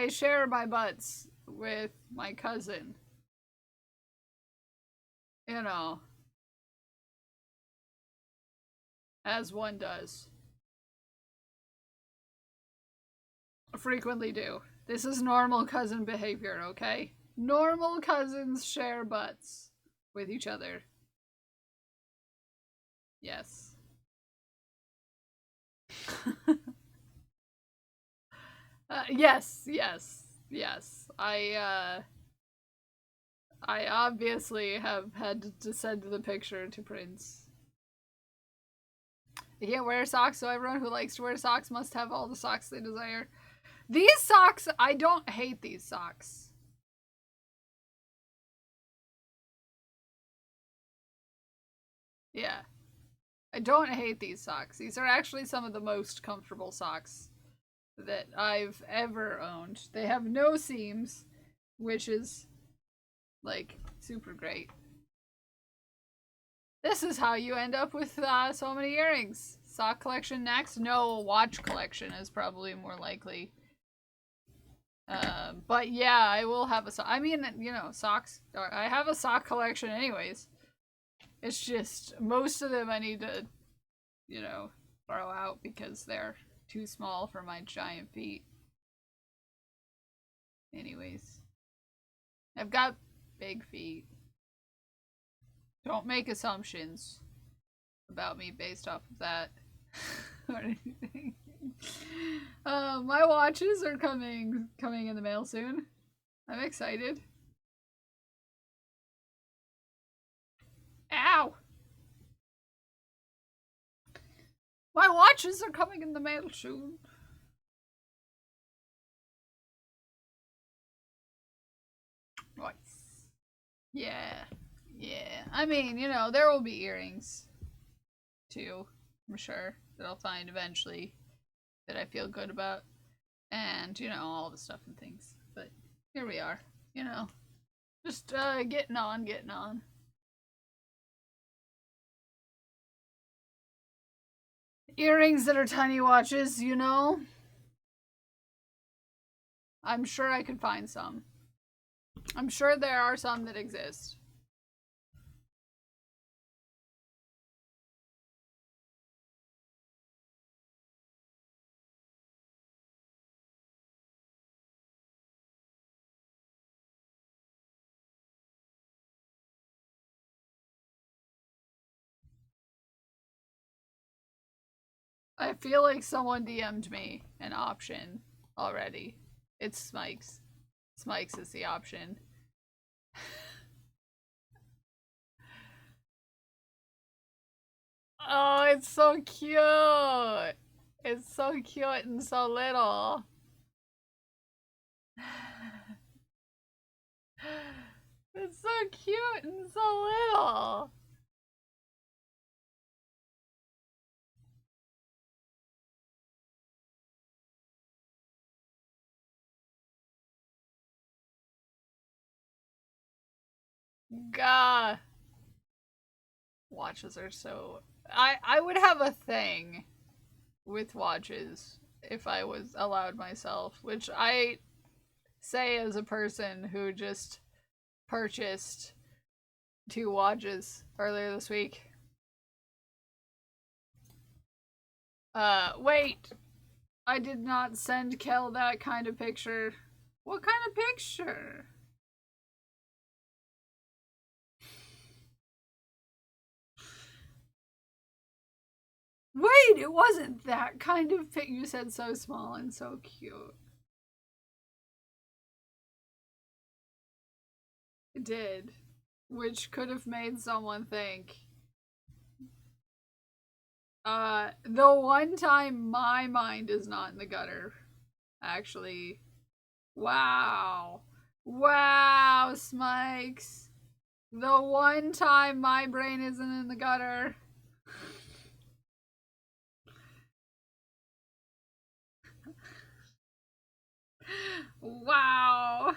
[SPEAKER 1] share my butts with my cousin. You know. As one does. Frequently do. This is normal cousin behavior, okay? Normal cousins share butts with each other. Yes. Yes. I obviously have had to send the picture to Prince. I can't wear socks, so everyone who likes to wear socks must have all the socks they desire. These socks, I don't hate these socks. Yeah. I don't hate these socks. These are actually some of the most comfortable socks that I've ever owned. They have no seams, which is, like, super great. This is how you end up with so many earrings. Sock collection next? No, watch collection is probably more likely. But yeah, I will have a sock. I mean, you know, socks. I have a sock collection anyways. It's just, most of them I need to, you know, throw out because they're too small for my giant feet. Anyways. I've got big feet. Don't make assumptions about me based off of that. Or anything. My watches are coming in the mail soon. I'm excited. Ow! My watches are coming in the mail soon. Nice. Yeah. I mean, you know, there will be earrings too, I'm sure, that I'll find eventually that I feel good about. And, you know, all the stuff and things. But here we are, you know. Just getting on. Earrings that are tiny watches, you know. I'm sure I could find some. I'm sure there are some that exist. I feel like someone DM'd me an option already. It's Smikes. Smikes is the option. Oh, it's so cute. It's so cute and so little. It's so cute and so little. Gah. Watches are so... I would have a thing with watches if I was allowed myself, which I say as a person who just purchased 2 watches earlier this week. Wait. I did not send Kel that kind of picture. What kind of picture? Wait, it wasn't that kind of pic. You said so small and so cute. It did. Which could have made someone think. The one time my mind is not in the gutter. Actually. Wow. Wow, Smikes. The one time my brain isn't in the gutter. Wow.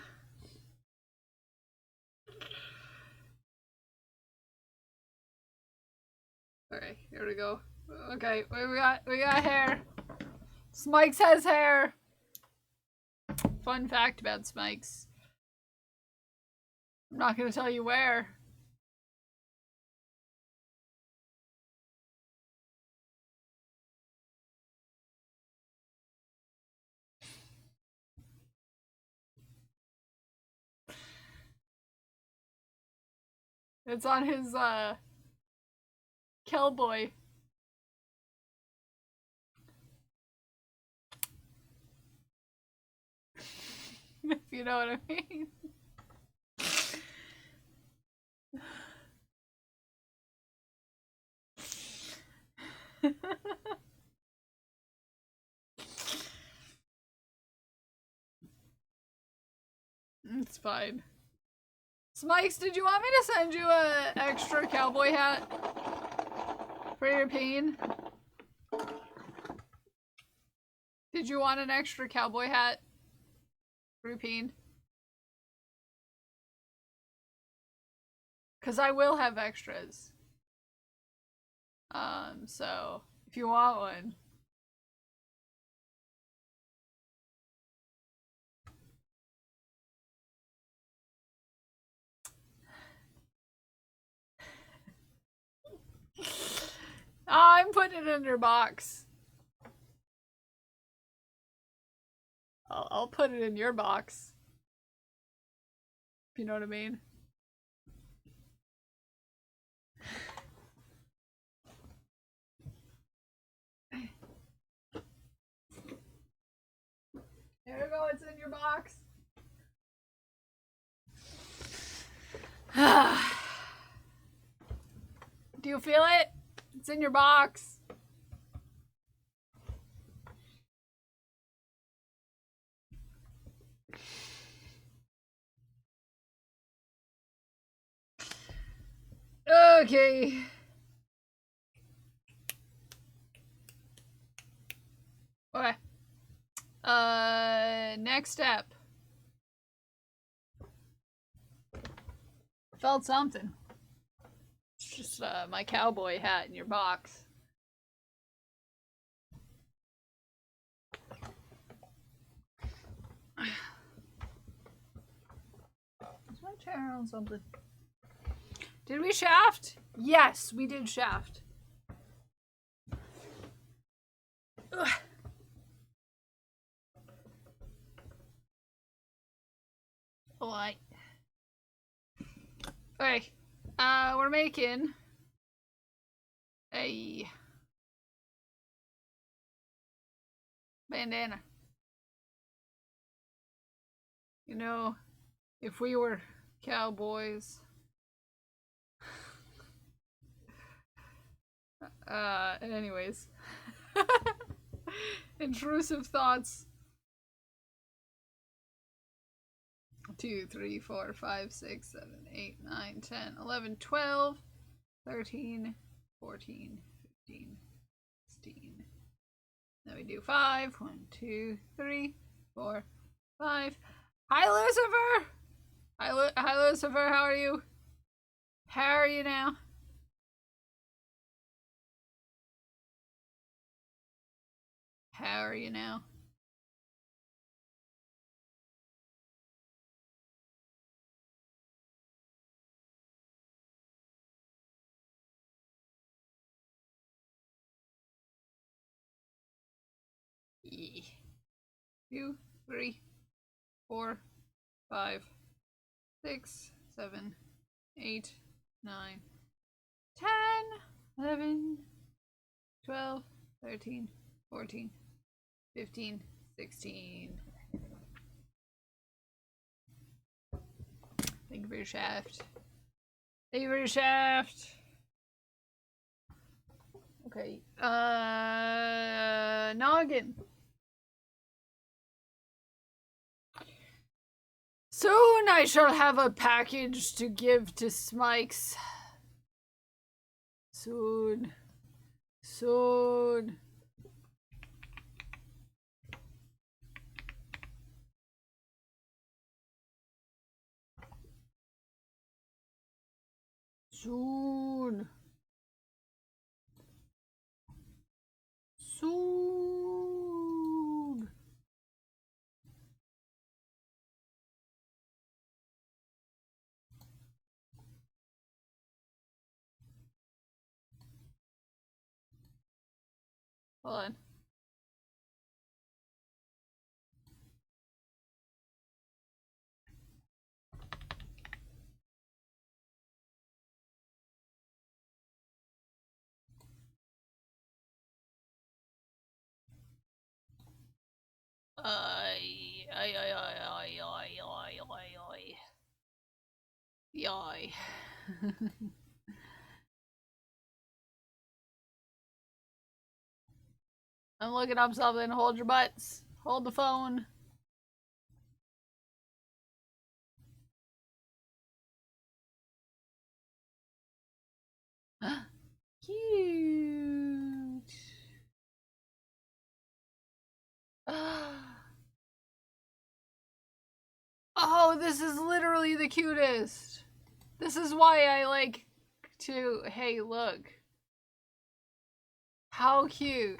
[SPEAKER 1] Okay, here we go. Okay, we got hair. Smikes has hair. Fun fact about Smikes. I'm not gonna tell you where. It's on his Cowboy. If you know what I mean. It's fine. Smikes, did you want me to send you a extra cowboy hat for your peen? Did you want an extra cowboy hat for your peen? Because I will have extras. So if you want one. I'm putting it in your box. I'll put it in your box. If you know what I mean. There you go, it's in your box. Do you feel it? It's in your box. Okay. Okay. Next step. Felt something. It's just my cowboy hat in your box. Is my chair on something? Did we shaft? Yes, we did shaft. Ugh. What? Okay. We're making a bandana. You know, if we were cowboys. Anyways. Intrusive thoughts. 2, 3, 4, 5, 6, 7, 8, 9, 10, 11, 12, 13, 14, 15, 16. Then we do 5. 1, 2, 3, 4, 5. Hi, Lucifer! Hi, Lucifer, how are you? How are you now? How are you now? Yeah. 2, 3, 4, 5, 6, 7, 8, 9, 10, 11, 12, 13, 14, 15, 16. Thank you for your shaft. Thank you for your shaft. Okay. Noggin. Soon I shall have a package to give to Smikes. Soon. Soon. Soon. Soon. Hold on. Yai. I'm looking up something. Hold your butts. Hold the phone. Cute. Oh, this is literally the cutest. This is why I like to... Hey, look. How cute.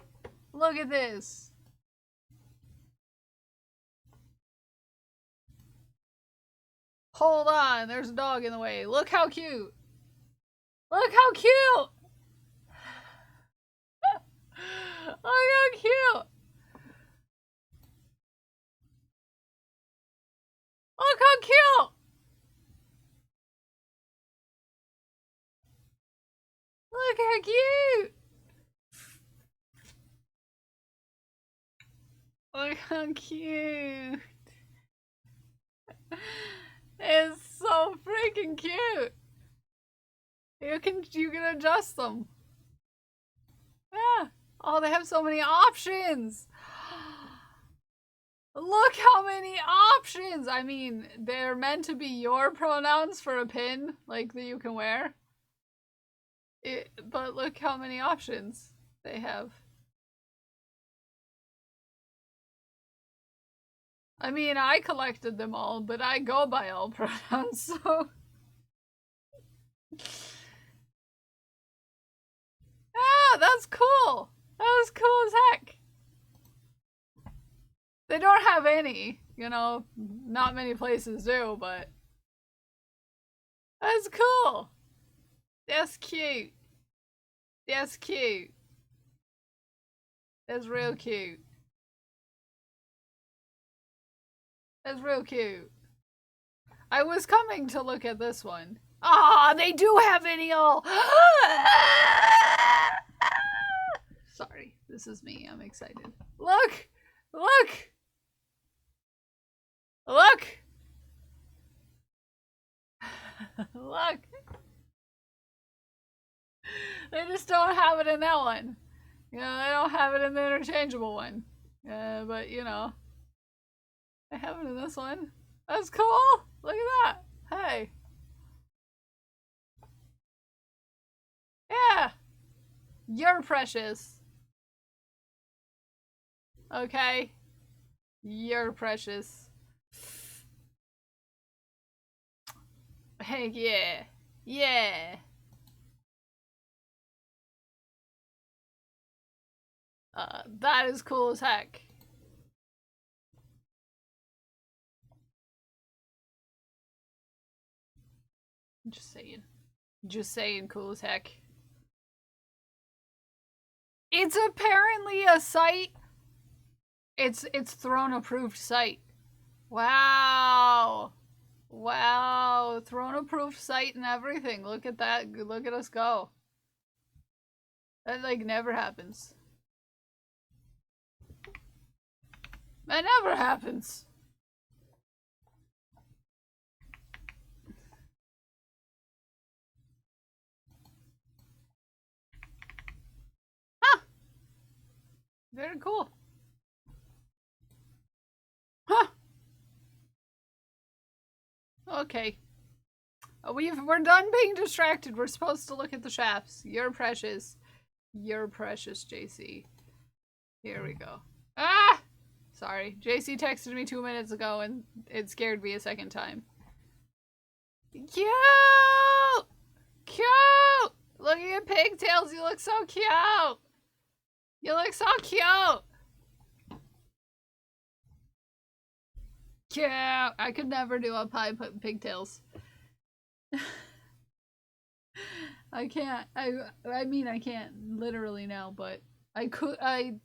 [SPEAKER 1] Look at this. Hold on, there's a dog in the way. Look how cute. Look how cute. Look how cute. Look how cute. Look how cute. Look how cute. It's so freaking cute. You can adjust them. Yeah. Oh, they have so many options. Look how many options. I mean, they're meant to be your pronouns for a pin, like that you can wear. But look how many options they have. I mean, I collected them all, but I go by all pronouns, so... Ah, that's cool! That was cool as heck! They don't have any, you know, not many places do, but... That's cool! That's cute. That's cute. That's real cute. That's real cute. I was coming to look at this one. Ah, they do have any all. Sorry, this is me. I'm excited. Look! Look! Look! Look! They just don't have it in that one. You know, they don't have it in the interchangeable one. But, you know. They have it in this one. That's cool! Look at that! Hey. Yeah! You're precious. Okay? You're precious. Heck yeah. Yeah. That is cool as heck. Just saying. Just saying, cool as heck. It's apparently a site. It's Throne approved site. Wow. Wow. Throne approved site and everything. Look at that. Look at us go. That like never happens. That never happens. Huh. Very cool. Huh. Okay. We're done being distracted. We're supposed to look at the shafts. You're precious. You're precious, JC. Here we go. Ah! Sorry. JC texted me 2 minutes ago and it scared me a second time. Cute! Cute! Look at your pigtails. You look so cute. You look so cute. Cute. I could never do a pie put pigtails. I can't. I mean I can't literally now, but I could. I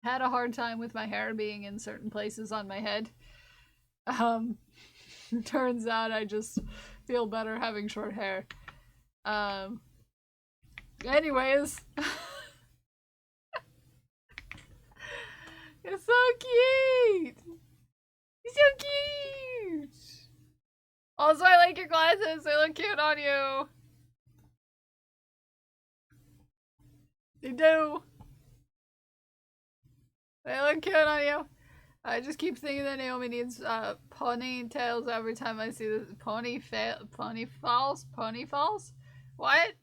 [SPEAKER 1] had a hard time with my hair being in certain places on my head. Turns out I just feel better having short hair. Anyways. It's so cute! You're so cute! Also, I like your glasses. They look cute on you. They do. They look cute on you. I just keep thinking that Naomi needs ponytails every time I see this. Pony falls? What?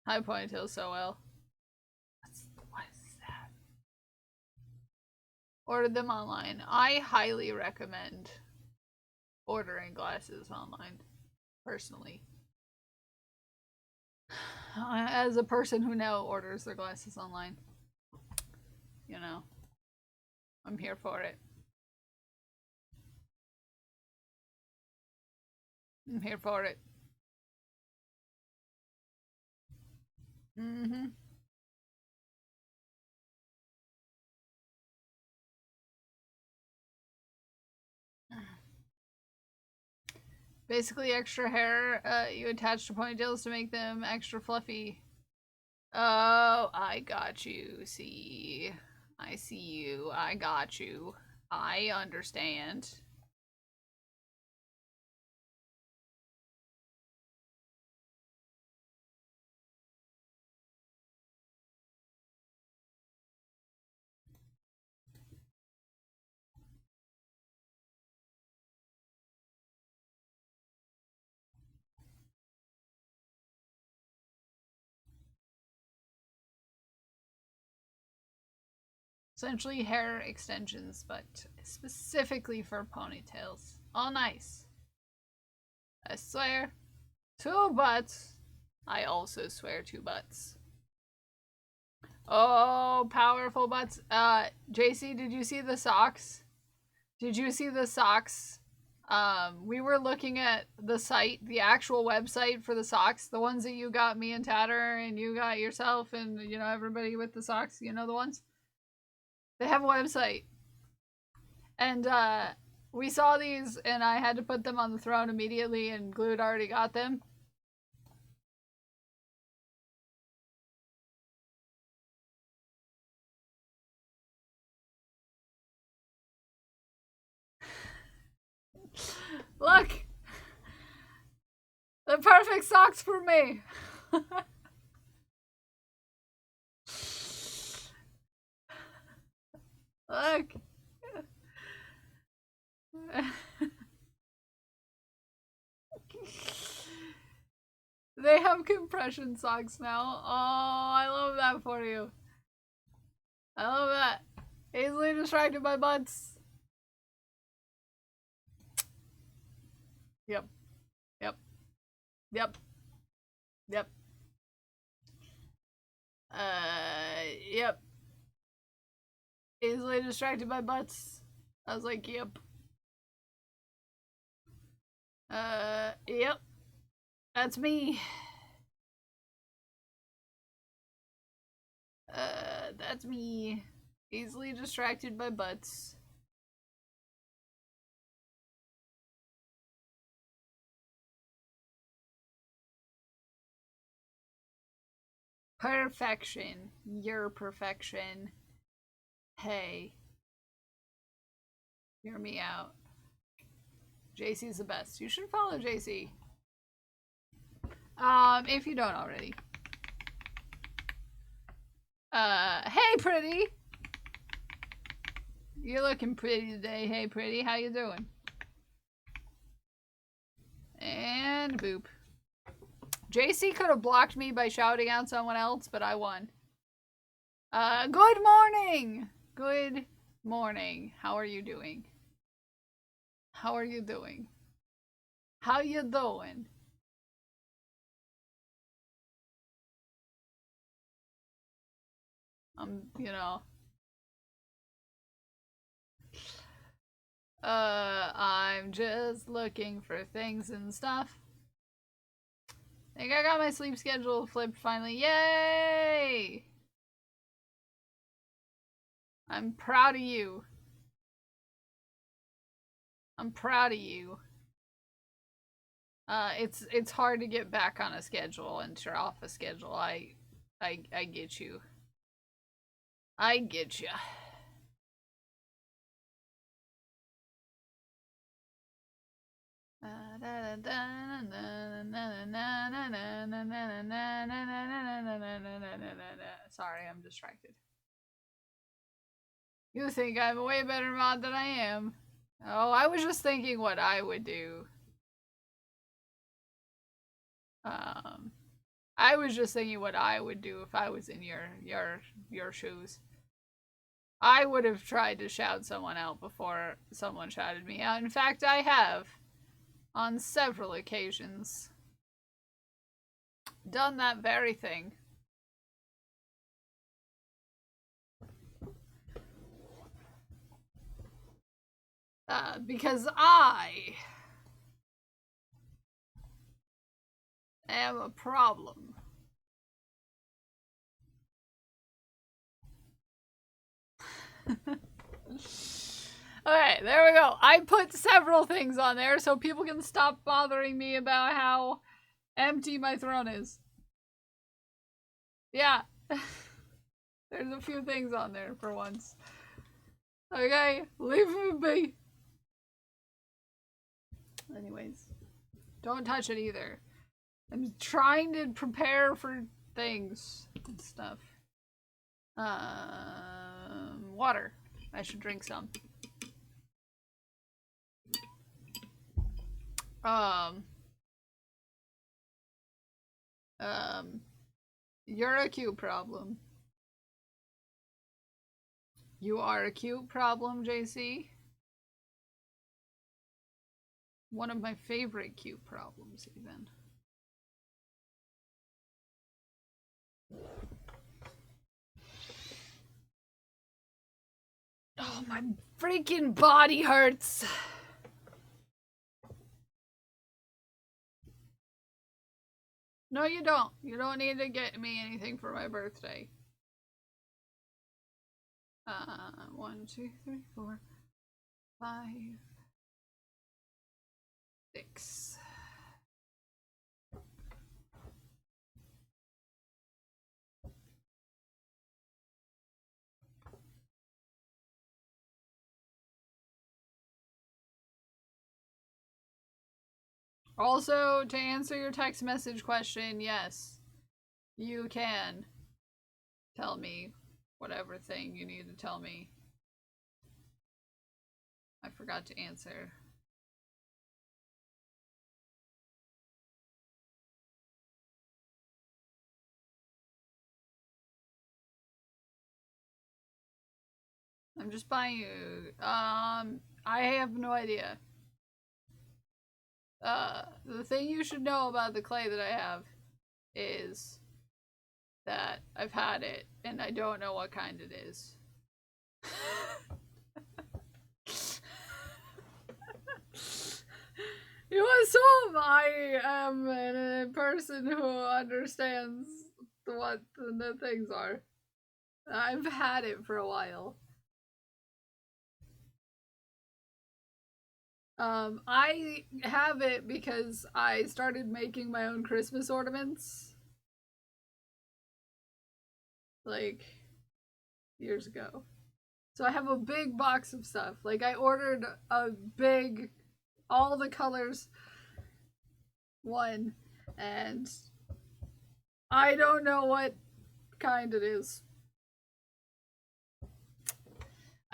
[SPEAKER 1] I ponytails so well. What is that? Order them online. I highly recommend ordering glasses online, personally. As a person who now orders their glasses online. You know. I'm here for it. I'm here for it. Mm-hmm. Basically extra hair you attach to ponytails to make them extra fluffy. Oh, I got you. See. I see you. I got you. I understand. Essentially hair extensions, but specifically for ponytails. All nice. I swear. 2 butts. I also swear 2 butts. Oh, powerful butts. JC, did you see the socks? Did you see the socks? We were looking at the site, the actual website for the socks, the ones that you got me and Tatter and you got yourself and, you know, everybody with the socks, you know the ones? They have a website. And, we saw these and I had to put them on the throne immediately and Glued already got them. Look! The perfect socks for me! Look! They have compression socks now. Oh, I love that for you. I love that. Easily distracted by butts. Yep. Yep. Yep. Yep. Yep. Easily distracted by butts. I was like, yep. Yep. That's me. That's me. Easily distracted by butts. Perfection. Your perfection. Hey. Hear me out. JC's the best. You should follow JC. If you don't already. Hey pretty! You're looking pretty today. Hey pretty, how you doing? And boop. JC could have blocked me by shouting out someone else, but I won. Good morning! Good morning. How are you doing? How are you doing? How you doing? You know. I'm just looking for things and stuff. I think I got my sleep schedule flipped finally. Yay! I'm proud of you. I'm proud of you. It's hard to get back on a schedule and you're off a schedule. I get you. I get you. Sorry, I'm distracted. You think I'm a way better mod than I am. Oh, I was just thinking what I would do. I was just thinking what I would do if I was in your shoes. I would have tried to shout someone out before someone shouted me out. In fact, I have. On several occasions. Done that very thing. Because I am a problem. Okay, there we go. I put several things on there so people can stop bothering me about how empty my throne is. Yeah. There's a few things on there for once. Okay, leave me be. Anyways, don't touch it either. I'm trying to prepare for things and stuff. Water. I should drink some. You're a cute problem. You are a cute problem, JC. One of my favorite cute problems, even. Oh, my freaking body hurts. No, you don't. You don't need to get me anything for my birthday. 1, 2, 3, 4, 5, 6. Also, to answer your text message question, yes, you can tell me whatever thing you need to tell me. I forgot to answer. I'm just buying you. I have no idea. The thing you should know about the clay that I have is that I've had it and I don't know what kind it is. You assume I am a person who understands what the things are. I've had it for a while. I have it because I started making my own Christmas ornaments. Like, years ago. So I have a big box of stuff. Like, I ordered a big, all the colors one, and I don't know what kind it is.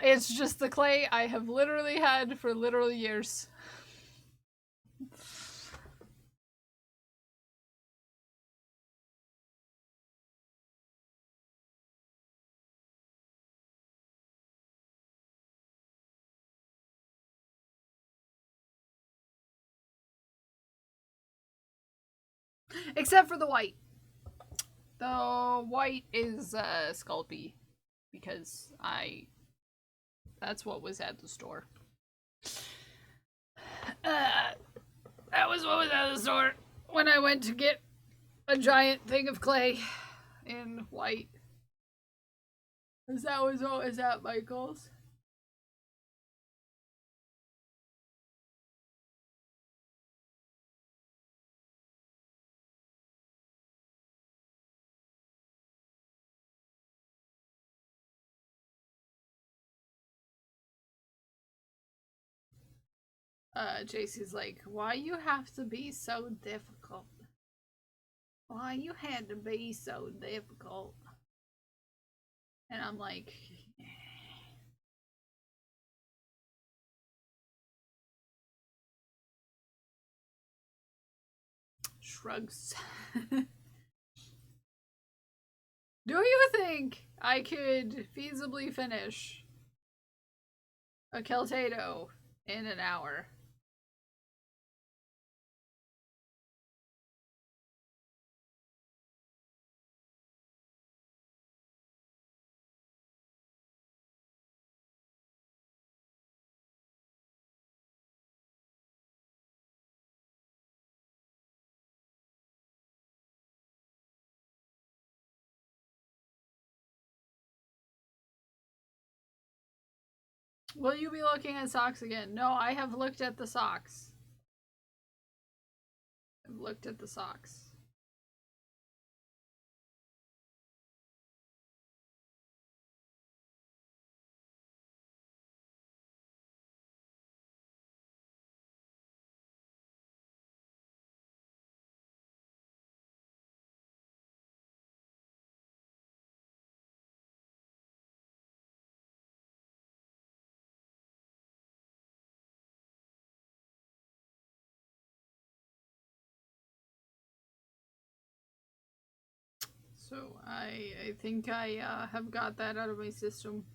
[SPEAKER 1] It's just the clay I have literally had for literally years. Except for the white. The white is Sculpey. Because that's what was at the store. That was what was at the store when I went to get a giant thing of clay in white. Is that what was at Michael's? JC's like, why you have to be so difficult? Why you had to be so difficult? And I'm like, shrugs. Do you think I could feasibly finish a Keltado in an hour? Will you be looking at socks again? No, I have looked at the socks. I've looked at the socks. So I think I have got that out of my system.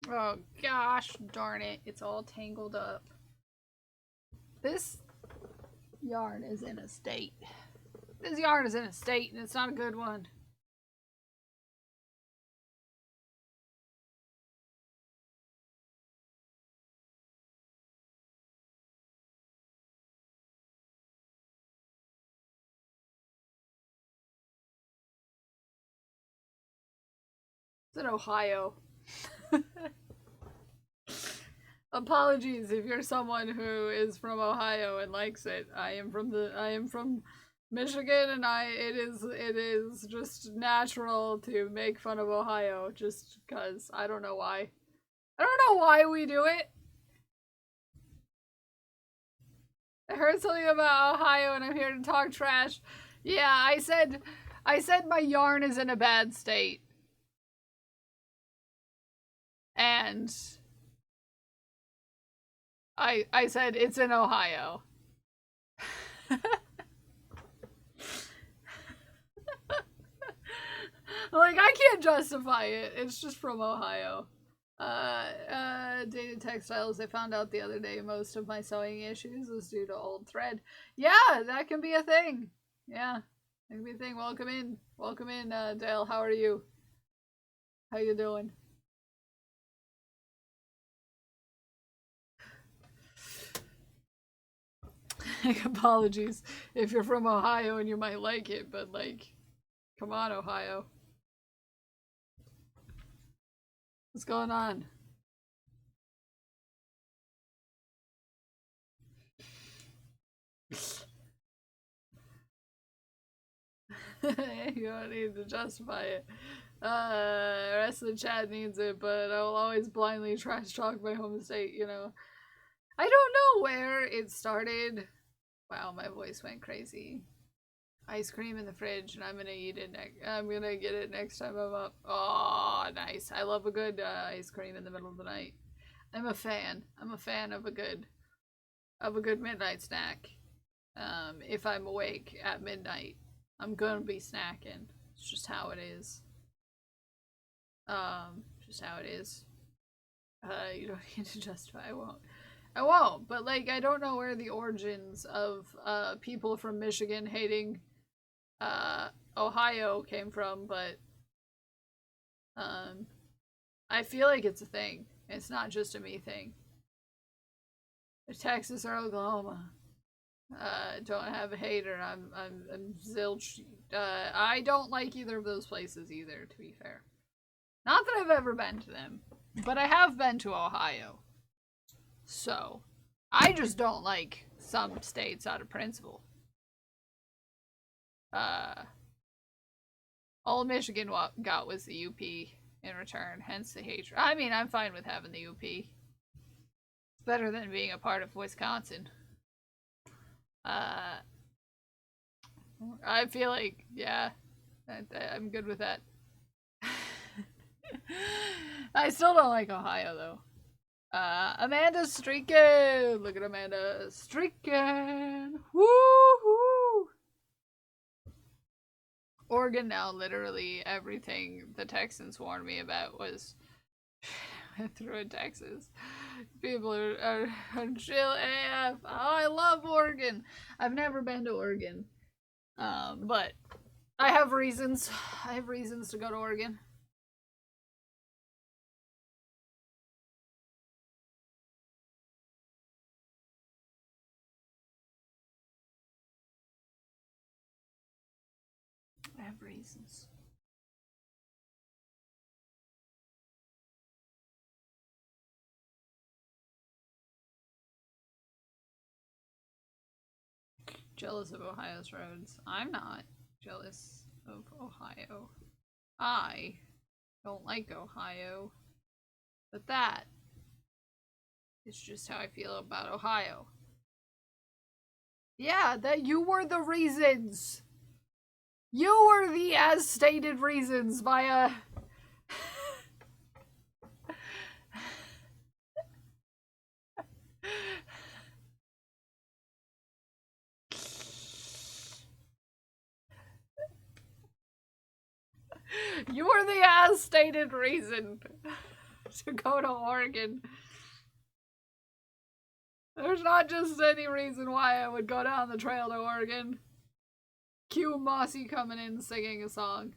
[SPEAKER 1] Oh gosh darn it, it's all tangled up. This yarn is in a state. This yarn is in a state and it's not a good one. It's in Ohio. Apologies if you're someone who is from Ohio and likes it. I am from Michigan and it is just natural to make fun of Ohio just because I don't know why. I don't know why we do it. I heard something about Ohio and I'm here to talk trash. Yeah, I said my yarn is in a bad state. And I said it's in Ohio. Like, I can't justify it. It's just from Ohio. Dated textiles. I found out the other day most of my sewing issues was due to old thread. Yeah, that can be a thing. Yeah, that can be a thing. Welcome in. Welcome in, Dale. How are you? How you doing? Apologies if you're from Ohio and you might like it, but like, come on, Ohio. What's going on? You don't need to justify it. The rest of the chat needs it, but I will always blindly trash talk my home state, you know. I don't know where it started. Wow, my voice went crazy. Ice cream in the fridge, and I'm gonna eat it I'm gonna get it next time I'm up. Oh, nice. I love a good ice cream in the middle of the night. I'm a fan. I'm a fan of a good midnight snack. If I'm awake at midnight, I'm gonna be snacking. It's just how it is. Just how it is. You don't need to justify. I won't. But like, I don't know where the origins of people from Michigan hating Ohio came from, but I feel like it's a thing. It's not just a me thing. Texas or Oklahoma. Don't have a hater. I'm zilch. I don't like either of those places either, to be fair. Not that I've ever been to them, but I have been to Ohio. So, I just don't like some states out of principle. All Michigan got was the UP in return, hence the hatred. I mean, I'm fine with having the UP. It's better than being a part of Wisconsin. I feel like, yeah, I'm good with that. I still don't like Ohio, though. Amanda's streaking! Look at Amanda streaking! Woo-hoo! Oregon now, literally everything the Texans warned me about was through in Texas. People are chill AF. Oh, I love Oregon. I've never been to Oregon. But I have reasons. I have reasons to go to Oregon. I have reasons. Jealous of Ohio's roads. I'm not jealous of Ohio. I don't like Ohio. But that is just how I feel about Ohio. Yeah, that you were the reasons. You were the as stated reasons via you were the as stated reason to go to Oregon. There's not just any reason why I would go down the trail to Oregon. Cue Mossy coming in singing a song.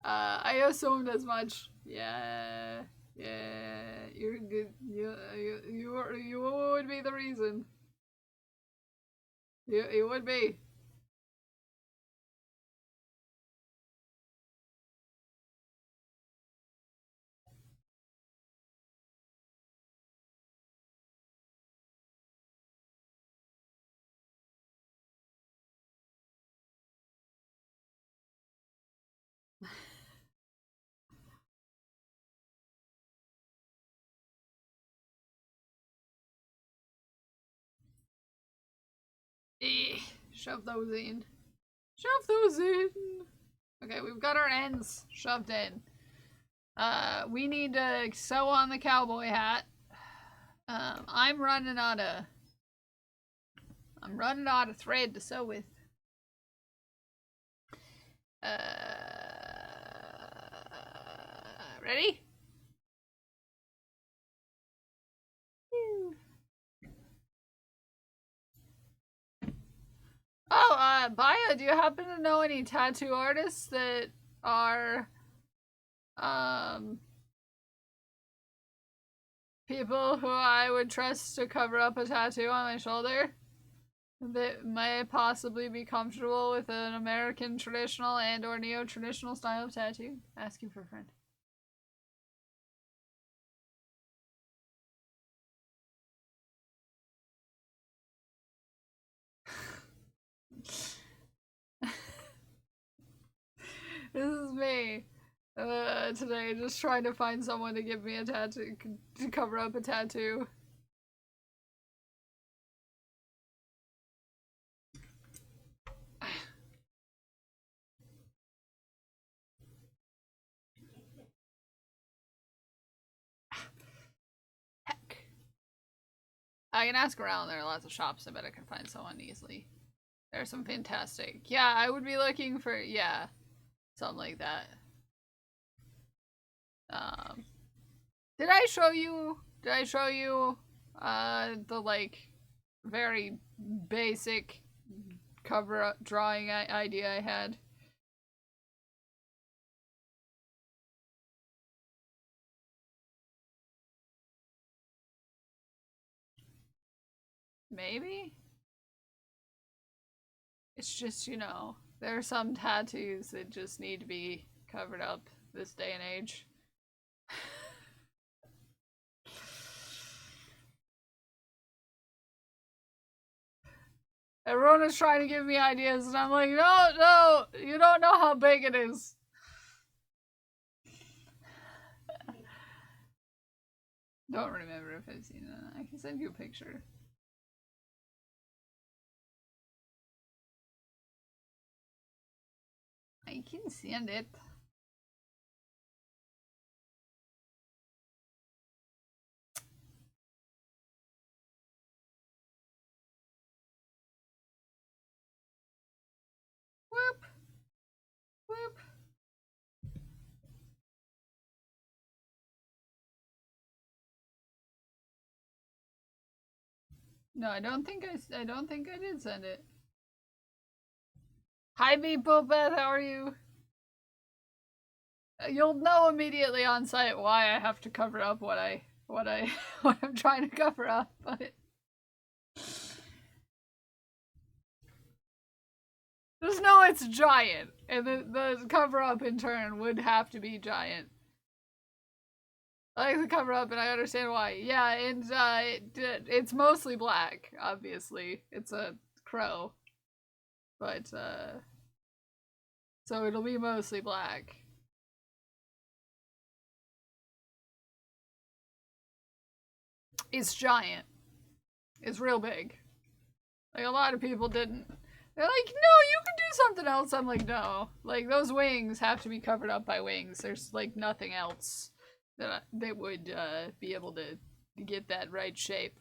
[SPEAKER 1] I assumed as much. Yeah, you're good. You would be the reason. You would be. Shove those in. Shove those in. Okay, we've got our ends shoved in. We need to sew on the cowboy hat. I'm running out of thread to sew with. Ready? Oh, Baya, do you happen to know any tattoo artists that are, people who I would trust to cover up a tattoo on my shoulder that may possibly be comfortable with an American traditional and or neo-traditional style of tattoo? Asking for a friend. This is me today, just trying to find someone to give me a tattoo, to cover up a tattoo. Heck. I can ask around, there are lots of shops, I bet I can find someone easily. There's some fantastic. Yeah, I would be looking for, yeah, something like that. Did I show you the like very basic cover up drawing idea I had? Maybe? It's just, you know, there are some tattoos that just need to be covered up this day and age. Everyone is trying to give me ideas, and I'm like, no, you don't know how big it is. Don't remember if I've seen it. I can send you a picture. I can send it. Whoop. Whoop. No, I don't think I did send it. Hi, Meatball Beth, how are you? You'll know immediately on site why I have to cover up what I'm trying to cover up, but just know it's giant, and the cover up in turn would have to be giant. I like the cover up, and I understand why. Yeah, and it's mostly black. Obviously, it's a crow, but so it'll be mostly black. It's giant. It's real big. Like, a lot of people didn't. They're like, no, you can do something else. I'm like, no. Like, those wings have to be covered up by wings. There's, like, nothing else that would be able to get that right shape.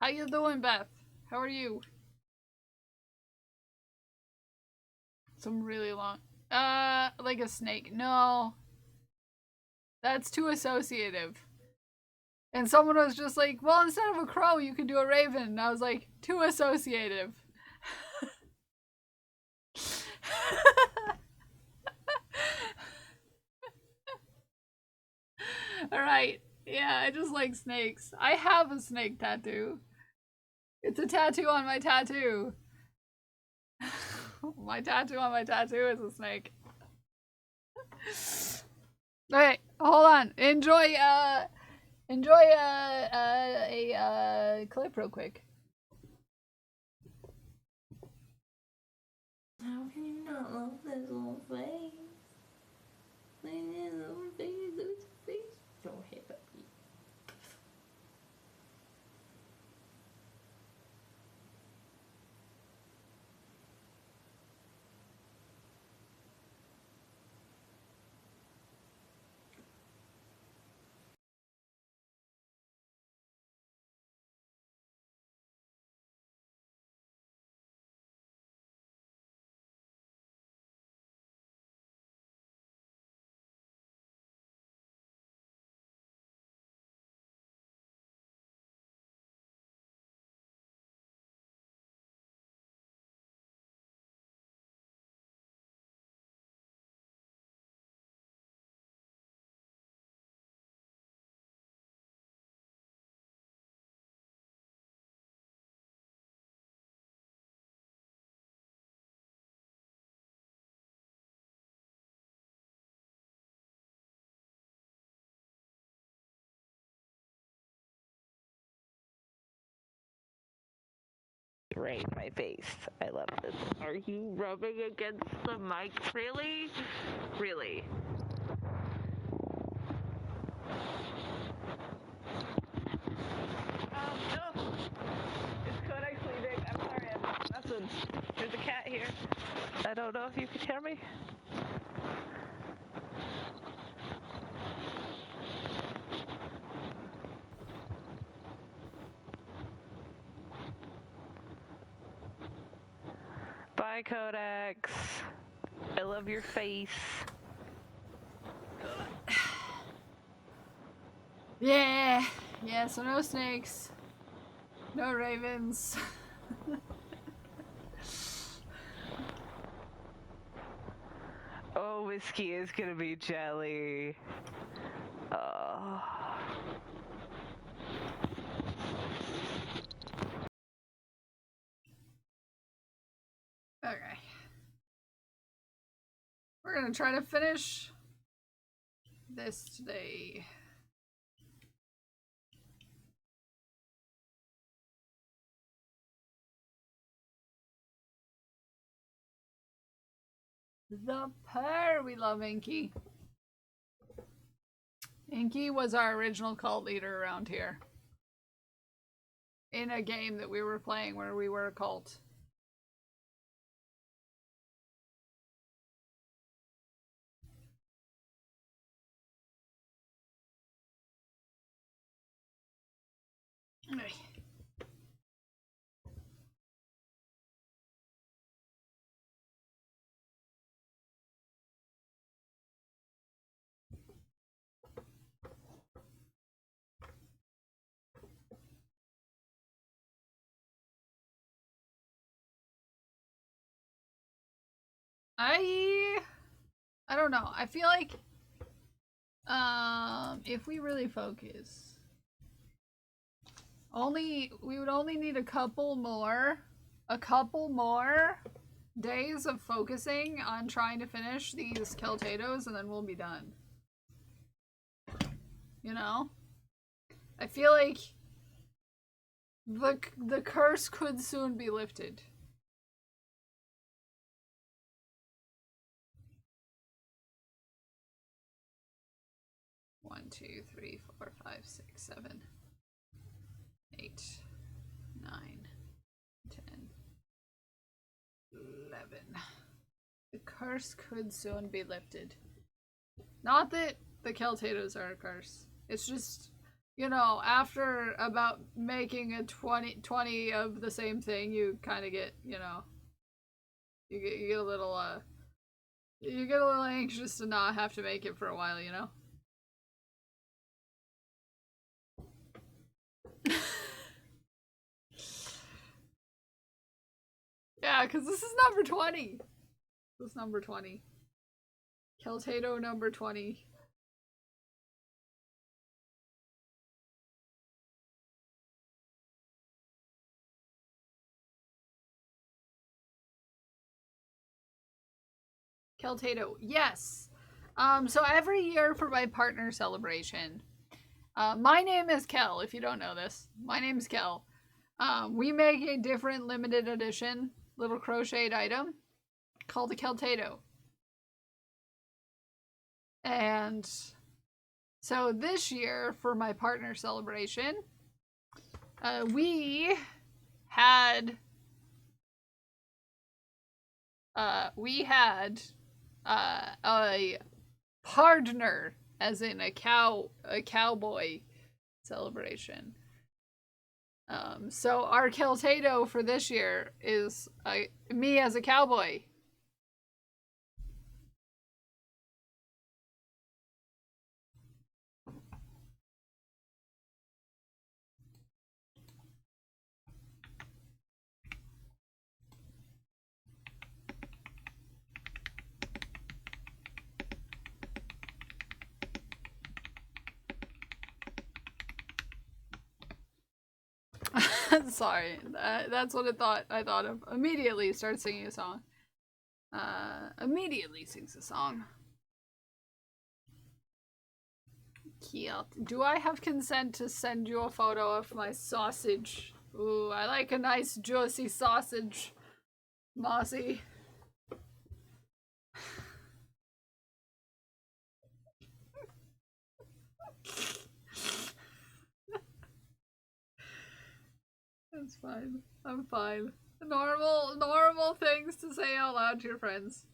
[SPEAKER 1] How you doing, Beth? How are you? Some really long... like a snake. No. That's too associative. And someone was just like, well, instead of a crow, you could do a raven. And I was like, too associative. Alright. Yeah, I just like snakes. I have a snake tattoo. It's a tattoo on my tattoo. My tattoo on my tattoo is a snake. Okay, hold on. Enjoy a clip real quick.
[SPEAKER 8] How can you not love this little face?
[SPEAKER 1] Go ahead, puppy.
[SPEAKER 8] Right in my face. I love this. Are you rubbing against the mic? Really? Really? No. It's Kodak cleaning. I'm sorry, I'm messing. There's a cat here. I don't know if you can hear me. Bye, Kodaks. I love your face.
[SPEAKER 1] Yeah. Yeah, so no snakes. No ravens.
[SPEAKER 8] Oh, Whiskey is gonna be jelly. Oh.
[SPEAKER 1] Okay. We're gonna try to finish this today. The purr! We love Inky. Inky was our original cult leader around here. In a game that we were playing where we were a cult. I don't know. I feel like if we really focus, we would only need a couple more days of focusing on trying to finish these Keltatos, and then we'll be done. You know? I feel like the curse could soon be lifted. One, 2, 3, 4, 5, 6, 7, 8, 9, 10, 11. The curse could soon be lifted. Not that the Keltatos are a curse. It's just, you know, after about making a 20 of the same thing, you kind of get, you know, you get a little anxious to not have to make it for a while, you know? Yeah, because this is number 20. This is number 20. Keltato number 20. Keltato, yes. So every year for my partner celebration, my name is Kel, if you don't know this. My name is Kel. We make a different limited edition little crocheted item called a Keltato. And so this year for my partner celebration, we had a partner, as in a cowboy celebration. So our Keltado for this year is me as a cowboy. Sorry, that's what I thought of. Immediately start singing a song. Immediately sings a song. Cute. Do I have consent to send you a photo of my sausage? Ooh, I like a nice juicy sausage. Mossy. That's fine. I'm fine. Normal things to say out loud to your friends.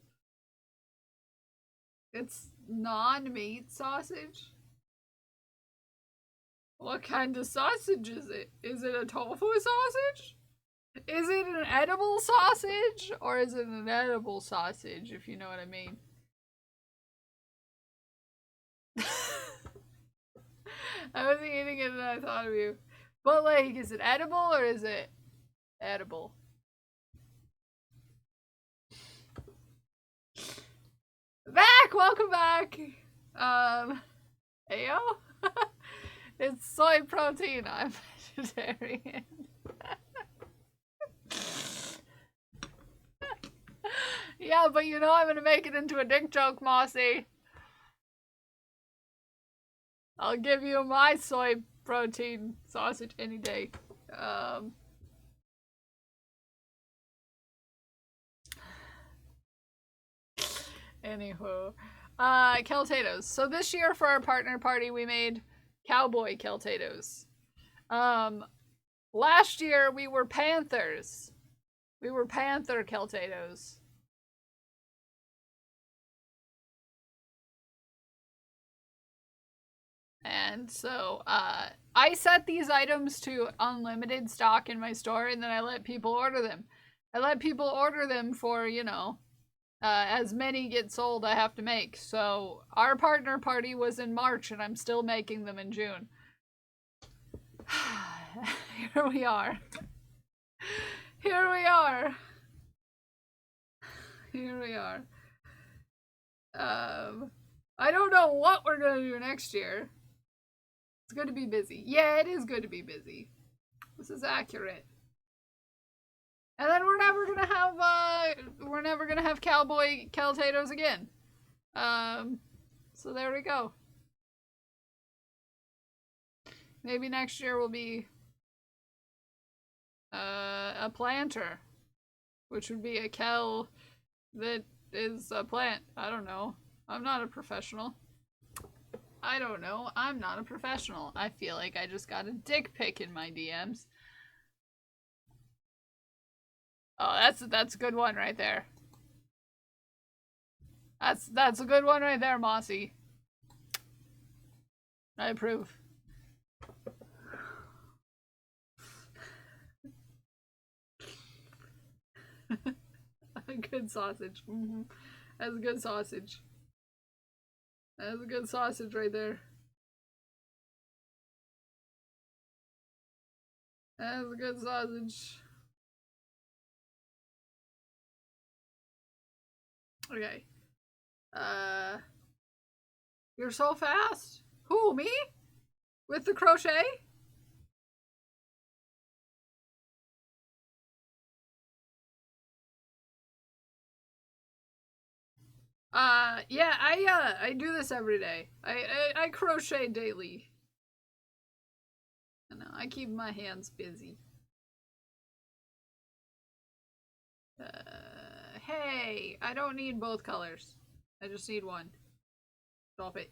[SPEAKER 1] It's non-meat sausage? What kind of sausage is it? Is it a tofu sausage? Is it an edible sausage? Or is it an edible sausage, if you know what I mean? I was eating it and I thought of you. But, like, is it edible or is it edible? Back! Welcome back! Ayo? It's soy protein. I'm vegetarian. Yeah, but you know I'm gonna make it into a dick joke, Mossy. I'll give you my soy protein sausage any day. Anywho. Keltados. So this year for our partner party we made cowboy Keltados. Last year we were panthers. We were panther Keltados. And so, I set these items to unlimited stock in my store, and then I let people order them. I let people order them for, you know, as many get sold I have to make. So, our partner party was in March, and I'm still making them in June. Here we are. Here we are. Here we are. I don't know what we're gonna do next year. It's good to be busy. Yeah, it is good to be busy. This is accurate. And then we're never gonna have cowboy Keltados again. So there we go. Maybe next year will be a planter, which would be a kel that is a plant. I don't know. I'm not a professional. I don't know. I'm not a professional. I feel like I just got a dick pic in my DMs. Oh, that's a good one right there. That's a good one right there, Mossy. I approve. A good sausage. Mm-hmm. That's a good sausage. That's a good sausage right there. That's a good sausage. Okay. You're so fast. Who, me? With the crochet? Yeah, I do this every day. I crochet daily. I know, I keep my hands busy. Hey, I don't need both colors. I just need one. Stop it.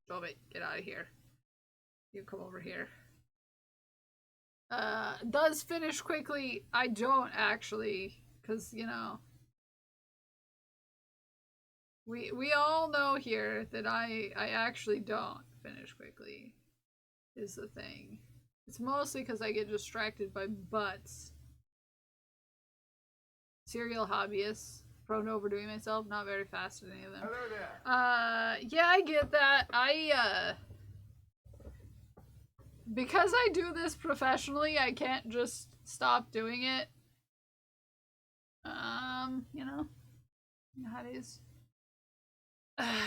[SPEAKER 1] Stop it. Get out of here. You come over here. Does finish quickly. I don't actually, because, you know, we all know here that I actually don't finish quickly, is the thing. It's mostly because I get distracted by butts. Serial hobbyists. Prone to overdoing myself. Not very fast at any of them.
[SPEAKER 3] Hello there.
[SPEAKER 1] Yeah, I get that. Because I do this professionally, I can't just stop doing it. You know how it is.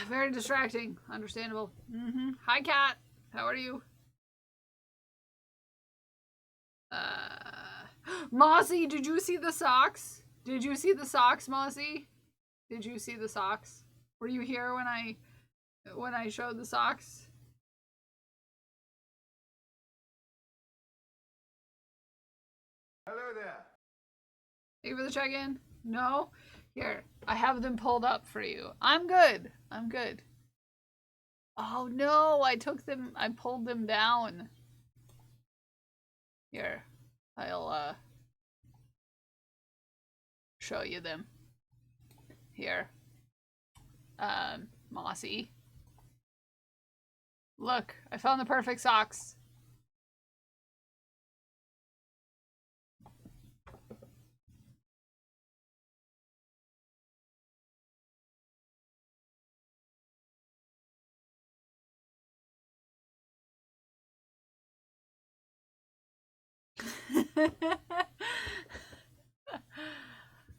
[SPEAKER 1] Very distracting. Understandable. Hi, Cat. How are you? Mossy, did you see the socks? Did you see the socks, Mossy? Did you see the socks? Were you here when I showed the socks?
[SPEAKER 3] Hello there.
[SPEAKER 1] Thank you for the check-in. No? Here, I have them pulled up for you. I'm good. I'm good. Oh no, I pulled them down. Here, I'll show you them. Here. Mossy. Look, I found the perfect socks.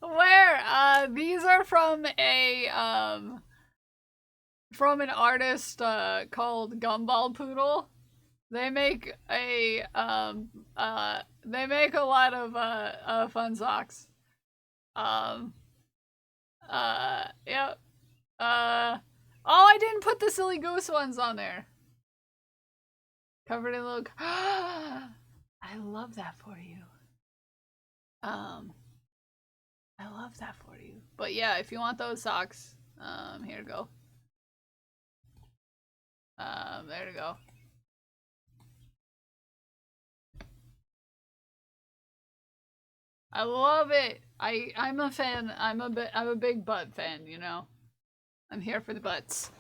[SPEAKER 1] Where? These are from an artist called Gumball Poodle. They make a lot of fun socks. Yep. Oh, I didn't put the silly goose ones on there. Covered in little. I love that for you. I love that for you. But yeah, if you want those socks, here you go. There you go. I love it. I'm a fan. I'm a big butt fan, you know. I'm here for the butts.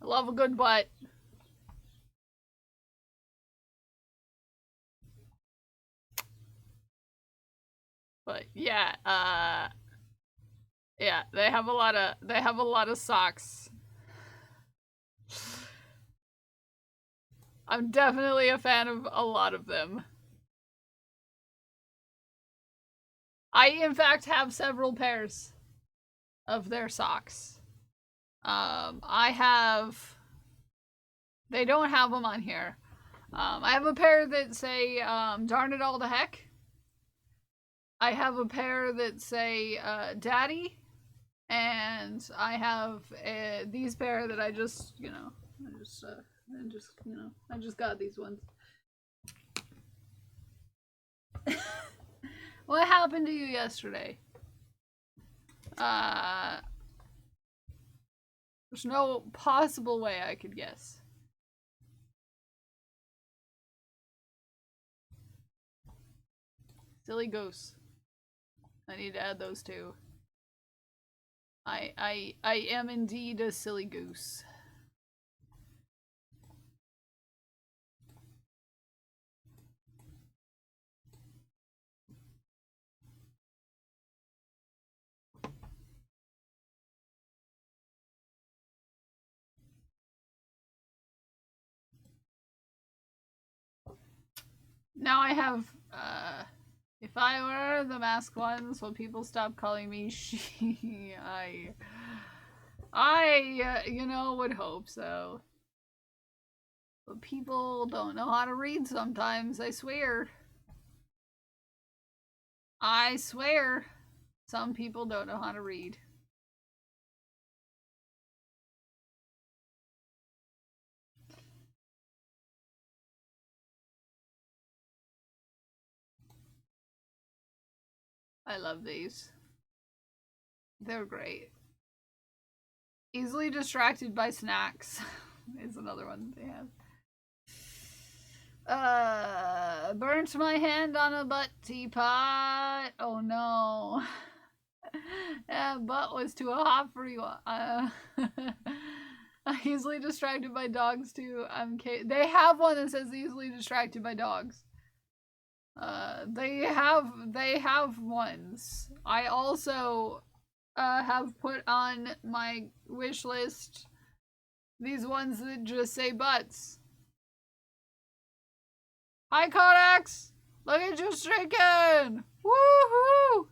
[SPEAKER 1] I love a good butt. But yeah, yeah, they have a lot of socks. I'm definitely a fan of a lot of them. I in fact have several pairs of their socks. They don't have them on here. I have a pair that say, darn it all to heck. I have a pair that say, daddy. And I have these pair that I just got these ones. What happened to you yesterday? There's no possible way I could guess. Silly goose. I need to add those two. I am indeed a silly goose. Now I have, if I were the masked ones, will people stop calling me she? You know, would hope so. But people don't know how to read sometimes, I swear. I swear. Some people don't know how to read. I love these. They're great. Easily distracted by snacks is another one they have. Burnt my hand on a butt teapot. Oh no. Butt was too hot for you. Easily distracted by dogs too. They have one that says easily distracted by dogs. They have ones. I also have put on my wish list these ones that just say butts. Hi Codex! Look at you streaking! Woohoo!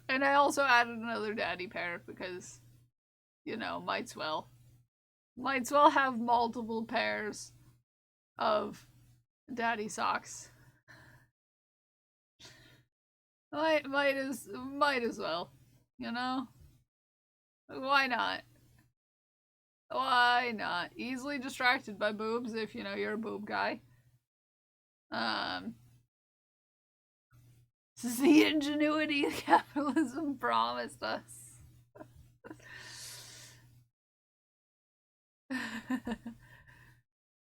[SPEAKER 1] And I also added another daddy pair because, you know, might's well have multiple pairs of daddy socks. Might as well, you know? Why not? Why not? Easily distracted by boobs if, you know, you're a boob guy. This is the ingenuity capitalism promised us.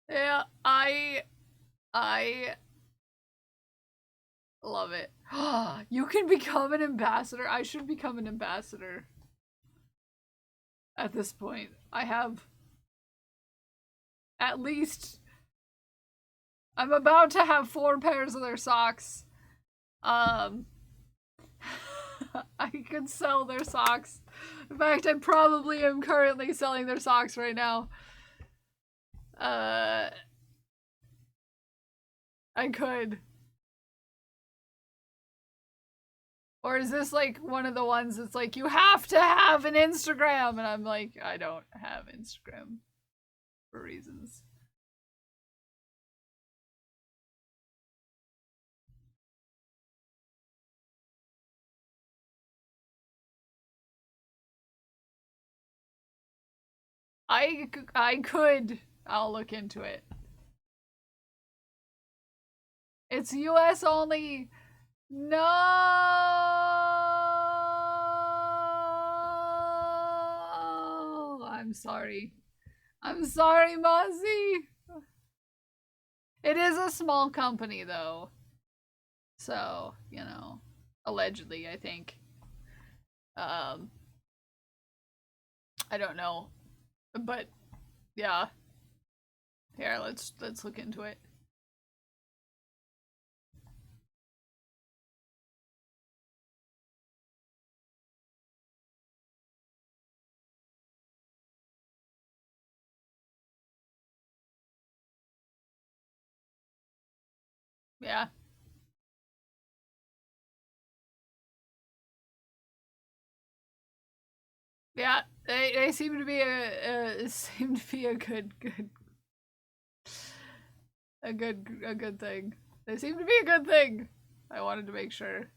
[SPEAKER 1] Yeah, I love it. You can become an ambassador. I should become an ambassador. At this point, I have at least. I'm about to have 4 pairs of their socks. I could sell their socks. In fact, I probably am currently selling their socks right now. I could. Or is this like one of the ones that's like, you have to have an Instagram? And I'm like, I don't have Instagram for reasons. I could. I'll look into it. It's US only. No! I'm sorry. I'm sorry, Mozzie. It is a small company, though. So, you know, allegedly, I think. I don't know. But, yeah. Here, let's look into it. Yeah. Yeah, they seem to be a good thing. They seem to be a good thing. I wanted to make sure.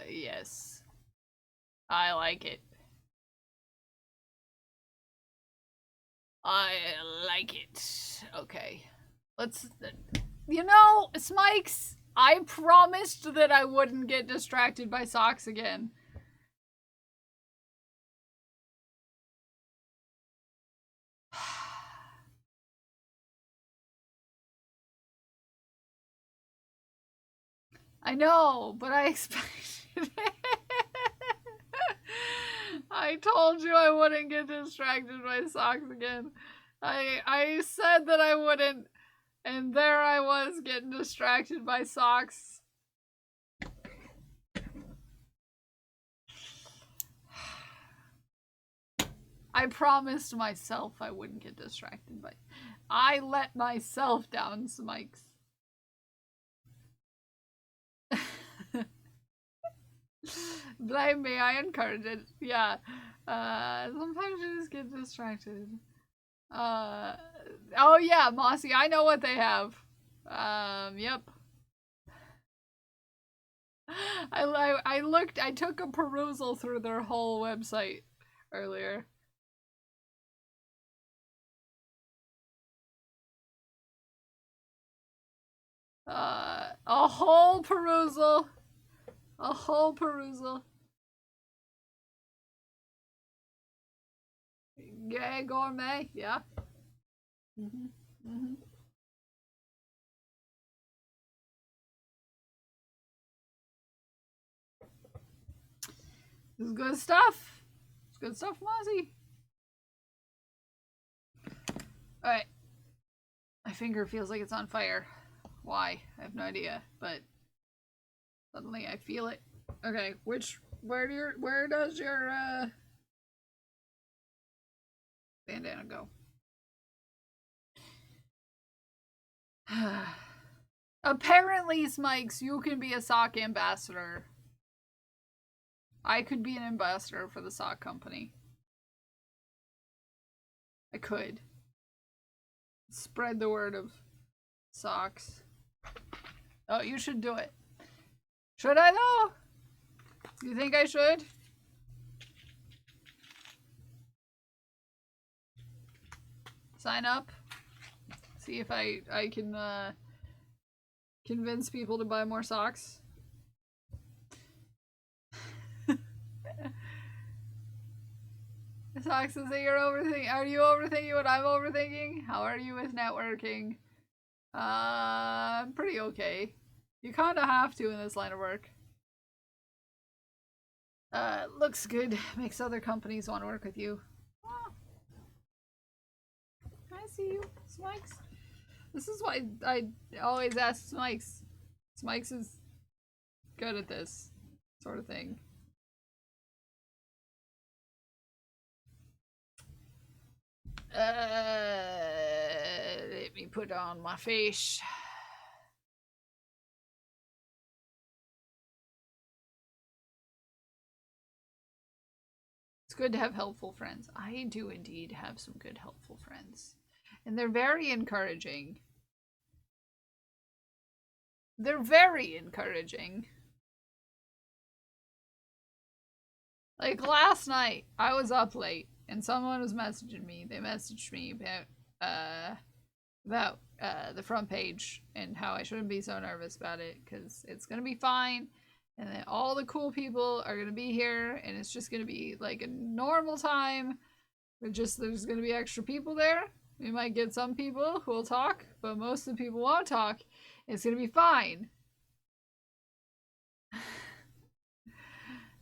[SPEAKER 1] Yes. I like it. I like it. Okay. Let's, you know, Smikes, I promised that I wouldn't get distracted by socks again. I know, but I expected it. I told you I wouldn't get distracted by socks again. I said that I wouldn't, and there I was getting distracted by socks. I promised myself I wouldn't get distracted by. I let myself down, Smikes. Blame me, I encourage it. Yeah. Sometimes you just get distracted. Oh yeah, Mossy, I know what they have. Yep. I took a perusal through their whole website earlier. A whole perusal. A whole perusal. Gay gourmet, yeah. This is good stuff. It's good stuff, Mozzie. Alright. My finger feels like it's on fire. Why? I have no idea, but suddenly I feel it. Okay, where does your bandana go? Apparently, Smikes, you can be a sock ambassador. I could be an ambassador for the sock company. I could. Spread the word of socks. Oh, you should do it. Should I though? Do you think I should? Sign up? See if I can convince people to buy more socks. Socks is that you're overthinking. Are you overthinking what I'm overthinking? How are you with networking? I'm pretty okay. You kind of have to in this line of work. Looks good. Makes other companies want to work with you. Oh. I see you, Smikes. This is why I always ask Smikes. Smikes is good at this sort of thing. Let me put on my face. It's good to have helpful friends. I do indeed have some good helpful friends. And they're very encouraging. They're very encouraging. Like last night, I was up late and someone was messaging me. They messaged me about the front page and how I shouldn't be so nervous about it because it's gonna be fine, and then all the cool people are gonna be here, and it's just gonna be like a normal time. But just there's gonna be extra people there. We might get some people who will talk, but most of the people won't talk. It's gonna be fine.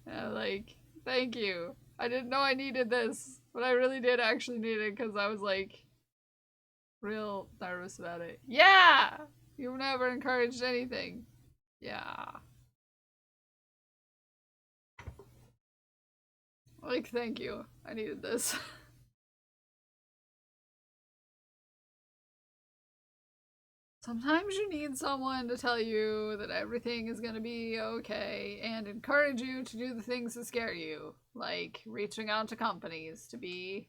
[SPEAKER 1] Like, thank you. I didn't know I needed this, but I really did actually need it because I was like real nervous about it. Yeah! You've never encouraged anything. Yeah. Like, thank you. I needed this. Sometimes you need someone to tell you that everything is gonna be okay and encourage you to do the things that scare you. Like reaching out to companies to be...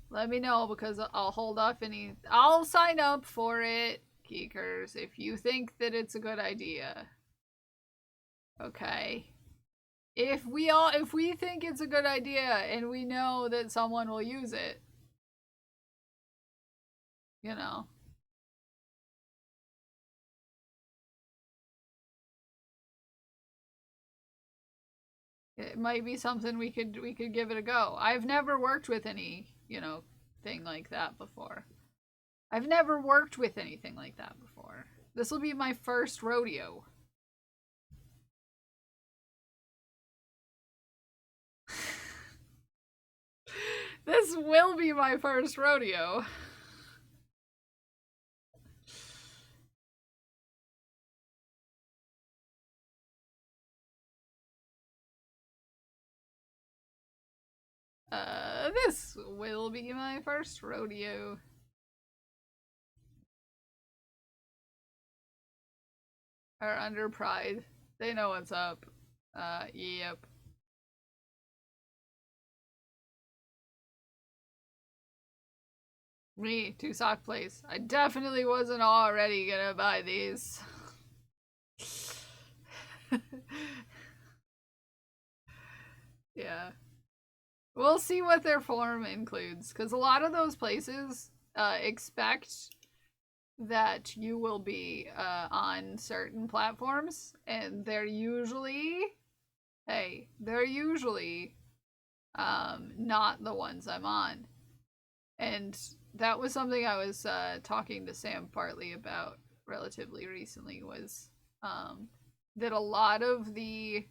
[SPEAKER 1] Let me know because I'll hold off any... I'll sign up for it, Geekers, if you think that it's a good idea. Okay. If we think it's a good idea and we know that someone will use it, you know. It might be something we could give it a go. I've never worked with any, you know, thing like that before. I've never worked with anything like that before. This will be my first rodeo. This will be my first rodeo. This will be my first rodeo. Are under pride. They know what's up. Yep. Me, 2 sock plays. I definitely wasn't already gonna buy these. Yeah. We'll see what their form includes, because a lot of those places expect that you will be on certain platforms, and they're usually, not the ones I'm on. And that was something I was talking to Sam Bartley about relatively recently, was that a lot of the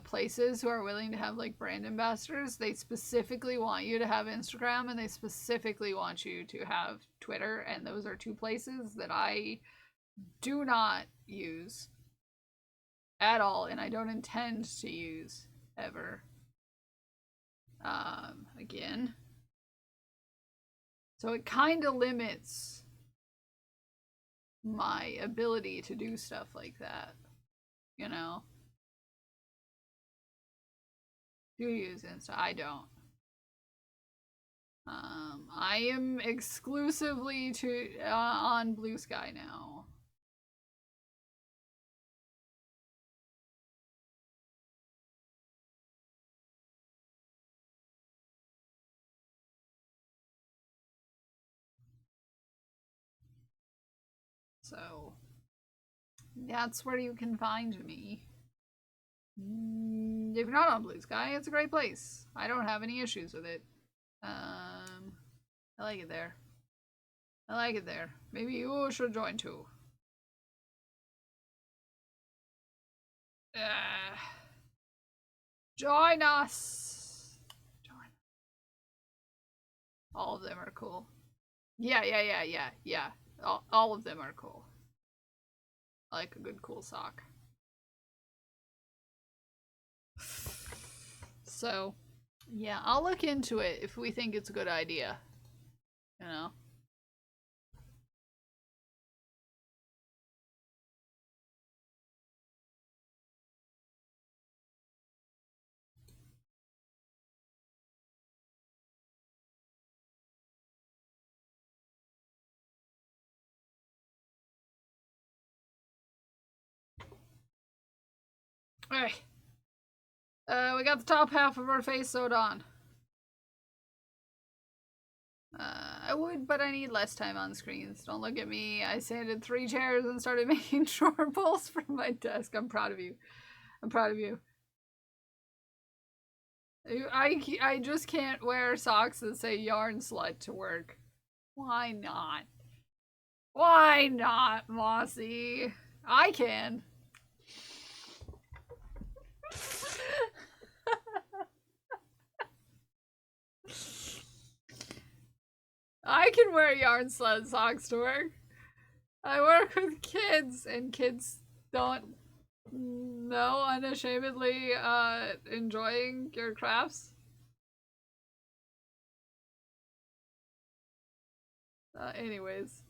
[SPEAKER 1] places who are willing to have like brand ambassadors, they specifically want you to have Instagram and they specifically want you to have Twitter, and those are two places that I do not use at all, and I don't intend to use ever again. So it kind of limits my ability to do stuff like that, you know? Do you use Insta? I don't. I am exclusively on Blue Sky now. So that's where you can find me. If you're not on Blue Sky, it's a great place. I don't have any issues with it. I like it there. I like it there. Maybe you should join too. Join us. Join. All of them are cool. Yeah. All of them are cool. I like a good cool sock. So, yeah, I'll look into it if we think it's a good idea. You know? Alright. We got the top half of our face sewed on. I would, but I need less time on screens. Don't look at me. I sanded 3 chairs and started making drawer pulls from my desk. I'm proud of you. I'm proud of you. I just can't wear socks that say yarn slut to work. Why not? Why not, Mossy? I can. I can wear yarn slut socks to work. I work with kids, and kids don't know unashamedly enjoying your crafts. Anyways.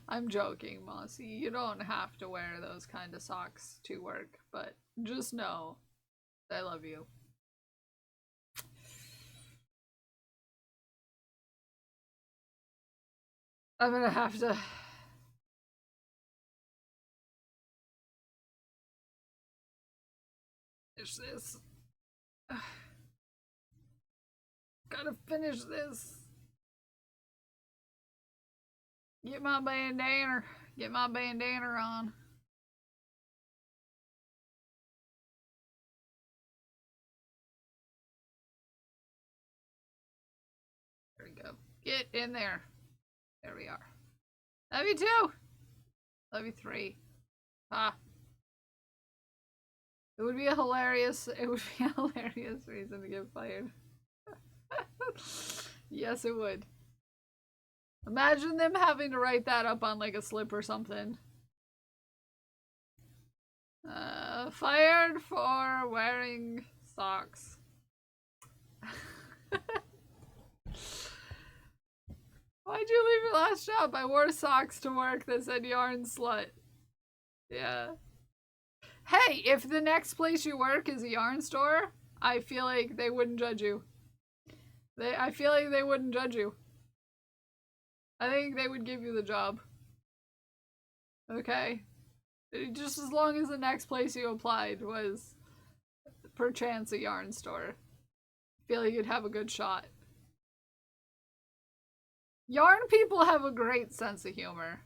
[SPEAKER 1] I'm joking, Mossy. You don't have to wear those kind of socks to work, but just know I love you. I'm gonna have to... finish this. Gotta finish this. Get my bandana. Get my bandana on. There we go. Get in there. There we are. Love you too. Love you 3. Ah. It would be a hilarious reason to get fired. Yes, it would. Imagine them having to write that up on like a slip or something. Fired for wearing socks. Why'd you leave your last job? I wore socks to work that said yarn slut. Yeah. Hey, if the next place you work is a yarn store, I feel like they wouldn't judge you. I feel like they wouldn't judge you. I think they would give you the job. Okay? Just as long as the next place you applied was perchance a yarn store. I feel like you'd have a good shot. Yarn people have a great sense of humor.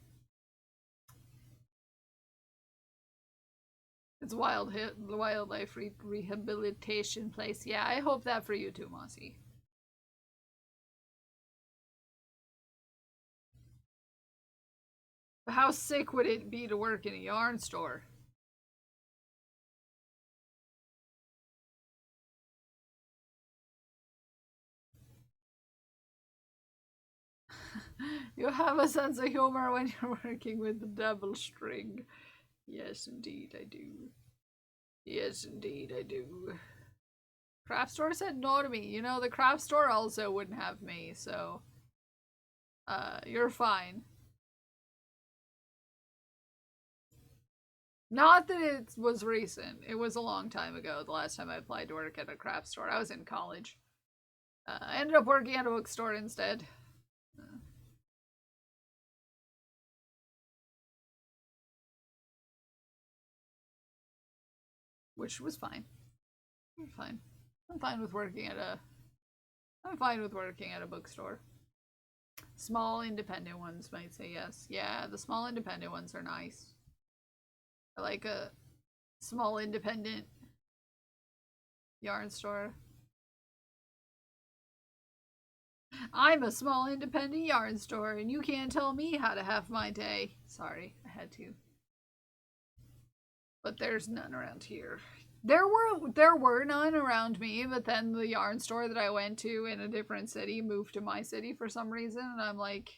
[SPEAKER 1] It's wildlife rehabilitation place. Yeah, I hope that for you too, Mossy. But how sick would it be to work in a yarn store? You have a sense of humor when you're working with the double string. Yes, indeed, I do. Yes, indeed, I do. Craft store said no to me. You know, the craft store also wouldn't have me, so... you're fine. Not that it was recent. It was a long time ago, the last time I applied to work at a craft store. I was in college. I ended up working at a bookstore instead. Which was fine. I'm fine. I'm fine with working at a bookstore. Small independent ones might say yes. Yeah, the small independent ones are nice. I like a small independent yarn store. I'm a small independent yarn store and you can't tell me how to have my day. Sorry, I had to. But there's none around here. There were none around me, but then the yarn store that I went to in a different city moved to my city for some reason, and I'm like,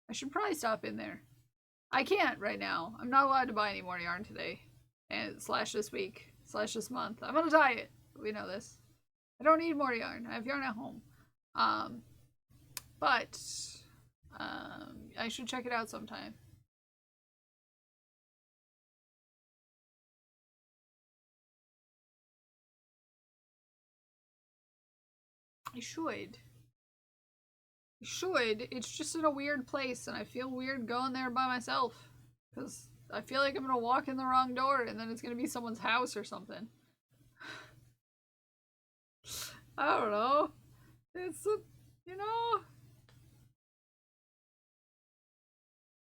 [SPEAKER 1] I should probably stop in there. I can't right now. I'm not allowed to buy any more yarn today. And / this week. / this month. I'm on a diet. We know this. I don't need more yarn. I have yarn at home. But I should check it out sometime. I should. It's just in a weird place, and I feel weird going there by myself. Because I feel like I'm gonna walk in the wrong door, and then it's gonna be someone's house or something. I don't know. It's, you know,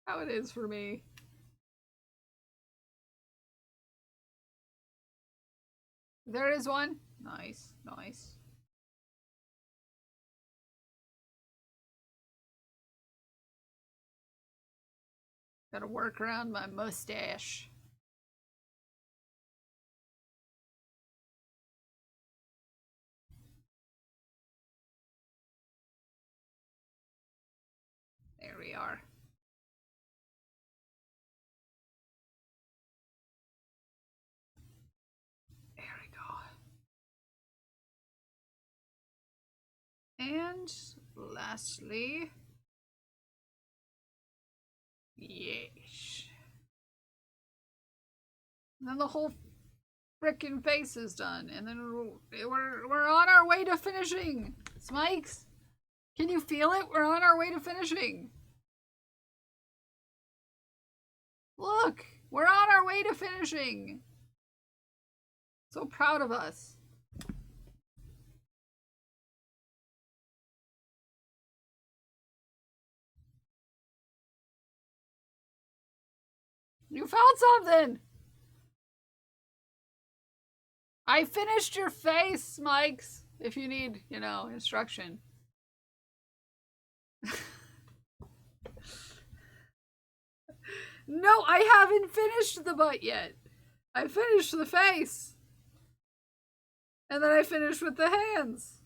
[SPEAKER 1] how it is for me. There is one. Nice, nice. Gotta work around my mustache. There we are. There we go. And lastly, yes. And then the whole frickin' face is done, and then we're on our way to finishing. Smikes, can you feel it? We're on our way to finishing. Look, we're on our way to finishing. So proud of us. You found something. I finished your face, Mikes. If you need, you know, instruction. No, I haven't finished the butt yet. I finished the face. And then I finished with the hands.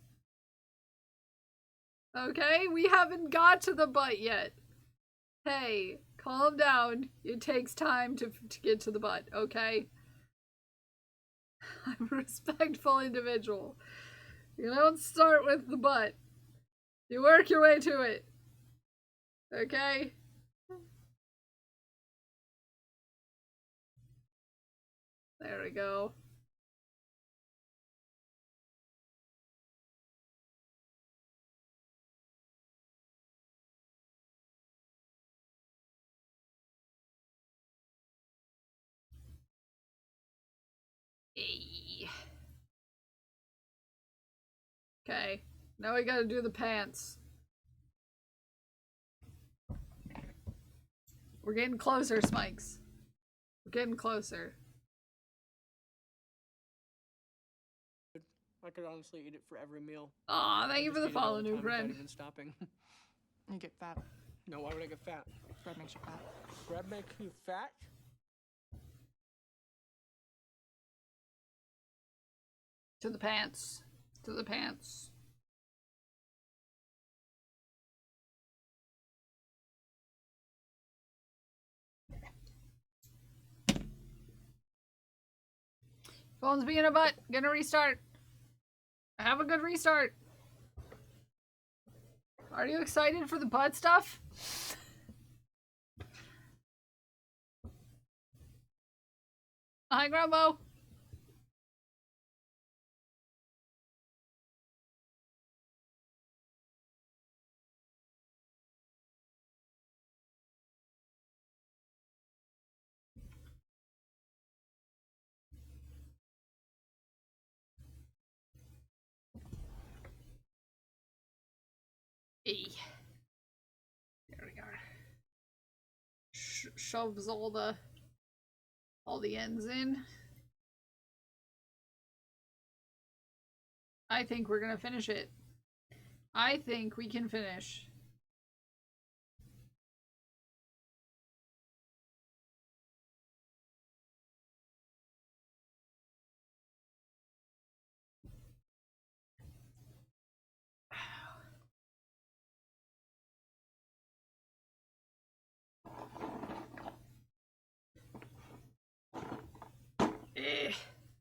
[SPEAKER 1] Okay, we haven't got to the butt yet. Hey, calm down. It takes time to get to the butt, okay? I'm a respectful individual. You don't start with the butt. You work your way to it. Okay? There we go. Hey. Okay, now we gotta do the pants. We're getting closer, Smikes. We're getting closer.
[SPEAKER 9] I could honestly eat it for every meal.
[SPEAKER 1] Aw, thank you for the
[SPEAKER 9] Just eat it all
[SPEAKER 1] follow, new
[SPEAKER 9] time without
[SPEAKER 1] friend.
[SPEAKER 9] even stopping.
[SPEAKER 10] You get fat.
[SPEAKER 9] No, why would I get fat?
[SPEAKER 10] Bread makes you fat.
[SPEAKER 9] Bread makes you fat?
[SPEAKER 1] To the pants. To the pants. Phone's being a butt. Gonna restart. Have a good restart. Are you excited for the butt stuff? Hi, Grumbo. Hey. There we are. Shoves all the ends in. I think we're gonna finish it. I think we can finish.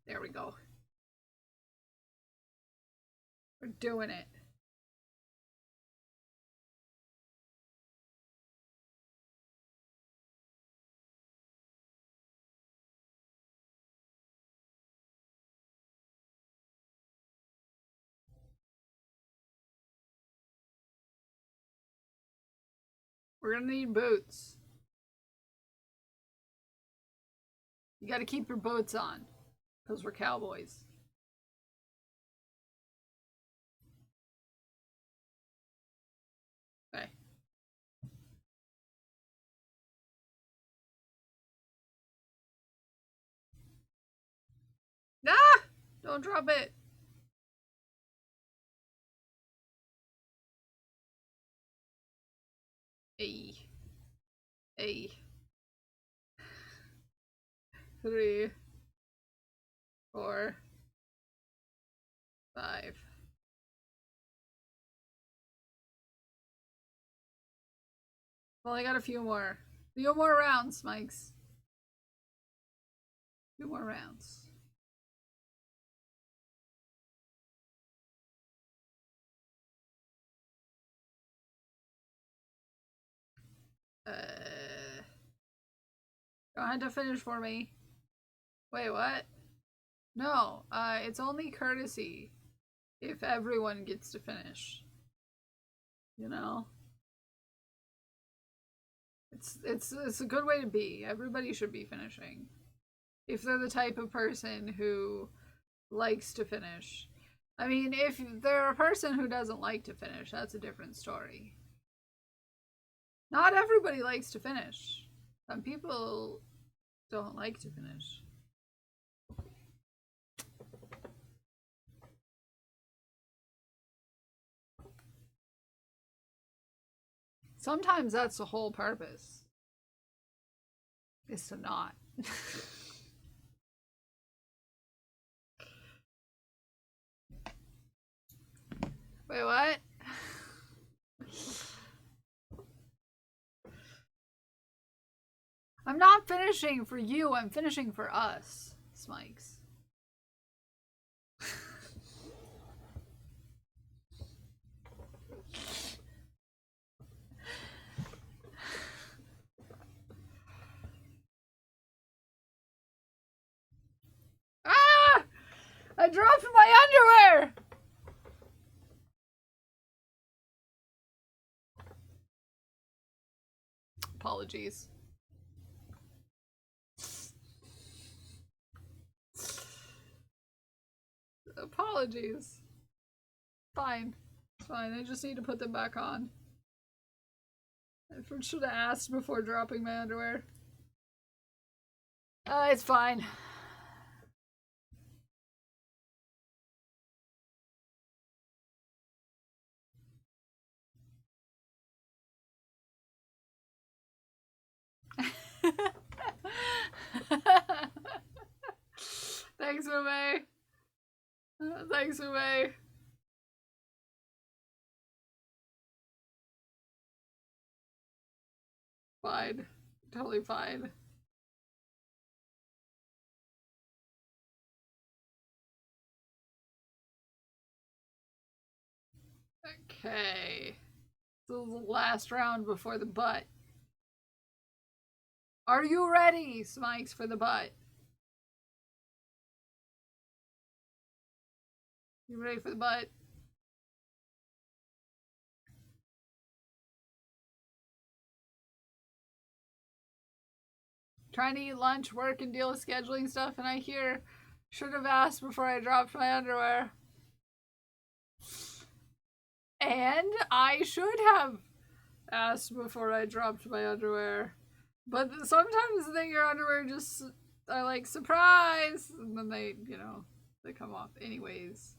[SPEAKER 1] There we go. We're doing it. We're gonna need boots. You gotta keep your boots on, because we're cowboys. Okay. Ah! Don't drop it. Hey. Hey. 3, 4, 5. Well, I got a few more. Few more rounds, Mikes. Few more rounds. Go ahead to finish for me. Wait, what? No, it's only courtesy if everyone gets to finish. You know? It's a good way to be. Everybody should be finishing. If they're the type of person who likes to finish. I mean, if they're a person who doesn't like to finish, that's a different story. Not everybody likes to finish. Some people don't like to finish. Sometimes that's the whole purpose. Is to not. Wait, what? I'm not finishing for you, I'm finishing for us, Smikes. Ah! I dropped my underwear! Apologies. Apologies. Fine. It's fine. I just need to put them back on. I should have asked before dropping my underwear. It's fine. Thanks, Ume. Thanks, Ume. Fine. Totally fine. Okay. This is the last round before the butt. Are you ready, Smikes, for the butt? You ready for the butt? Trying to eat lunch, work, and deal with scheduling stuff, and I hear should have asked before I dropped my underwear. And I should have asked before I dropped my underwear. But sometimes then your underwear just are like, surprise! And then they, you know, they come off anyways.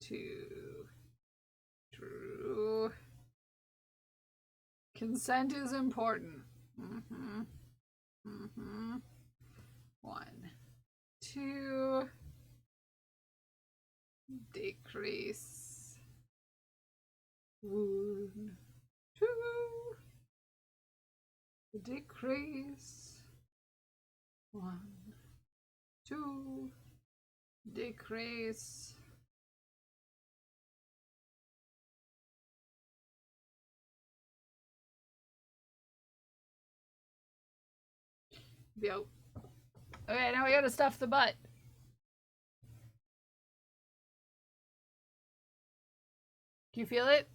[SPEAKER 1] 2. True. Consent is important. 1. 2. Decrease. 1. 2. Decrease. 1. 2. Decrease. Bout. Okay, now we gotta stuff the butt. Do you feel it?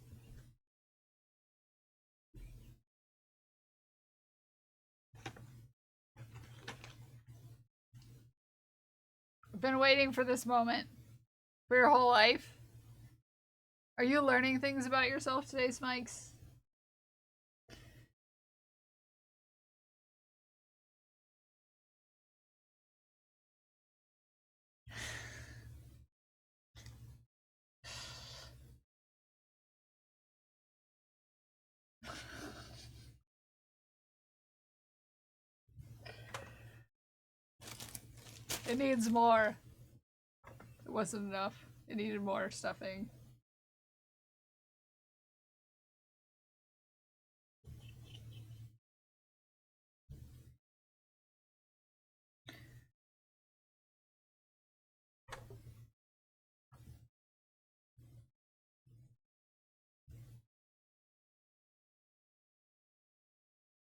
[SPEAKER 1] I've been waiting for this moment for your whole life. Are you learning things about yourself today, Smikes? It needs more. It wasn't enough. It needed more stuffing.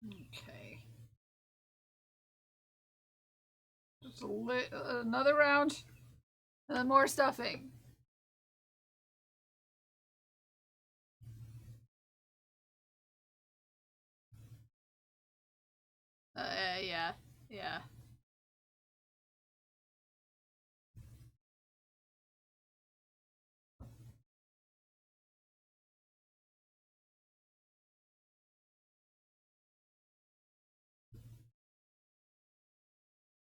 [SPEAKER 1] Okay. Just another round. And then more stuffing. Yeah. Yeah.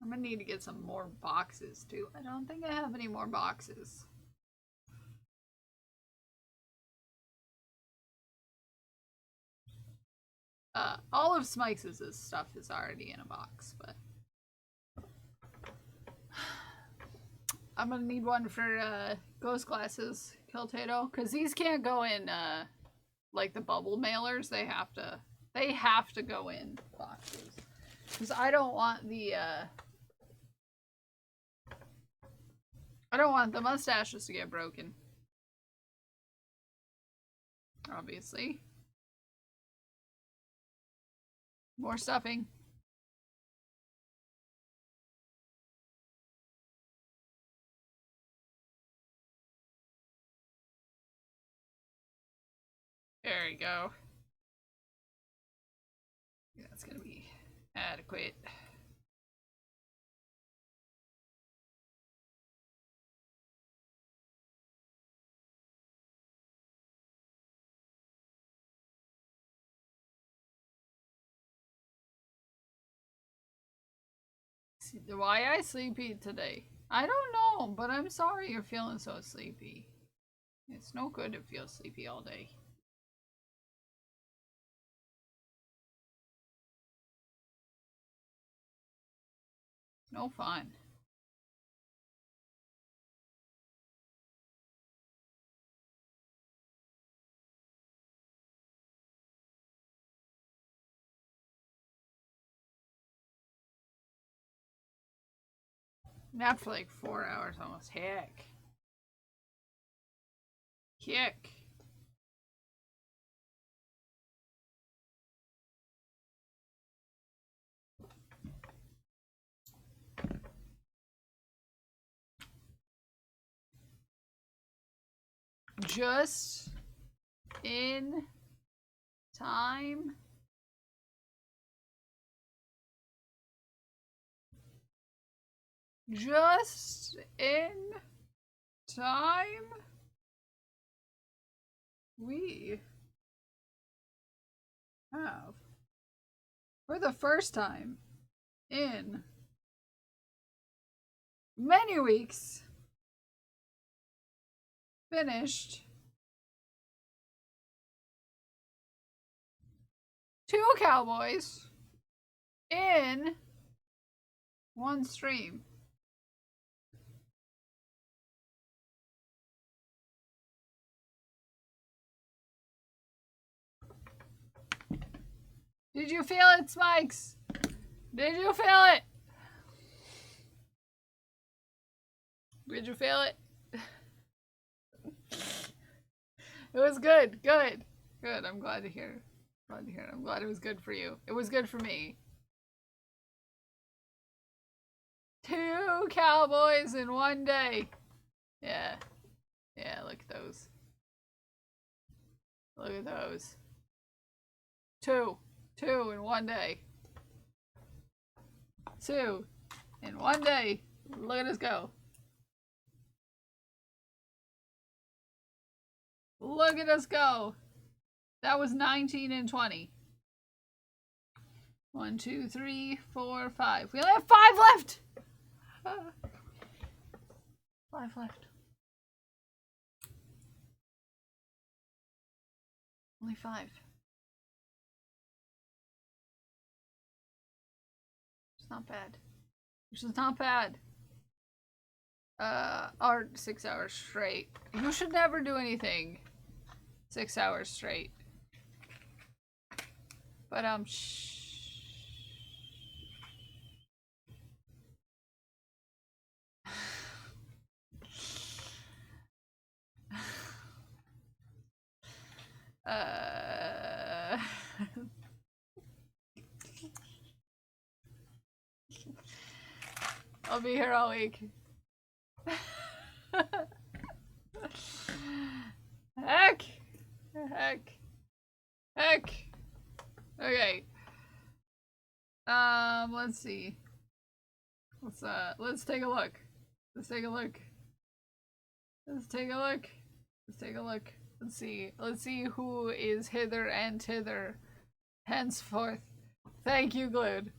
[SPEAKER 1] I'm gonna need to get some more boxes too. I don't think I have any more boxes. All of Smikes' stuff is already in a box, but I'm gonna need one for Ghost Glasses Kiltato, because these can't go in like the bubble mailers. They have to go in boxes. Because I don't want the mustaches to get broken. Obviously. More stuffing. There we go. That's gonna be adequate. why I sleepy today? I don't know, but I'm sorry you're feeling so sleepy. It's no good to feel sleepy all day. No fun. Nap for like 4 hours almost. Heck. Heck. Just in time. Just in time. We have, for the first time in many weeks, finished 2 cowboys in 1 stream. Did you feel it, Spikes? Did you feel it? Did you feel it? It was good. Good. Good. I'm glad to hear. Glad to hear it. I'm glad it was good for you. It was good for me. 2 cowboys in 1 day. Yeah. Yeah, look at those. Look at those. 2. 2 in 1 day. 2 in 1 day. Look at us go. Look at us go. That was 19 and 20. 1, 2, 3, 4, 5. We only have 5 left. 5 left. Only 5. It's not bad. Which is not bad. Or 6 hours straight. You should never do anything 6 hours straight. But shh. I'll be here all week. Heck! Heck! Heck! Okay. Let's see. Let's take a look. Let's take a look. Let's take a look. Let's take a look. Let's see. Let's see who is hither and thither henceforth. Thank you, Glued.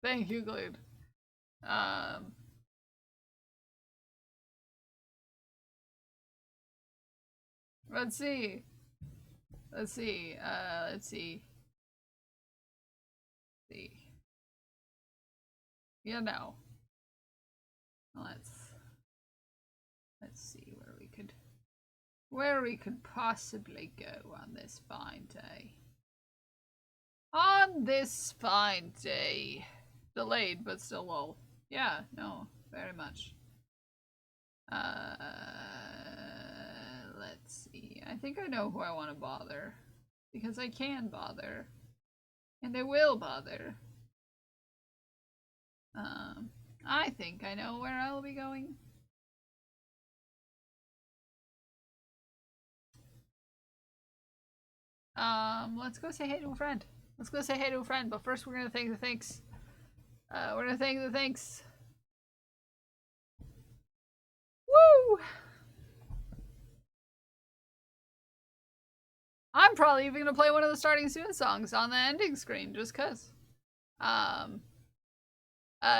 [SPEAKER 1] Thank you, Glued. Let's see. Let's see. Let's see. See. You know. Let's see where we could possibly go on this fine day. On this fine day. Delayed, but still lol. Yeah, no, very much. Let's see. I think I know who I want to bother. Because I can bother. And I will bother. I think I know where I'll be going. Let's go say hey to a friend. Let's go say hey to a friend, but first we're gonna thank the thanks. We're gonna thank the thanks. Woo! I'm probably even gonna play one of the starting soon songs on the ending screen, just cause.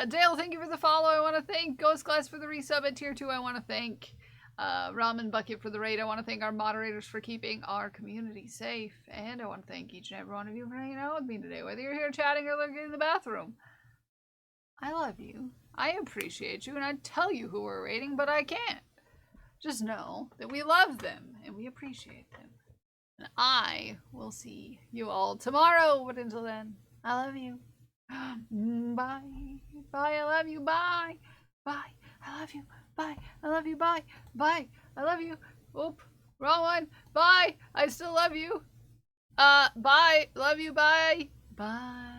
[SPEAKER 1] Dale, thank you for the follow. I want to thank Ghost Glass for the resub at tier 2. I want to thank Ramen Bucket for the raid. I want to thank our moderators for keeping our community safe. And I want to thank each and every one of you for hanging out with me today, whether you're here chatting or looking in the bathroom. I love you. I appreciate you, and I'd tell you who we're raiding, but I can't. Just know that we love them and we appreciate them. And I will see you all tomorrow. But until then, I love you. Bye. Bye. I love you. Bye. Bye. I love you. Bye. I love you. Bye. Bye. I love you. Oop. Wrong one. Bye. I still love you. Bye. Love you. Bye. Bye.